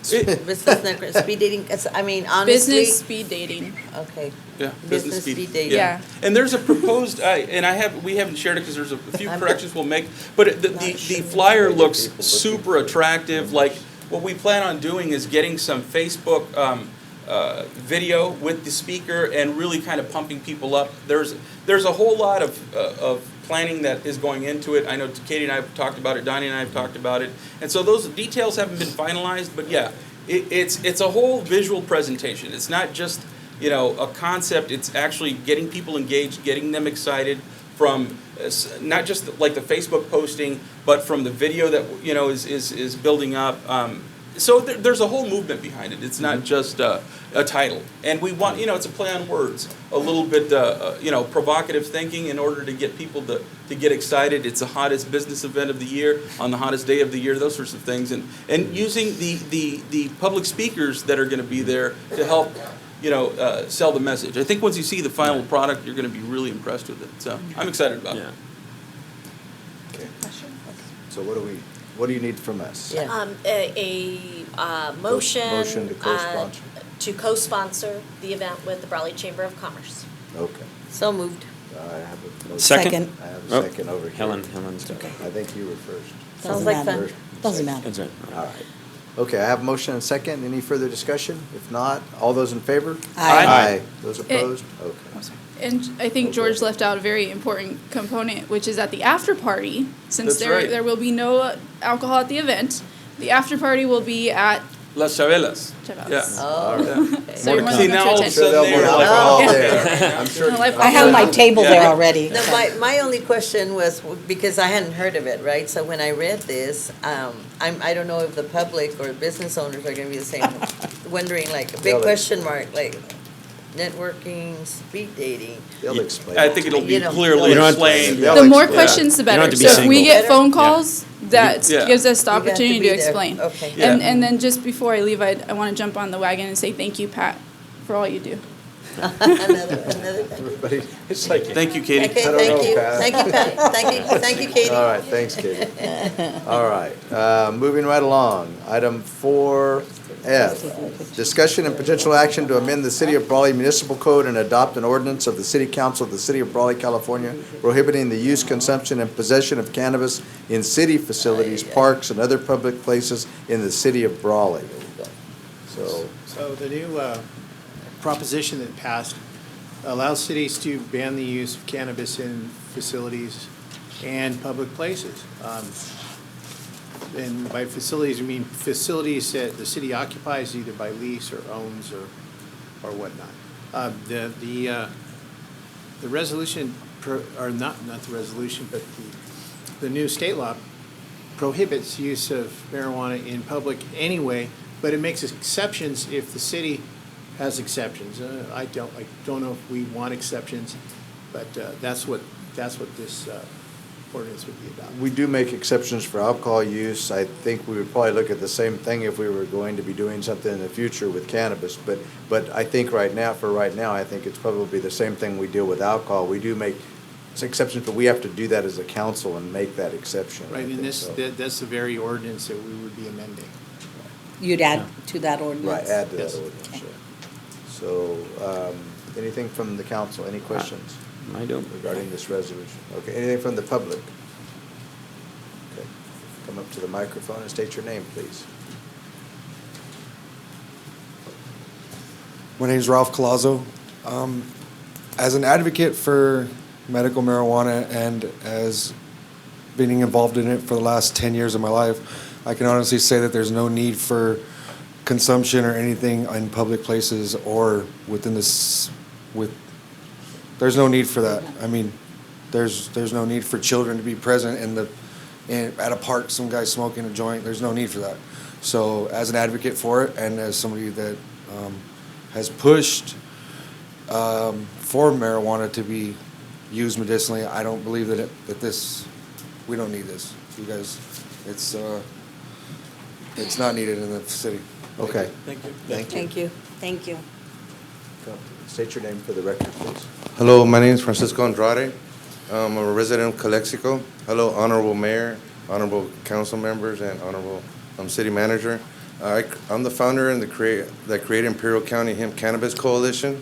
Business network, speed dating, 'cause, I mean, honestly. Business speed dating. Okay. Yeah. Business speed dating. Yeah. And there's a proposed, we haven't shared it because there's a few corrections we'll make, but the flyer looks super attractive. Like, what we plan on doing is getting some Facebook video with the speaker and really kind of pumping people up. There's a whole lot of planning that is going into it. I know Katie and I have talked about it, Donnie and I have talked about it. And so those details haven't been finalized, but yeah, it's a whole visual presentation. It's not just, a concept, it's actually getting people engaged, getting them excited from not just like the Facebook posting, but from the video that, is building up. So there's a whole movement behind it. It's not just a title. And we want, it's a play on words, a little bit, provocative thinking in order to get people to get excited. It's the hottest business event of the year, on the hottest day of the year, those sorts of things. And using the public speakers that are going to be there to help, sell the message. I think once you see the final product, you're going to be really impressed with it. So I'm excited about it. Okay. So what do you need from us? Yeah. A motion. Motion to co-sponsor. To co-sponsor the event with the Brawley Chamber of Commerce. Okay. So moved. I have a motion. Second. I have a second over here. Helen's got it. I think you were first. Sounds like fun. Doesn't matter. That's right. All right. Okay, I have a motion and a second. Any further discussion? If not, all those in favor? Aye. Those opposed? Okay. And I think George left out a very important component, which is at the after party, since That's right. there will be no alcohol at the event, the after party will be at Las Chavelas. Chavelas. Yeah. Oh. So you're more See, than now all of a welcome to sudden There'll be they're like, alcohol oh, there. I'm sure. I have my table there already. No, my only question was, because I hadn't heard of it, right? So when I read this, I don't know if the public or business owners are gonna be the same, wondering, like, a big They'll- question mark, like, networking, speed dating. They'll explain. I think it'll be You know, clearly you don't have to- explained. They'll The more explain. questions, the You don't have better. to be So if we single. get phone calls, that Yeah. gives us the You have to opportunity be to there. explain. Okay. Yeah. And then just before I leave, I want to jump on the wagon and say thank you, Pat, for all you do. Another Everybody, it's like, Thank you, Katie. Okay, I don't thank know, you, Pat. thank you, Pat, thank you, Katie. all right, thanks, Katie. All right, moving right along. Item 4F, discussion and potential action to amend the City of Brawley Municipal Code and adopt an ordinance of the City Council of the City of Brawley, California, prohibiting the use, consumption, and possession of cannabis in city facilities, parks, and other public places in the City of Brawley. So, The new proposition that passed allows cities to ban the use of cannabis in facilities and public places. And by facilities, I mean facilities that the city occupies either by lease or owns or whatnot. The resolution, or not the resolution, but the new state law prohibits use of marijuana in public anyway, but it makes exceptions if the city has exceptions. I don't know if we want exceptions, but that's what this ordinance would be about. we do make exceptions for alcohol use. I think we would probably look at the same thing if we were going to be doing something in the future with cannabis. But I think right now, I think it's probably the same thing we deal with alcohol. We do make exceptions, but we have to do that as a council and make that exception. I Right, and think so. that's the very ordinance that we would be amending. You'd add to that ordinance? Right, add to that Yes. ordinance, yeah. So, anything from the council, any questions I don't. regarding this resolution? Okay, anything from the public? Okay, come up to the microphone and state your name, please. My name is Ralph Colazo. As an advocate for medical marijuana and as being involved in it for the last 10 years of my life, I can honestly say that there's no need for consumption or anything in public places or within this, there's no need for that. I mean, there's no need for children to be present at a park, some guy smoking a joint. There's no need for that. So as an advocate for it and as somebody that has pushed for marijuana to be used medicinally, I don't believe that we don't need this. You guys, it's not needed in the city. Okay. Thank you. Thank you. Thank you. Thank you. State your name for the record, please. Hello, my name is Francisco Andrade. I'm a resident of Calexico. Hello, Honorable Mayor, honorable council members, and honorable city manager. I'm the founder and that created Imperial County Hemp Cannabis Coalition.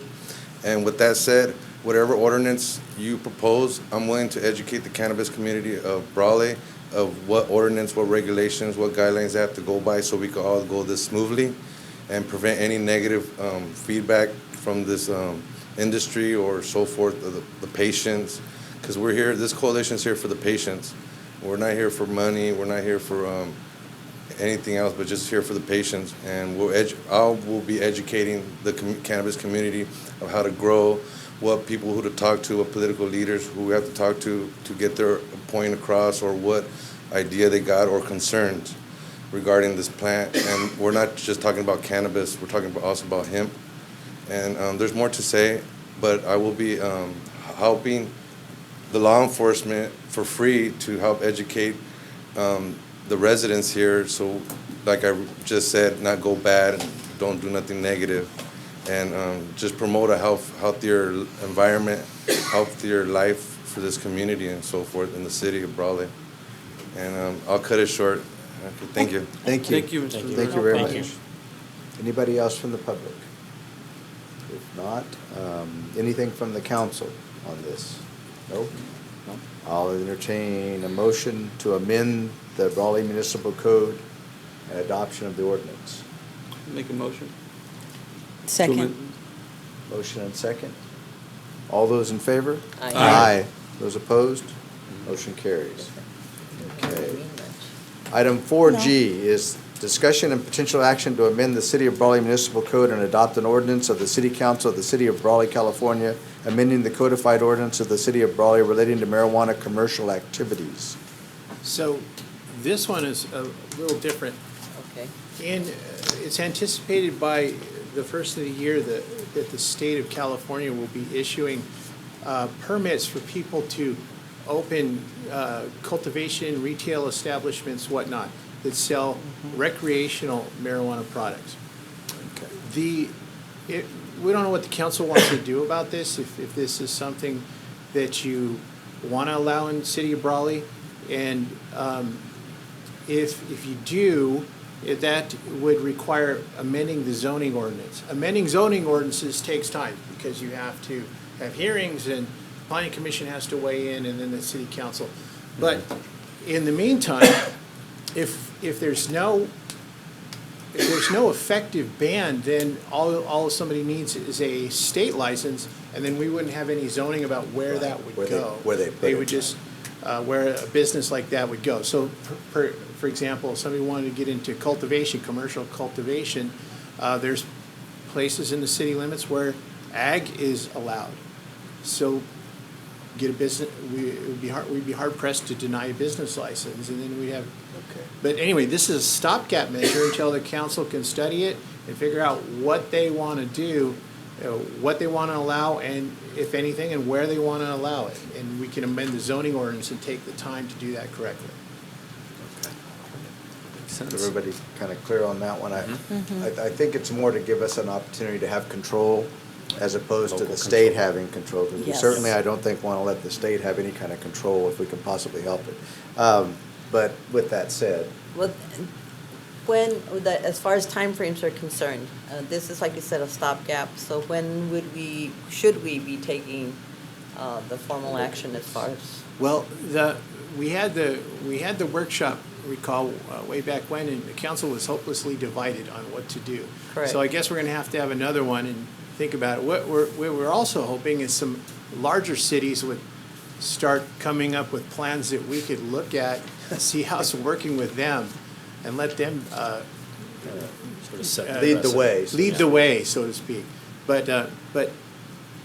And with that said, whatever ordinance you propose, I'm willing to educate the cannabis community of Brawley of what ordinance, what regulations, what guidelines they have to go by so we can all go this smoothly and prevent any negative feedback from this industry or so forth, the patients. Because we're here, this coalition's here for the patients. We're not here for money, we're not here for anything else, but just here for the patients. And we'll be educating the cannabis community of how to grow, what people who to talk to, what political leaders who we have to talk to get their point across, or what idea they got or concerns regarding this plant. And we're not just talking about cannabis, we're talking also about hemp. And there's more to say, but I will be helping the law enforcement for free to help educate the residents here, so like I just said, not go bad and don't do nothing negative, and just promote a healthier environment, healthier life for this community and so forth in the city of Brawley. And I'll cut it short. Okay, thank you. Thank you. Thank you, Mr. Rivera. Thank you very Thank much. you. Anybody else from the public? If not, anything from the council on this? Nope. I'll entertain a motion to amend the Brawley Municipal Code and adoption of the ordinance. Make a motion. Second. Motion and second. All those in favor? Aye. Aye. Those opposed? Motion carries. Okay. Item 4G is discussion and potential action to amend the City of Brawley Municipal Code and adopt an ordinance of the City Council of the City of Brawley, California, amending the codified ordinance of the City of Brawley relating to marijuana commercial activities. So this one is a little different. Okay. And it's anticipated by the first of the year that the state of California will be issuing permits for people to open cultivation, retail establishments, whatnot, that sell recreational marijuana products. We don't know what the council wants to do about this, if this is something that you want to allow in the city of Brawley. And if you do, that would require amending the zoning ordinance. Amending zoning ordinances takes time because you have to have hearings and the planning commission has to weigh in and then the city council. But in the meantime, if there's no effective ban, then all somebody needs is a state license, and then we wouldn't have any zoning about where that would go. Where they put They it. would just, where a business like that would go. So, for example, if somebody wanted to get into cultivation, commercial cultivation, there's places in the city limits where ag is allowed. So get a business, we'd be hard pressed to deny a business license, and then we'd have. Okay. But anyway, this is a stopgap measure until the council can study it and figure out what they want to do, what they want to allow, and if anything, and where they want to allow it. And we can amend the zoning ordinance and take the time to do that correctly. Is everybody kind of clear on that one? I think it's more to give us an opportunity to have control as opposed to the state having control. Because we Yes. certainly, I don't think, want to let the state have any kind of control if we can possibly help it. But with that said, Well, as far as timeframes are concerned, this is, like you said, a stopgap. So when should we be taking the formal action as far as? Well, we had the workshop, recall, way back when, and the council was hopelessly divided on what to do. Correct. So I guess we're going to have another one and think about it. What we're also hoping is some larger cities would start coming up with plans that we could look at, see how it's working with them, and let them lead the way. Lead the way, so to speak. But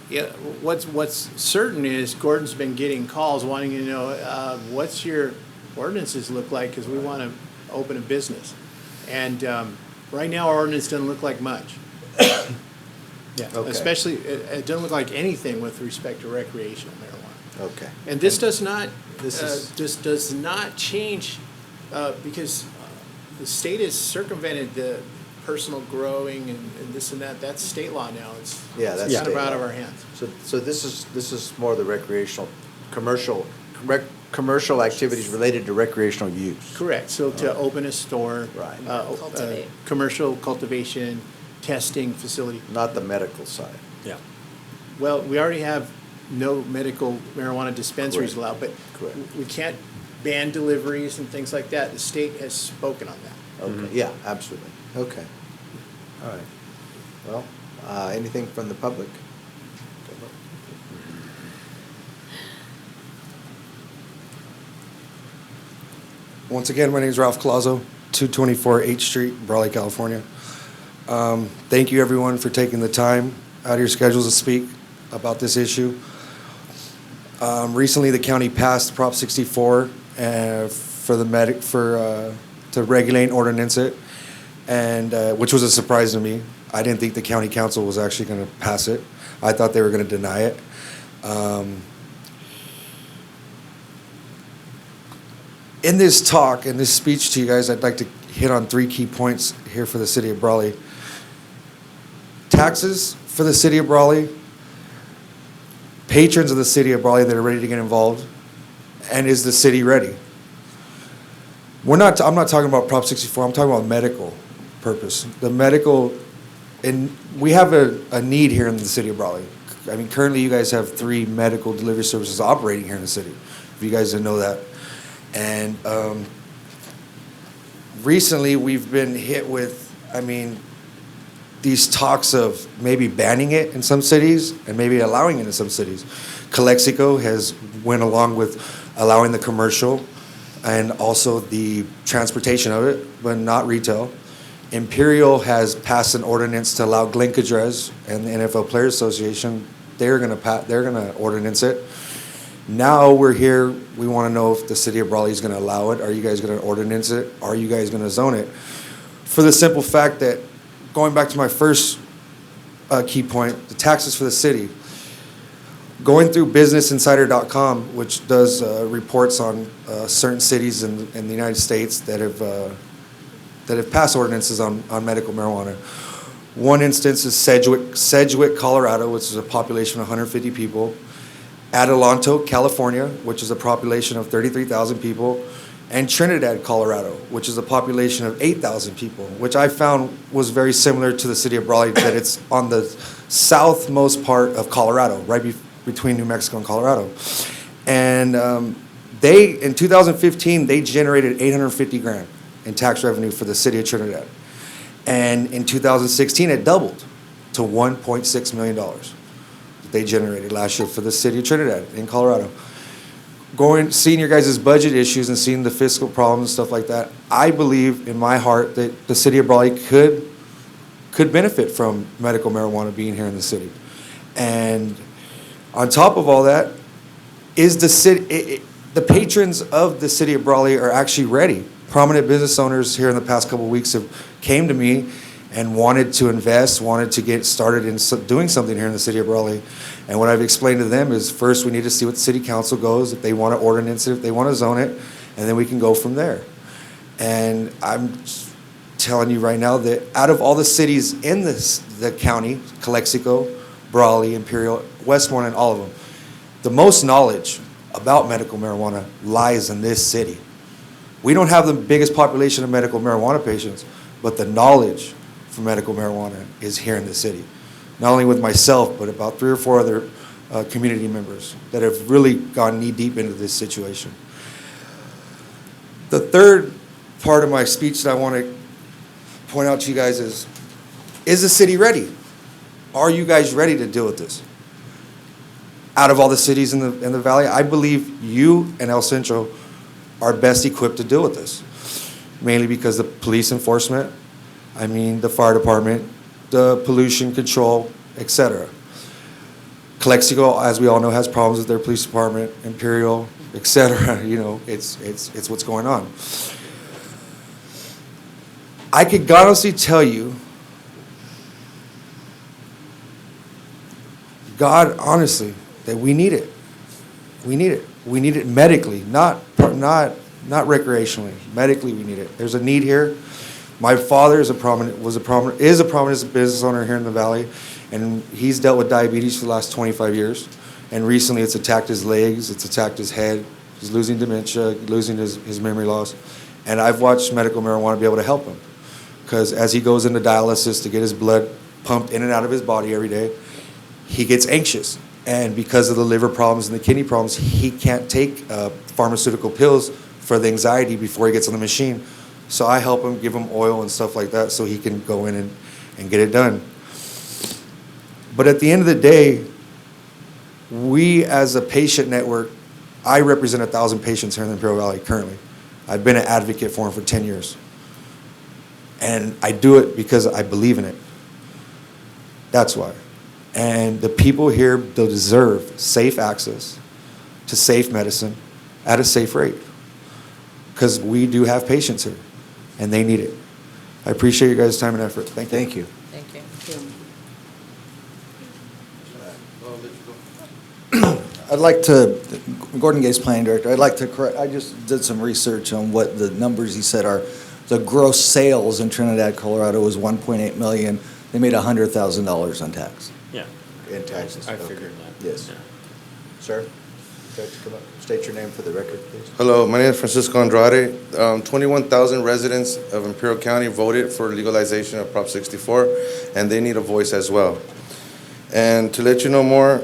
yeah, what's certain is Gordon's been getting calls wanting to know what's your ordinances look like, because we want to open a business. And right now, our ordinance doesn't look like much. Yeah, Okay. especially, it doesn't look like anything with respect to recreational marijuana. Okay. And this does not, this does not change, because the state has circumvented the personal growing and this and that. That's state law now. Yeah, that's kind of state out law. of our hands. So this is more the recreational, commercial commercial activities related to recreational use. Correct, so to open a store. Right. Cultivate. Commercial cultivation, testing facility. Not the medical side. Yeah. Well, we already have no medical marijuana dispensaries Correct. allowed, but Correct. we can't ban deliveries and things like that. The state has spoken on that. Okay, yeah, absolutely. Okay. All right. Well, anything from the public? Once again, my name is Ralph Colazo, 224 H Street, Brawley, California. Thank you, everyone, for taking the time out of your schedules to speak about this issue. Recently, the county passed Prop 64 to regulate and ordinance it, and which was a surprise to me. I didn't think the county council was actually going to pass it. I thought they were going to deny it. In this talk, in this speech to you guys, I'd like to hit on 3 key points here for the city of Brawley. Taxes for the city of Brawley, patrons of the city of Brawley that are ready to get involved, and is the city ready? I'm not talking about Prop 64, I'm talking about medical purpose. The medical, and we have a need here in the city of Brawley. I mean, currently you guys have 3 medical delivery services operating here in the city, if you guys didn't know that. And recently we've been hit with, these talks of maybe banning it in some cities and maybe allowing it in some cities. Calexico has went along with allowing the commercial and also the transportation of it, but not retail. Imperial has passed an ordinance to allow Glencadres and the NFL Players Association. They're gonna ordinance it. Now we're here, we want to know if the city of Brawley is going to allow it. Are you guys going to ordinance it? Are you guys going to zone it? For the simple fact that, going back to my first key point, the taxes for the city. Going through businessinsider.com, which does reports on certain cities in the United States that have passed ordinances on medical marijuana. One instance is Sedgwick, Colorado, which is a population of 150 people. Adelanto, California, which is a population of 33,000 people, and Trinidad, Colorado, which is a population of 8,000 people, which I found was very similar to the city of Brawley, that it's on the southmost part of Colorado, right between New Mexico and Colorado. And in 2015, they generated $850,000 in tax revenue for the city of Trinidad. And in 2016, it doubled to $1.6 million. They generated last year for the city of Trinidad in Colorado. Seeing your guys' budget issues and seeing the fiscal problems and stuff like that, I believe in my heart that the city of Brawley could benefit from medical marijuana being here in the city. And on top of all that, is the city, the patrons of the city of Brawley are actually ready. Prominent business owners here in the past couple of weeks have came to me and wanted to invest, wanted to get started in doing something here in the city of Brawley. And what I've explained to them is, first we need to see what the city council goes, if they want to ordinance it, if they want to zone it, and then we can go from there. And I'm telling you right now that out of all the cities in the county, Calexico, Brawley, Imperial, Westmoreland, all of them, the most knowledge about medical marijuana lies in this city. We don't have the biggest population of medical marijuana patients, but the knowledge for medical marijuana is here in the city. Not only with myself, but about 3 or 4 other community members that have really gone knee deep into this situation. The third part of my speech that I want to point out to you guys is the city ready? Are you guys ready to deal with this? Out of all the cities in the valley, I believe you and El Centro are best equipped to deal with this. Mainly because the police enforcement, the fire department, the pollution control, etc. Calexico, as we all know, has problems with their police department, Imperial, etc. It's what's going on. I could honestly tell you, that we need it. We need it. We need it medically, not recreationally. Medically, we need it. There's a need here. My father is a prominent business owner here in the valley, and he's dealt with diabetes for the last 25 years. And recently, it's attacked his legs, it's attacked his head. He's losing dementia, losing his memory loss. And I've watched medical marijuana be able to help him. Because as he goes into dialysis to get his blood pumped in and out of his body every day, he gets anxious. And because of the liver problems and the kidney problems, he can't take pharmaceutical pills for the anxiety before he gets on the machine. So I help him, give him oil and stuff like that so he can go in and get it done. But at the end of the day, we as a patient network, I represent 1,000 patients here in the Imperial Valley currently. I've been an advocate for them for 10 years. And I do it because I believe in it. That's why. And the people here, they deserve safe access to safe medicine at a safe rate. Because we do have patients here, and they need it. I appreciate your guys' time and effort. Thank you. Thank you. Thank you. I'd like to, Gordon Gates, Planning Director, I'd like to correct, I just did some research on what the numbers he said are. The gross sales in Trinidad, Colorado was 1.8 million. They made $100,000 on tax. Yeah. In taxes. I Okay. figured that. Yes. Yeah. Sir, would you like to come up? State your name for the record, please. Hello, my name is Francisco Andrade. 21,000 residents of Imperial County voted for legalization of Prop 64, and they need a voice as well. And to let you know more,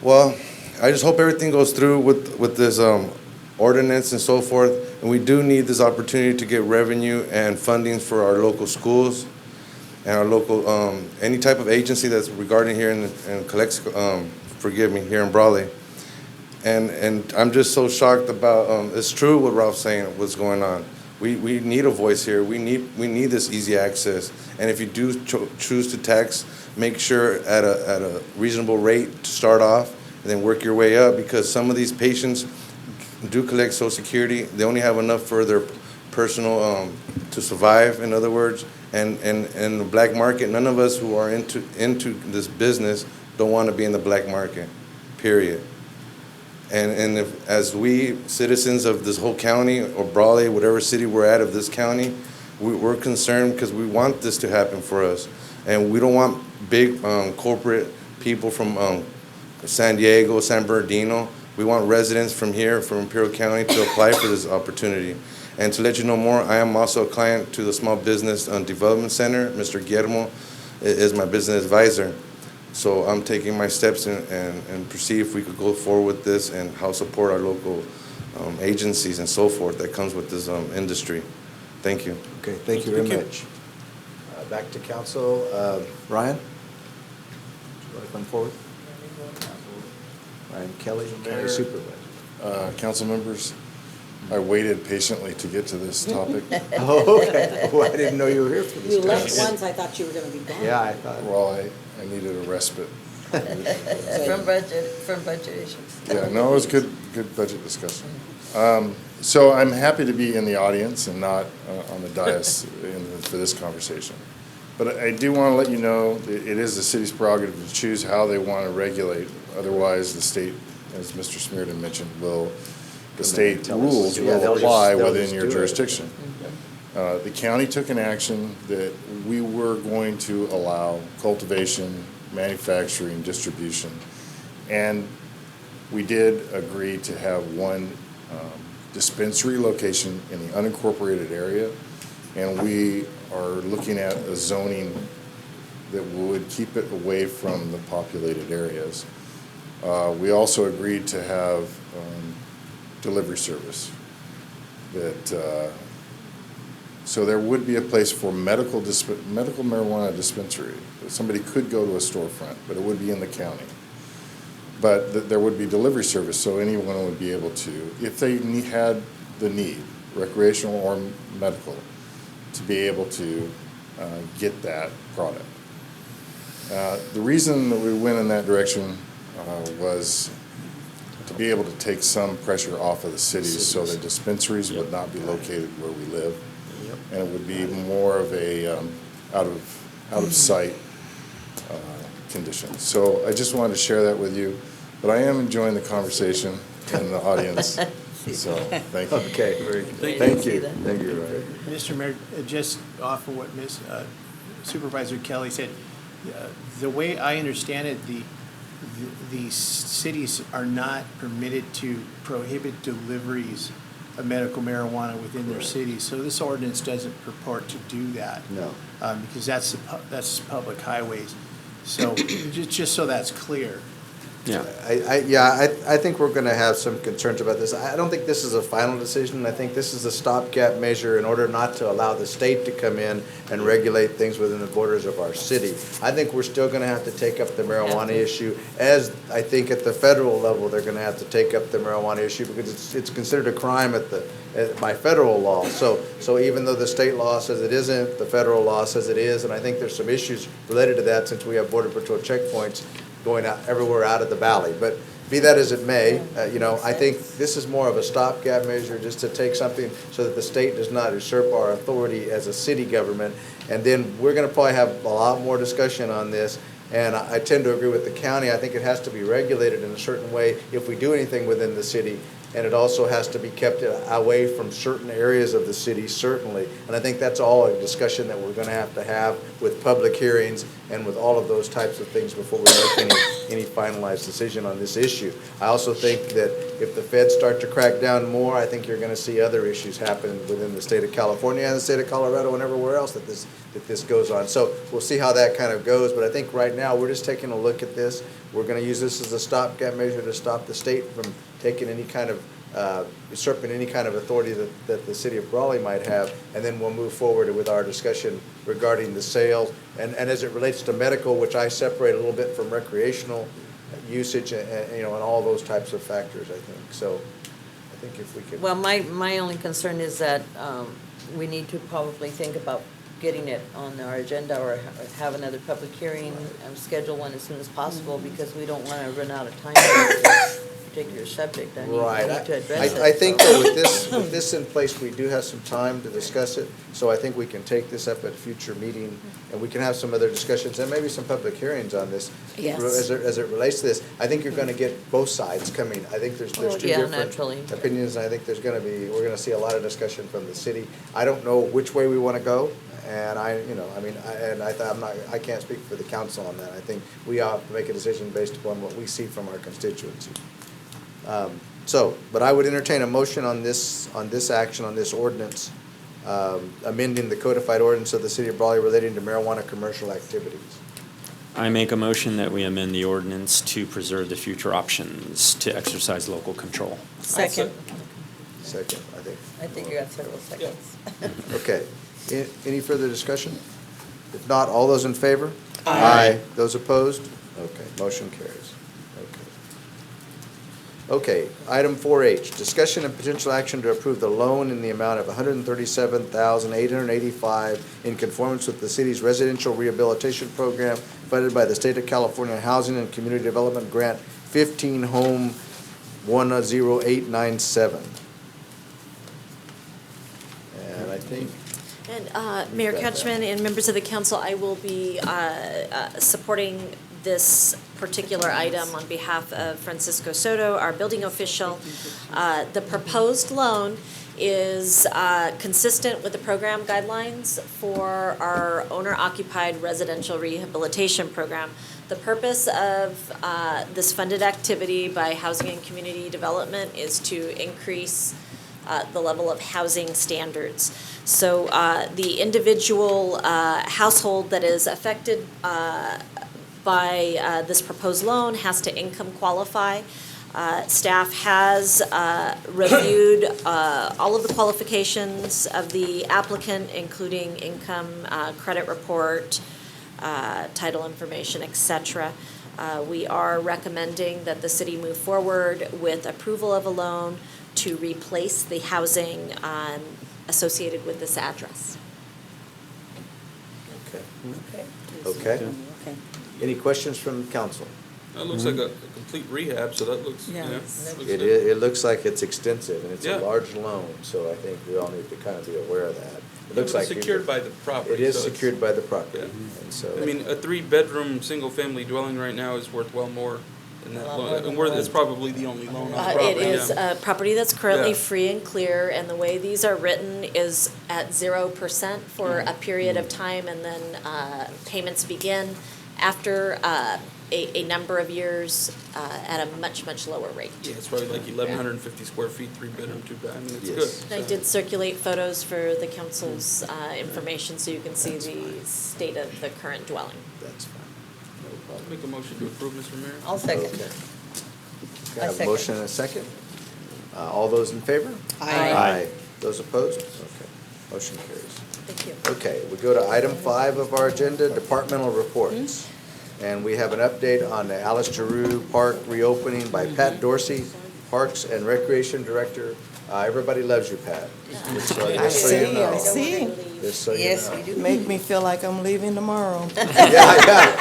well, I just hope everything goes through with this ordinance and so forth. And we do need this opportunity to get revenue and funding for our local schools and our local, any type of agency that's regarding here and collects, forgive me, here in Brawley. And I'm just so shocked about, it's true what Ralph's saying, what's going on. We need a voice here. We need this easy access. And if you do choose to tax, make sure at a reasonable rate to start off and then work your way up, because some of these patients do collect Social Security. They only have enough for their personal, to survive, in other words. And in the black market, none of us who are into this business don't want to be in the black market, period. And if, as we, citizens of this whole county, or Brawley, whatever city we're at of this county, we're concerned because we want this to happen for us. And we don't want big corporate people from San Diego, San Bernardino. We want residents from here, from Imperial County, to apply for this opportunity. And to let you know more, I am also a client to the Small Business Development Center. Mr. Guillermo is my business advisor. So I'm taking my steps and see if we could go forward with this and how support our local agencies and so forth that comes with this industry. Thank you. Okay, thank you very much. Back to council. Ryan? Do you want to come forward? Ryan Kelly, County Supervisor. Council members, I waited patiently to get to this topic. Oh, okay. Oh, I didn't know you were here for this. You left once, I thought you were going to be gone. Yeah, I thought. Well, I needed a respite. From budget issues. Yeah, no, it was good budget discussion. So I'm happy to be in the audience and not on the dais for this conversation. But I do want to let you know that it is the city's prerogative to choose how they want to regulate. Otherwise, the state, as Mr. Smearden mentioned, the state rules will apply within your jurisdiction. The county took an action that we were going to allow cultivation, manufacturing, distribution, and we did agree to have one dispensary location in the unincorporated area, and we are looking at a zoning that would keep it away from the populated areas. We also agreed to have delivery service that so there would be a place for medical marijuana dispensary. Somebody could go to a storefront, but it would be in the county. But there would be delivery service, so anyone would be able to, if they had the need, recreational or medical, to be able to get that product. The reason that we went in that direction was to be able to take some pressure off of the cities so that dispensaries would not be located where we live. And it would be more of a out of sight condition. So I just wanted to share that with you, but I am enjoying the conversation in the audience. So thank you. Okay, very good. Thank you. Thank you, Ryan. Mr. Mayor, just off of what Supervisor Kelly said, the way I understand it, the cities are not permitted to prohibit deliveries of medical marijuana within their cities. So this ordinance doesn't purport to do that. No. Because that's public highways. So just so that's clear. Yeah. I think we're going to have some concerns about this. I don't think this is a final decision. I think this is a stopgap measure in order not to allow the state to come in and regulate things within the borders of our city. I think we're still going to have to take up the marijuana issue, as I think at the federal level they're going to have to take up the marijuana issue, because it's considered a crime by federal law. So even though the state law says it isn't, the federal law says it is, and I think there's some issues related to that since we have Border Patrol checkpoints going out everywhere out of the valley. But be that as it may, I think this is more of a stopgap measure just to take something so that the state does not usurp our authority as a city government. And then we're going to probably have a lot more discussion on this. And I tend to agree with the county. I think it has to be regulated in a certain way if we do anything within the city. And it also has to be kept away from certain areas of the city, certainly. And I think that's all a discussion that we're going to have with public hearings and with all of those types of things before we make any finalized decision on this issue. I also think that if the feds start to crack down more, I think you're going to see other issues happen within the state of California and the state of Colorado and everywhere else that this goes on. So we'll see how that kind of goes. But I think right now we're just taking a look at this. We're going to use this as a stopgap measure to stop the state from taking any kind of usurping any kind of authority that the city of Brawley might have, and then we'll move forward with our discussion regarding the sales. And as it relates to medical, which I separate a little bit from recreational usage and all those types of factors, I think. So I think if we could. Well, my only concern is that we need to probably think about getting it on our agenda or have another public hearing and schedule one as soon as possible, because we don't want to run out of time on this particular subject. I need to address it. I think that with this in place, we do have some time to discuss it. So I think we can take this up at a future meeting, and we can have some other discussions and maybe some public hearings on this. Yes. As it relates to this. I think you're going to get both sides coming. I think there's two different opinions, and I think we're going to see a lot of discussion from the city. I don't know which way we want to go. And I can't speak for the council on that. I think we ought to make a decision based upon what we see from our constituency. But I would entertain a motion on this action, on this ordinance, amending the codified ordinance of the city of Brawley relating to marijuana commercial activities. I make a motion that we amend the ordinance to preserve the future options to exercise local control. Second. Second, I think. I think you got several seconds. Okay. Any further discussion? If not, all those in favor? Aye. Those opposed? Okay, motion carries. Okay, item 4H, discussion and potential action to approve the loan in the amount of $137,885 in conformance with the city's residential rehabilitation program funded by the State of California Housing and Community Development Grant 15 Home 10897. And I think. And Mayor Ketchman and members of the council, I will be supporting this particular item on behalf of Francisco Soto, our building official. The proposed loan is consistent with the program guidelines for our owner-occupied residential rehabilitation program. The purpose of this funded activity by Housing and Community Development is to increase the level of housing standards. So the individual household that is affected by this proposed loan has to income qualify. Staff has reviewed all of the qualifications of the applicant, including income, credit report, title information, etc. We are recommending that the city move forward with approval of a loan to replace the housing associated with this address. Okay. Any questions from council? That looks like a complete rehab, so that looks, It looks like it's extensive, and it's a Yeah. large loan, so I think we all need to kind of be aware of that. It looks like secured by the property. It is so it's- secured by the property, and so. I mean, a 3-bedroom, single-family dwelling right now is worth well more than that A lot loan. more And than it's probably the only loan on the property. It is a property that's currently Yeah. free and clear, and the way these are written is at 0% for a period of time, and then payments begin after a number of years at a much, much lower rate. Yeah, it's probably like 1,150 square feet, 3-bedroom, 2-bath. I mean, it's good. I did circulate photos for the council's information, so you can see the state of the current dwelling. That's fine. No problem. Make a motion to approve, Mr. Mayor. I'll second. Okay. I I have a second. motion and a second. All those in favor? Aye. Those opposed? Okay, motion carries. Thank you. Okay, we go to item 5 of our agenda, departmental reports. And we have an update on the Alice Giroux Park reopening by Pat Dorsey, Parks and Recreation Director. Everybody loves you, Pat. Just so you I know. see. Just so you Yes, know. we do. Make me feel like I'm leaving tomorrow. Yeah,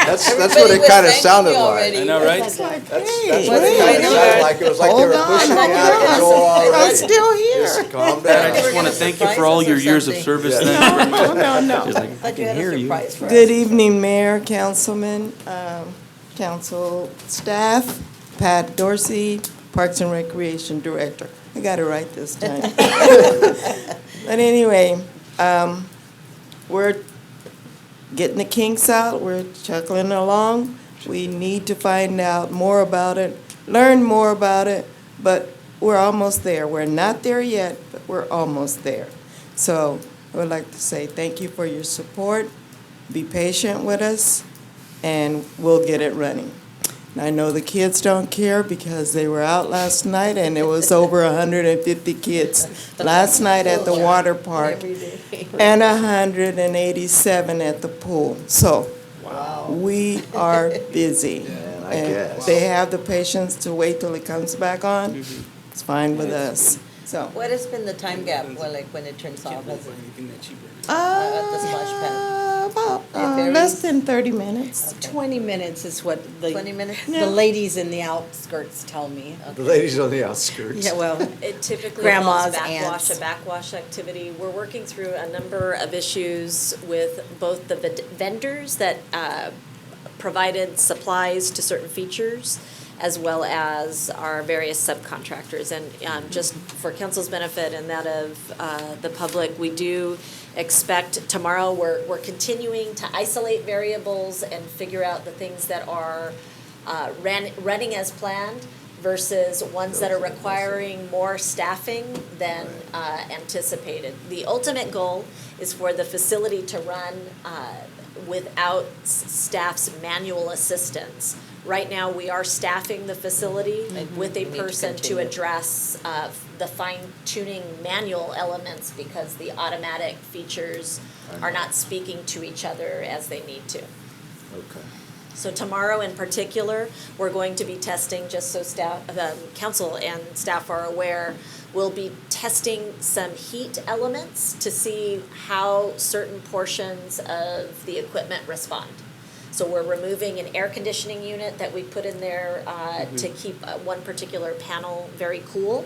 that's what Everybody it was kind of thanking sounded you like. already. I know, right? It's like, That's hey, what it wait, kind of sounded like. It was like they were hold on, pushing you hold out the on. door already. I'm still Just here. calm Pat, I down. just want to thank you for all your years of service. Yeah. Thank you very much. No. She's like, I Thought you can had a hear you. surprise for us. Good evening, Mayor, Councilman, council staff, Pat Dorsey, Parks and Recreation Director. I got it right this time. But anyway, we're getting the kinks out, we're chuckling along. We need to find out more about it, learn more about it, but we're almost there. We're not there yet, but we're almost there. So I would like to say thank you for your support. Be patient with us, and we'll get it running. And I know the kids don't care because they were out last night, and it was over 150 kids last night at the water park, and 187 at the pool. So we are busy. I And guess. they have the patience to wait till it comes back on. It's fine with us. So. What has been the time gap, well, like when it turns off? Has it- Anything that cheaper. At the splash pad? About It varies? less than 30 minutes. 20 minutes is what 20 minutes? the ladies in the outskirts tell me. The ladies on the outskirts. Yeah, well, It typically Grandma's involves aunts. a backwash activity. We're working through a number of issues with both the vendors that provided supplies to certain features, as well as our various subcontractors. And just for council's benefit and that of the public, we do expect tomorrow, we're continuing to isolate variables and figure out the things that are running as planned versus ones that are requiring more staffing than anticipated. The ultimate goal is for the facility to run without staff's manual assistance. Right now, we are staffing the facility with a We need to person to continue. address the fine-tuning manual elements because the automatic features are not speaking to each other as they need to. Okay. So tomorrow in particular, we're going to be testing, just so staff, council and staff are aware, we'll be testing some heat elements to see how certain portions of the equipment respond. So we're removing an air conditioning unit that we put in there to keep one particular panel very cool,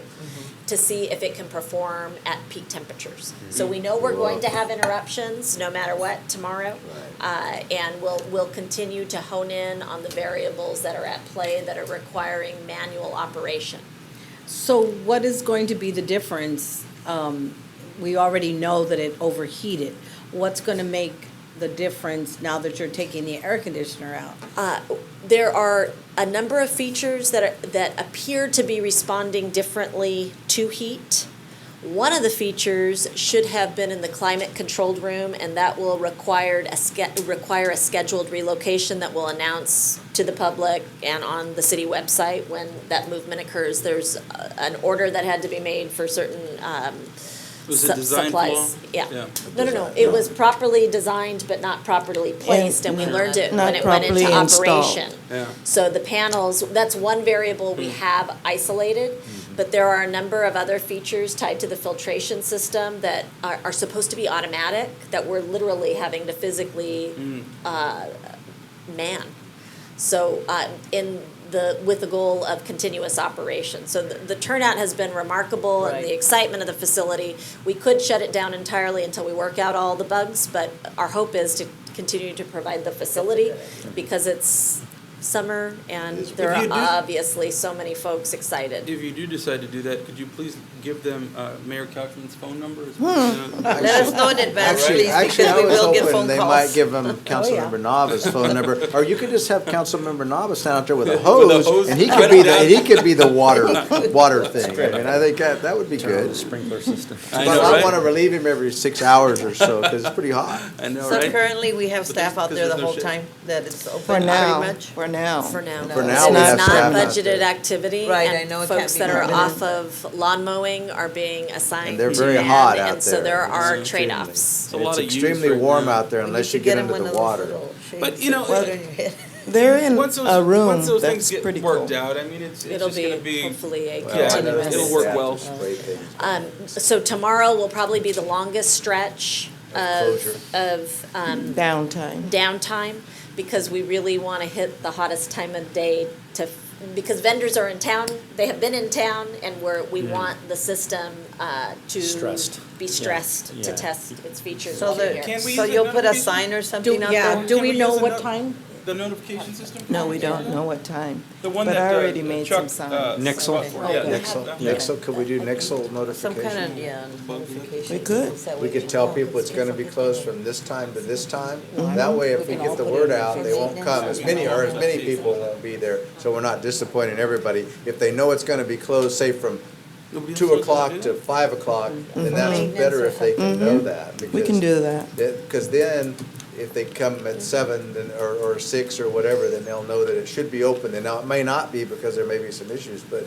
to see if it can perform at peak temperatures. So we know we're going to have interruptions no matter what tomorrow. And we'll continue to hone in on the variables that are at play that are requiring manual operation. so what is going to be the difference? We already know that it overheated. What's going to make the difference now that you're taking the air conditioner out? There are a number of features that appear to be responding differently to heat. One of the features should have been in the climate-controlled room, and that will require a scheduled relocation that we'll announce to the public and on the city website when that movement occurs. There's an order that had to be made for certain Was it design supplies. flaw? Yeah. No. It was properly designed but not properly placed, and we learned it Not when it went into properly installed. operation. Yeah. So the panels, that's one variable we have isolated, but there are a number of other features tied to the filtration system that are supposed to be automatic, that we're literally having to physically man. So with the goal of continuous operation. So the turnout has been remarkable and the excitement of the facility. We could shut it down entirely until we work out all the bugs, but our hope is to continue to provide the facility because it's summer, and If there you are do- obviously so many folks excited. If you do decide to do that, could you please give them Mayor Couchman's phone number? Let us know in advance, Actually, please, actually, because I we was will get hoping phone they calls. might give them Councilmember Nava's phone number, or you could just have Councilmember Nava stand out there with a hose, and he could be the water thing. I mean, I think that would be good. Sprinkler system. But I want to relieve him every 6 hours or so, because it's pretty hot. I know, So right? currently, we have staff out there the whole time that it's open, For pretty now, much? for now. For now. For now, we It's have not staff out budgeted there. activity. Right, and I know it folks can't be that are permanent. off of lawn mowing are being assigned And they're to very man, hot out and so there. there are It's trade-offs. It's a lot It's of use extremely right warm now. out there unless you get into the water. But, you know, They're in once those, a room once those that's things get pretty worked cool. out, I mean, it's It'll just gonna be be. hopefully a Yeah, continuous. it'll work well. So tomorrow will probably be the longest stretch Closure. of downtime, because we really want to hit the hottest time of day because vendors are in town, they have been in town, and we want the system to Stressed. be stressed to Yeah. test its features. So here. so you'll put a sign or something out there? Do we know what time? The notification system? No, we don't know what time. The one But that I already made Chuck, some signs. Nixle? Yeah. Nixle, could we do Nixle Some notification? kind of, notification. We could. We could tell people it's gonna be closed from this time to this time. That way, if we get the word out, they won't come, as many people won't be there, so we're not disappointing everybody. If they know it's gonna be closed, say from 2 o'clock to 5 o'clock, then that's better if they can know that. We can do that. Because then, if they come at 7 or 6 or whatever, then they'll know that it should be open. And now, it may not be because there may be some issues, but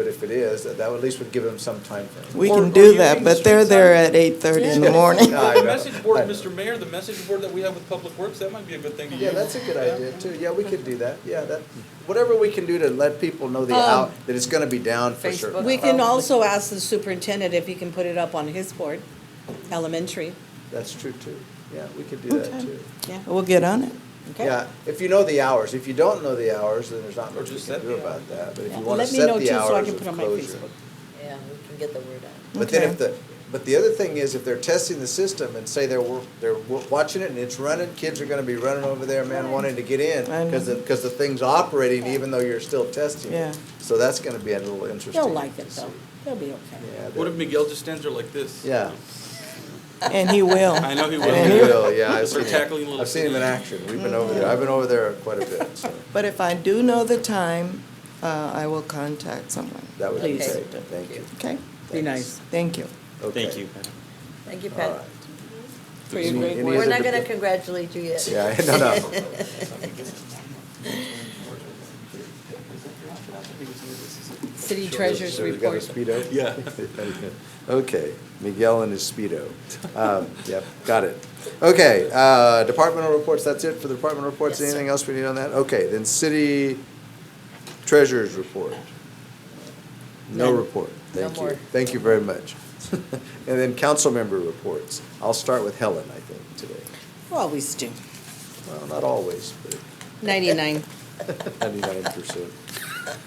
if it is, that at least would give them some time frame. We can do that, but they're there at 8:30 in the morning. I The know. message board, Mr. Mayor, the message board that we have with Public Works, that might be a good thing to use. Yeah, that's a good idea too. Yeah, we could do that. Yeah, whatever we can do to let people know that it's gonna be down for sure. We can also ask the superintendent if he can put it up on his board, elementary. That's true too. Yeah, we could do that too. Yeah. We'll get on it. Okay. Yeah, if you know the hours. If you don't know the hours, then there's not much we just can set do the about that. But if you Yeah. wanna Let me set know the too, so I hours can of put it on my closure. Facebook. Yeah, we can get the word out. But then but the other thing is, if they're testing the system and say they're watching it and it's running, kids are gonna be running over there, man, wanting to get in, I know. because the thing's operating even though you're still testing Yeah. it. So that's gonna be a little interesting. They'll like it to see. though. They'll be okay. Yeah, What if Miguel just stands there like this? yeah. And he will. I know he will. And he will, yeah, I've For seen tackling him. little I've seen him in action. We've been over there. I've been over there quite a bit, so But if I do know the time, I will contact someone. that would be Okay. great. Thank you. Okay? Be nice. Thank you. Okay. Thank you. Thank you, All Pat. right. For your Any- great any work. We're other not gonna debate? congratulate you yet. Yeah, no. City treasurer's So we got a report. Speedo? Yeah. Okay, Miguel and his Speedo. Yep, got it. Okay, departmental reports, that's it for the departmental reports? Yes, sir. Anything else we need on that? Okay, then city treasurer's report. No None. report. No Thank you. more. Thank you very much. And then council member reports. I'll start with Helen, I think, today. Always do. Well, not always, but 99. 99%.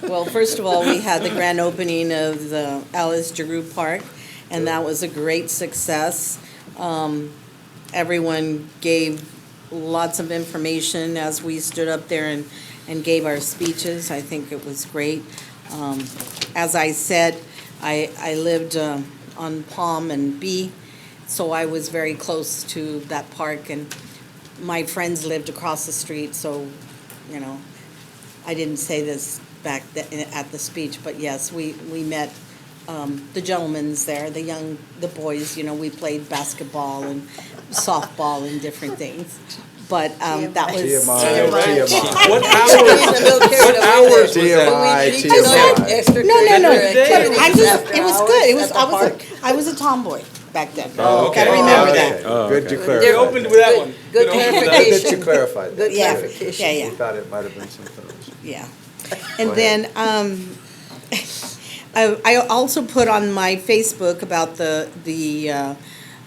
Well, first of all, we had the grand opening of the Alice Giroux Park, and that was a great success. Everyone gave lots of information as we stood up there and gave our speeches. I think it was great. As I said, I lived on Palm and B, so I was very close to that park, and my friends lived across the street, so, you know, I didn't say this back at the speech, but yes, we met the gentlemen's there, the boys, you know, we played basketball and softball and different things. But that was. TMI. What hours was that? TMI. No. Activities It was after good. hours at the park. I was a tomboy back then. Oh, okay. Gotta remember Okay. that. Good you They clarified. opened with that one. Good They opened with that. Good that you clarification. clarified. Good Yeah. clarification. Yeah. We thought it might have been something else. Yeah. Go And ahead. then, I also put on my Facebook about the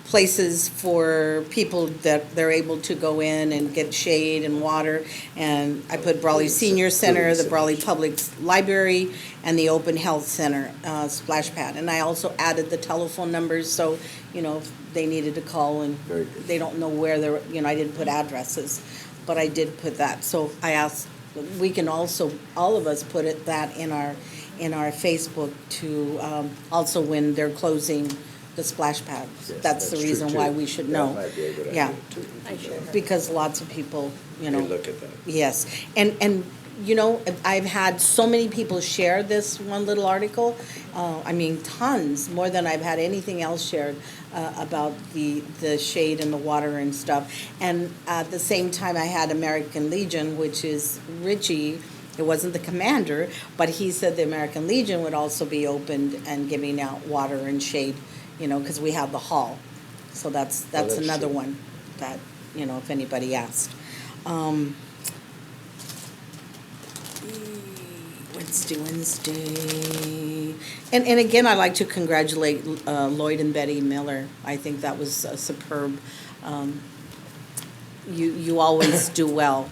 places for people that they're able to go in and get shade and water. And I put Brawley Senior Center, the Brawley Public Library, and the Open Health Center, splash pad. And I also added the telephone numbers, so, you know, if they needed to call and Very good. they don't know where they're, you know, I didn't put addresses, but I did put that. So I asked we can also, all of us put that in our Facebook to, also when they're closing the splash pads. Yes, That's the true, reason too. why we should That know. might be a good Yeah. idea, too. I sure. Because lots of people, you know. They look at that. Yes, and, you know, I've had so many people share this one little article. I mean, tons, more than I've had anything else shared about the shade and the water and stuff. And at the same time, I had American Legion, which is Richie. It wasn't the commander, but he said the American Legion would also be opened and giving out water and shade, you know, because we have the hall. So that's that's another true. one that, you know, if anybody asked. Wednesday. And again, I'd like to congratulate Lloyd and Betty Miller. I think that was a superb. You always do well.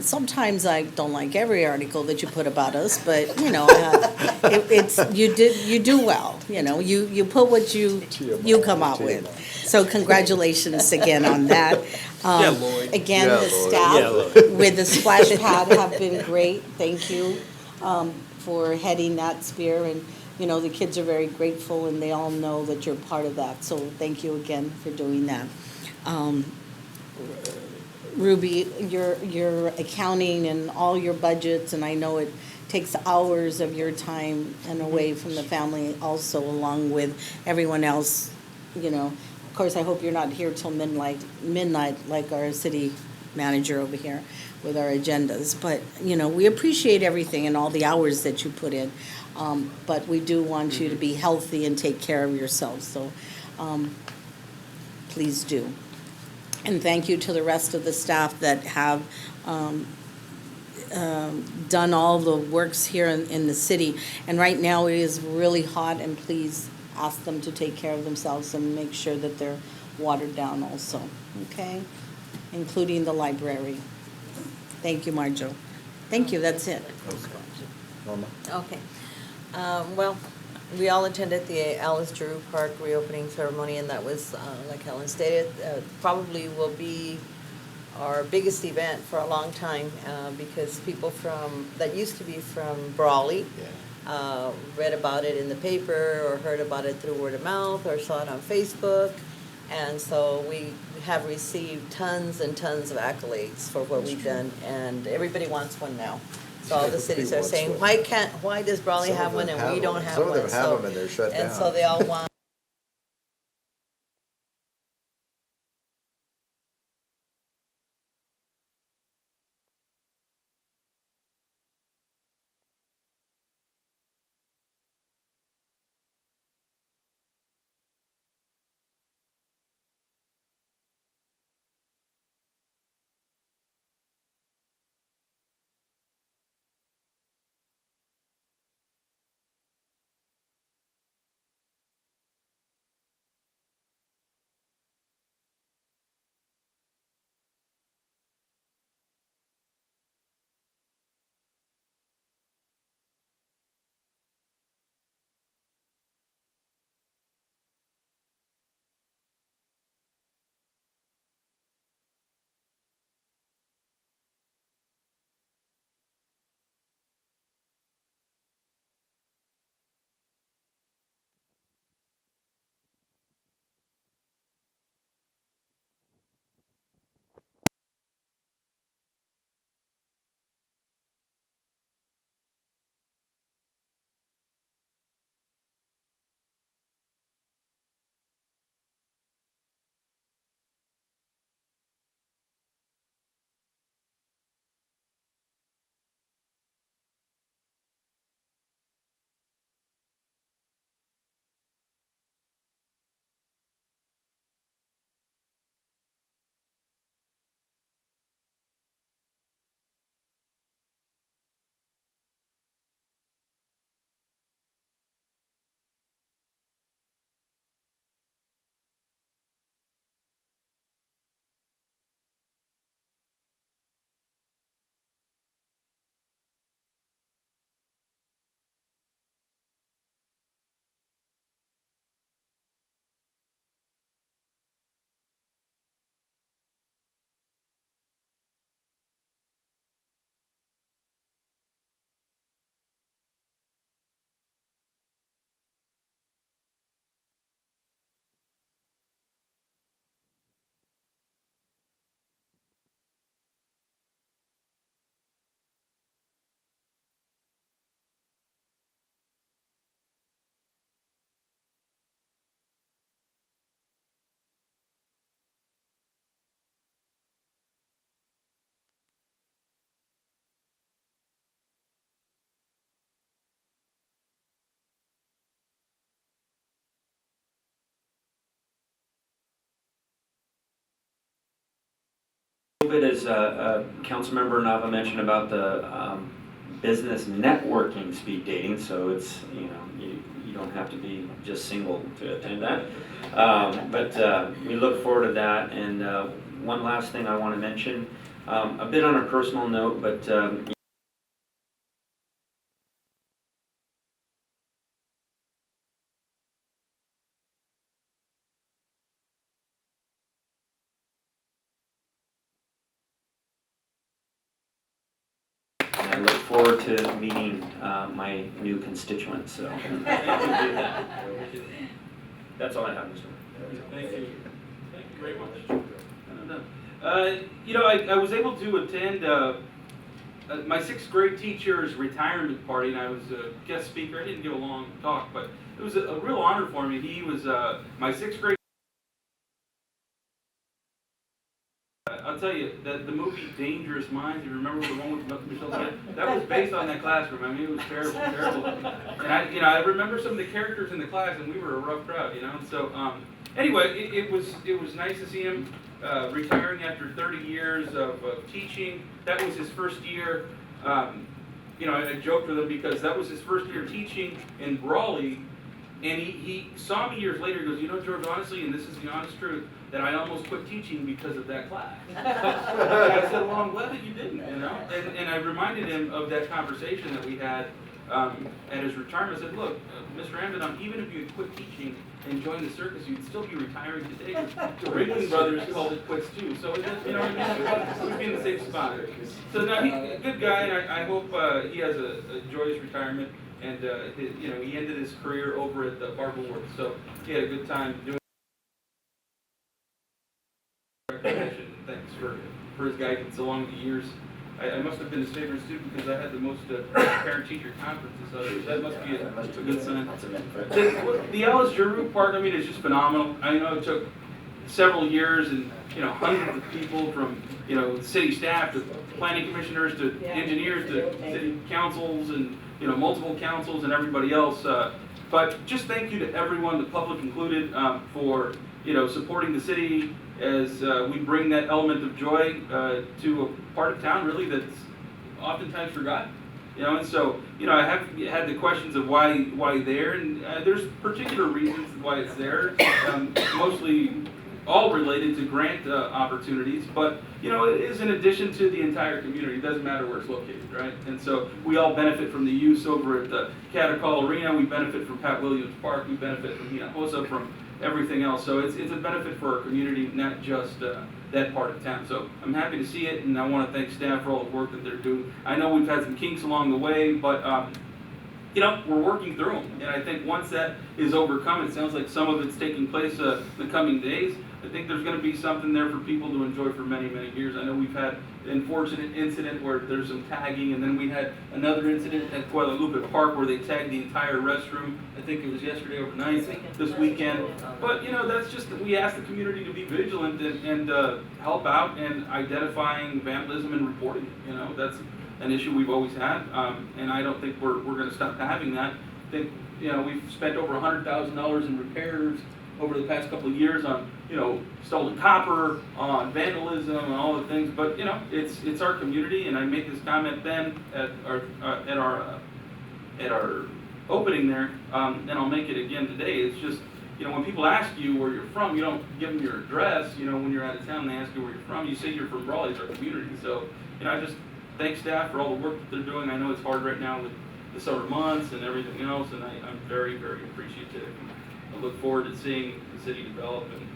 Sometimes I don't like every article that you put about us, but, you know, you do well, you know. You put what you come out with. So congratulations again on that. Yeah, Lloyd. Again, Yeah, the Lloyd. staff Yeah, Lloyd. with the splash pad have been great. Thank you for heading that spear. And, you know, the kids are very grateful and they all know that you're part of that. So thank you again for doing that. Ruby, your accounting and all your budgets, and I know it takes hours of your time and away from the family also, along with everyone else, you know. Of course, I hope you're not here till midnight like our city manager over here with our agendas. But, you know, we appreciate everything and all the hours that you put in. But we do want you to be healthy and take care of yourselves, so please do. And thank you to the rest of the staff that have done all the works here in the city. And right now it is really hot, and please ask them to take care of themselves and make sure that they're watered down also, okay? Including the library. Thank you, Marjo. Thank you, that's it. Norma? Okay. Well, we all attended the Alice Drew Park reopening ceremony, and that was, like Helen stated, probably will be our biggest event for a long time, because people that used to be from Brawley read about it in the paper or heard about it through word of mouth or saw it on Facebook. And so we have received tons and tons of accolades for what we've done, and everybody wants one now. So all the cities are saying, why does Brawley have one and we don't have one? Some of them have them and they're shut down. And so they all want bit, as Councilmember Nava mentioned about the business networking speed dating, so it's, you don't have to be just single to attend that. But we look forward to that. And one last thing I want to mention, a bit on a personal note, but I look forward to meeting my new constituents. So that's all I have, Mr. Mayor. Thank you. Thank you very much. I was able to attend my 6th grade teacher's retirement party, and I was a guest speaker. I didn't give a long talk, but it was a real honor for me. He was my 6th grade. I'll tell you, that the movie Dangerous Minds, you remember the one with Michelle Smith? That was based on that classroom. I mean, it was terrible, terrible. And I remember some of the characters in the class, and we were a rough crowd, And so, anyway, it was nice to see him retiring after 30 years of teaching. That was his first year. I joked with him because that was his first year teaching in Brawley, and he saw me years later. He goes, George, honestly, and this is the honest truth, that I almost quit teaching because of that class. And I said, well, I'm glad that you didn't, And I reminded him of that conversation that we had at his retirement. I said, look, Mr. Amidon, even if you had quit teaching and joined the circus, you'd still be retiring today. The Ringling Brothers called it quits too. So, what I mean? We'd be in the same spot. So, now, he's a good guy, and I hope he has a joyous retirement. And, he ended his career over at the Barber Works. So, he had a good time doing recognition. Thanks for his guidance along the years. I must have been his favorite student because I had the most parent-teacher conferences. So that must be a good sign. The Alice Giroux Park, is just phenomenal. I know it took several years and hundreds of people from city staff to planning commissioners to engineers to city councils and multiple councils and everybody else. But just thank you to everyone, the public included, for supporting the city as we bring that element of joy to a part of town really that's oftentimes forgotten. And so I have had the questions of why there, and there's particular reasons why it's there, mostly all related to grant opportunities, but it is in addition to the entire community. It doesn't matter where it's located, right? And so we all benefit from the use over at the Catacall Arena. We benefit from Pat Williams Park. We benefit from Hinojosa, from everything else. So it's a benefit for our community, not just that part of town. So I'm happy to see it, and I want to thank staff for all the work that they're doing. I know we've had some kinks along the way, but we're working through them. And I think once that is overcome, it sounds like some of it's taking place in the coming days. I think there's going to be something there for people to enjoy for many, many years. I know we've had an unfortunate incident where there's some tagging, and then we had another incident at Guadalupe Park where they tagged the entire restroom. I think it was yesterday overnight, this weekend. But, that's just, we ask the community to be vigilant and help out in identifying vandalism and reporting it. That's an issue we've always had, and I don't think we're going to stop having that. I think, we've spent over $100,000 in repairs over the past couple of years on, stolen copper, on vandalism, and all the things. But it's our community, and I make this comment then at our opening there, and I'll make it again today. It's just, when people ask you where you're from, you don't give them your address. When you're out of town, they ask you where you're from. You say you're from Brawley, it's our community. So, I just thank staff for all the work that they're doing. I know it's hard right now with the summer months and everything else, and I'm very, very appreciative. I look forward to seeing the city develop, and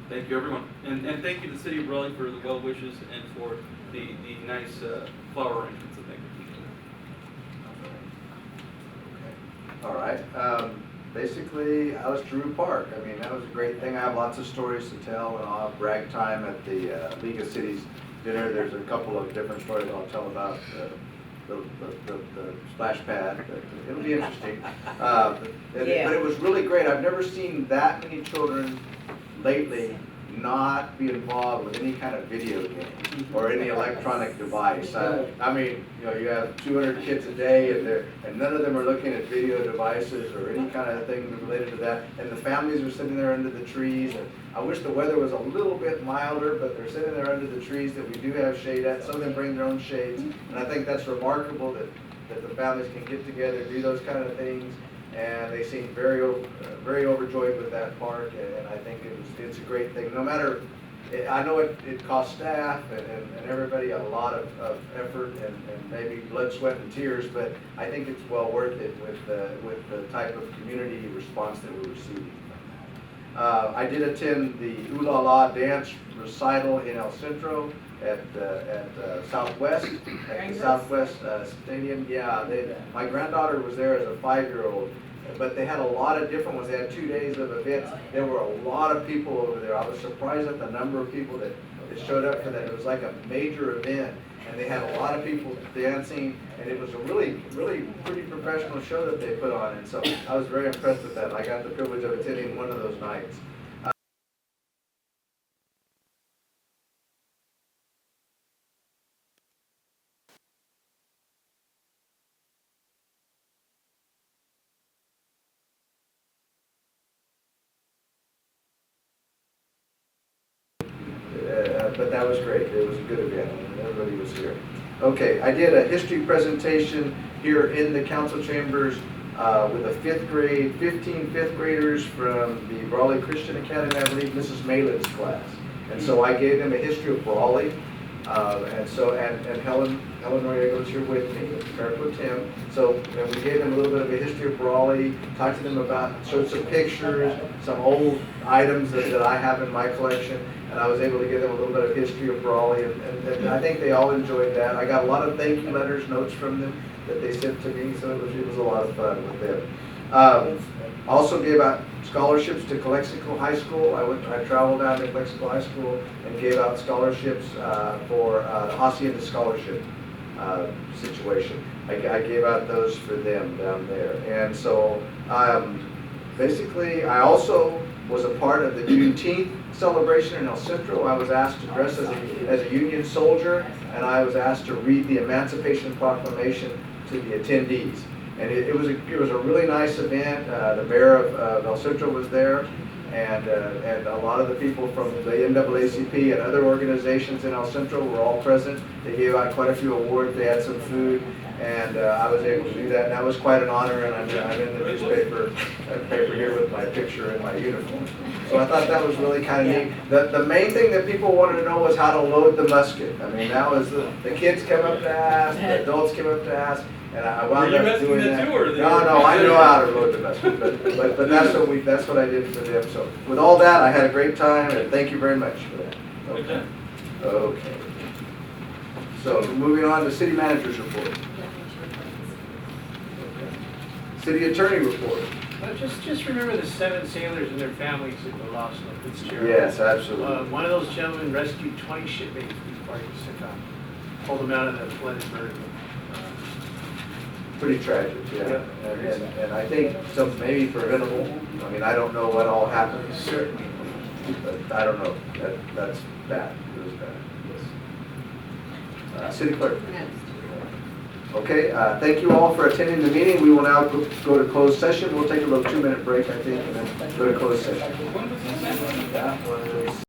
thank you, everyone. And thank you to the city of Brawley for the well wishes and for the nice flower arrangements. So thank you. All right. Basically, Alice Giroux Park. That was a great thing. I have lots of stories to tell, and I'll have brag time at the League of Cities dinner. There's a couple of different stories I'll tell about the splash pad. It'll be interesting. But it was really great. I've never seen that many children lately not be involved with any kind of video game or any electronic device. I mean, you know, you have 200 kids a day, and none of them are looking at video devices or any kind of thing related to that. And the families are sitting there under the trees. And I wish the weather was a little bit milder, but they're sitting there under the trees that we do have shade at. Some of them bring their own shades, and I think that's remarkable that the families can get together, do those kind of things. And they seem very overjoyed with that park, and I think it's a great thing. No matter, I know it costs staff and everybody a lot of effort and maybe blood, sweat, and tears, but I think it's well worth it with the type of community response that we're receiving. I did attend the Ooh La La dance recital in El Centro at Southwest, at the Southwest Stadium. Yeah, my granddaughter was there as a 5-year-old, but they had a lot of different ones. They had 2 days of events. There were a lot of people over there. I was surprised at the number of people that showed up for that. It was like a major event, and they had a lot of people dancing, and it was a really pretty professional show that they put on. And so I was very impressed with that. I got the privilege of attending one of those nights. But that was great. It was a good event, and everybody was here. Okay, I did a history presentation here in the council chambers with a 15 fifth graders from the Brawley Christian Academy, I believe, Mrs. Malin's class. And so I gave them a history of Brawley, and Helen Noriega was here with me, with Mayor Pro Tem. So and we gave them a little bit of a history of Brawley, talked to them about, showed some pictures, some old items that I have in my collection, and I was able to give them a little bit of history of Brawley, and I think they all enjoyed that. I got a lot of thank you letters, notes from them that they sent to me, so it was a lot of fun with them. Also gave out scholarships to Calexico High School. I traveled down to Calexico High School and gave out scholarships for the Hacienda Scholarship situation. I gave out those for them down there. And so basically, I also was a part of the Juneteenth celebration in El Centro. I was asked to dress as a Union soldier, and I was asked to read the Emancipation Proclamation to the attendees. And it was a really nice event. The mayor of El Centro was there, and a lot of the people from the NAACP and other organizations in El Centro were all present. They gave out quite a few awards. They had some food, and I was able to do that. And that was quite an honor. And I'm in the newspaper here with my picture and my uniform. So I thought that was really kind of neat. The main thing that people wanted to know was how to load the musket. I mean, that was the kids came up to ask, the adults came up to ask. And I wound up doing that. No, I know how to load the musket, but that's what I did for them. So with all that, I had a great time, and thank you very much for that. Okay. Okay. So moving on to city manager's report. City attorney report. Just remember the 7 sailors and their families that were lost on Fitzgerald. Yes, absolutely. One of those gentlemen rescued 20 shipmates before he pulled them out of the flooded berth. Pretty tragic, yeah. And I think some maybe preventable. I mean, I don't know what all happened, certainly, but I don't know. That's bad. It was bad. Yes. City clerk. Okay, thank you all for attending the meeting. We will now go to closed session. We'll take a little 2-minute break, I think, and then go to closed session. That was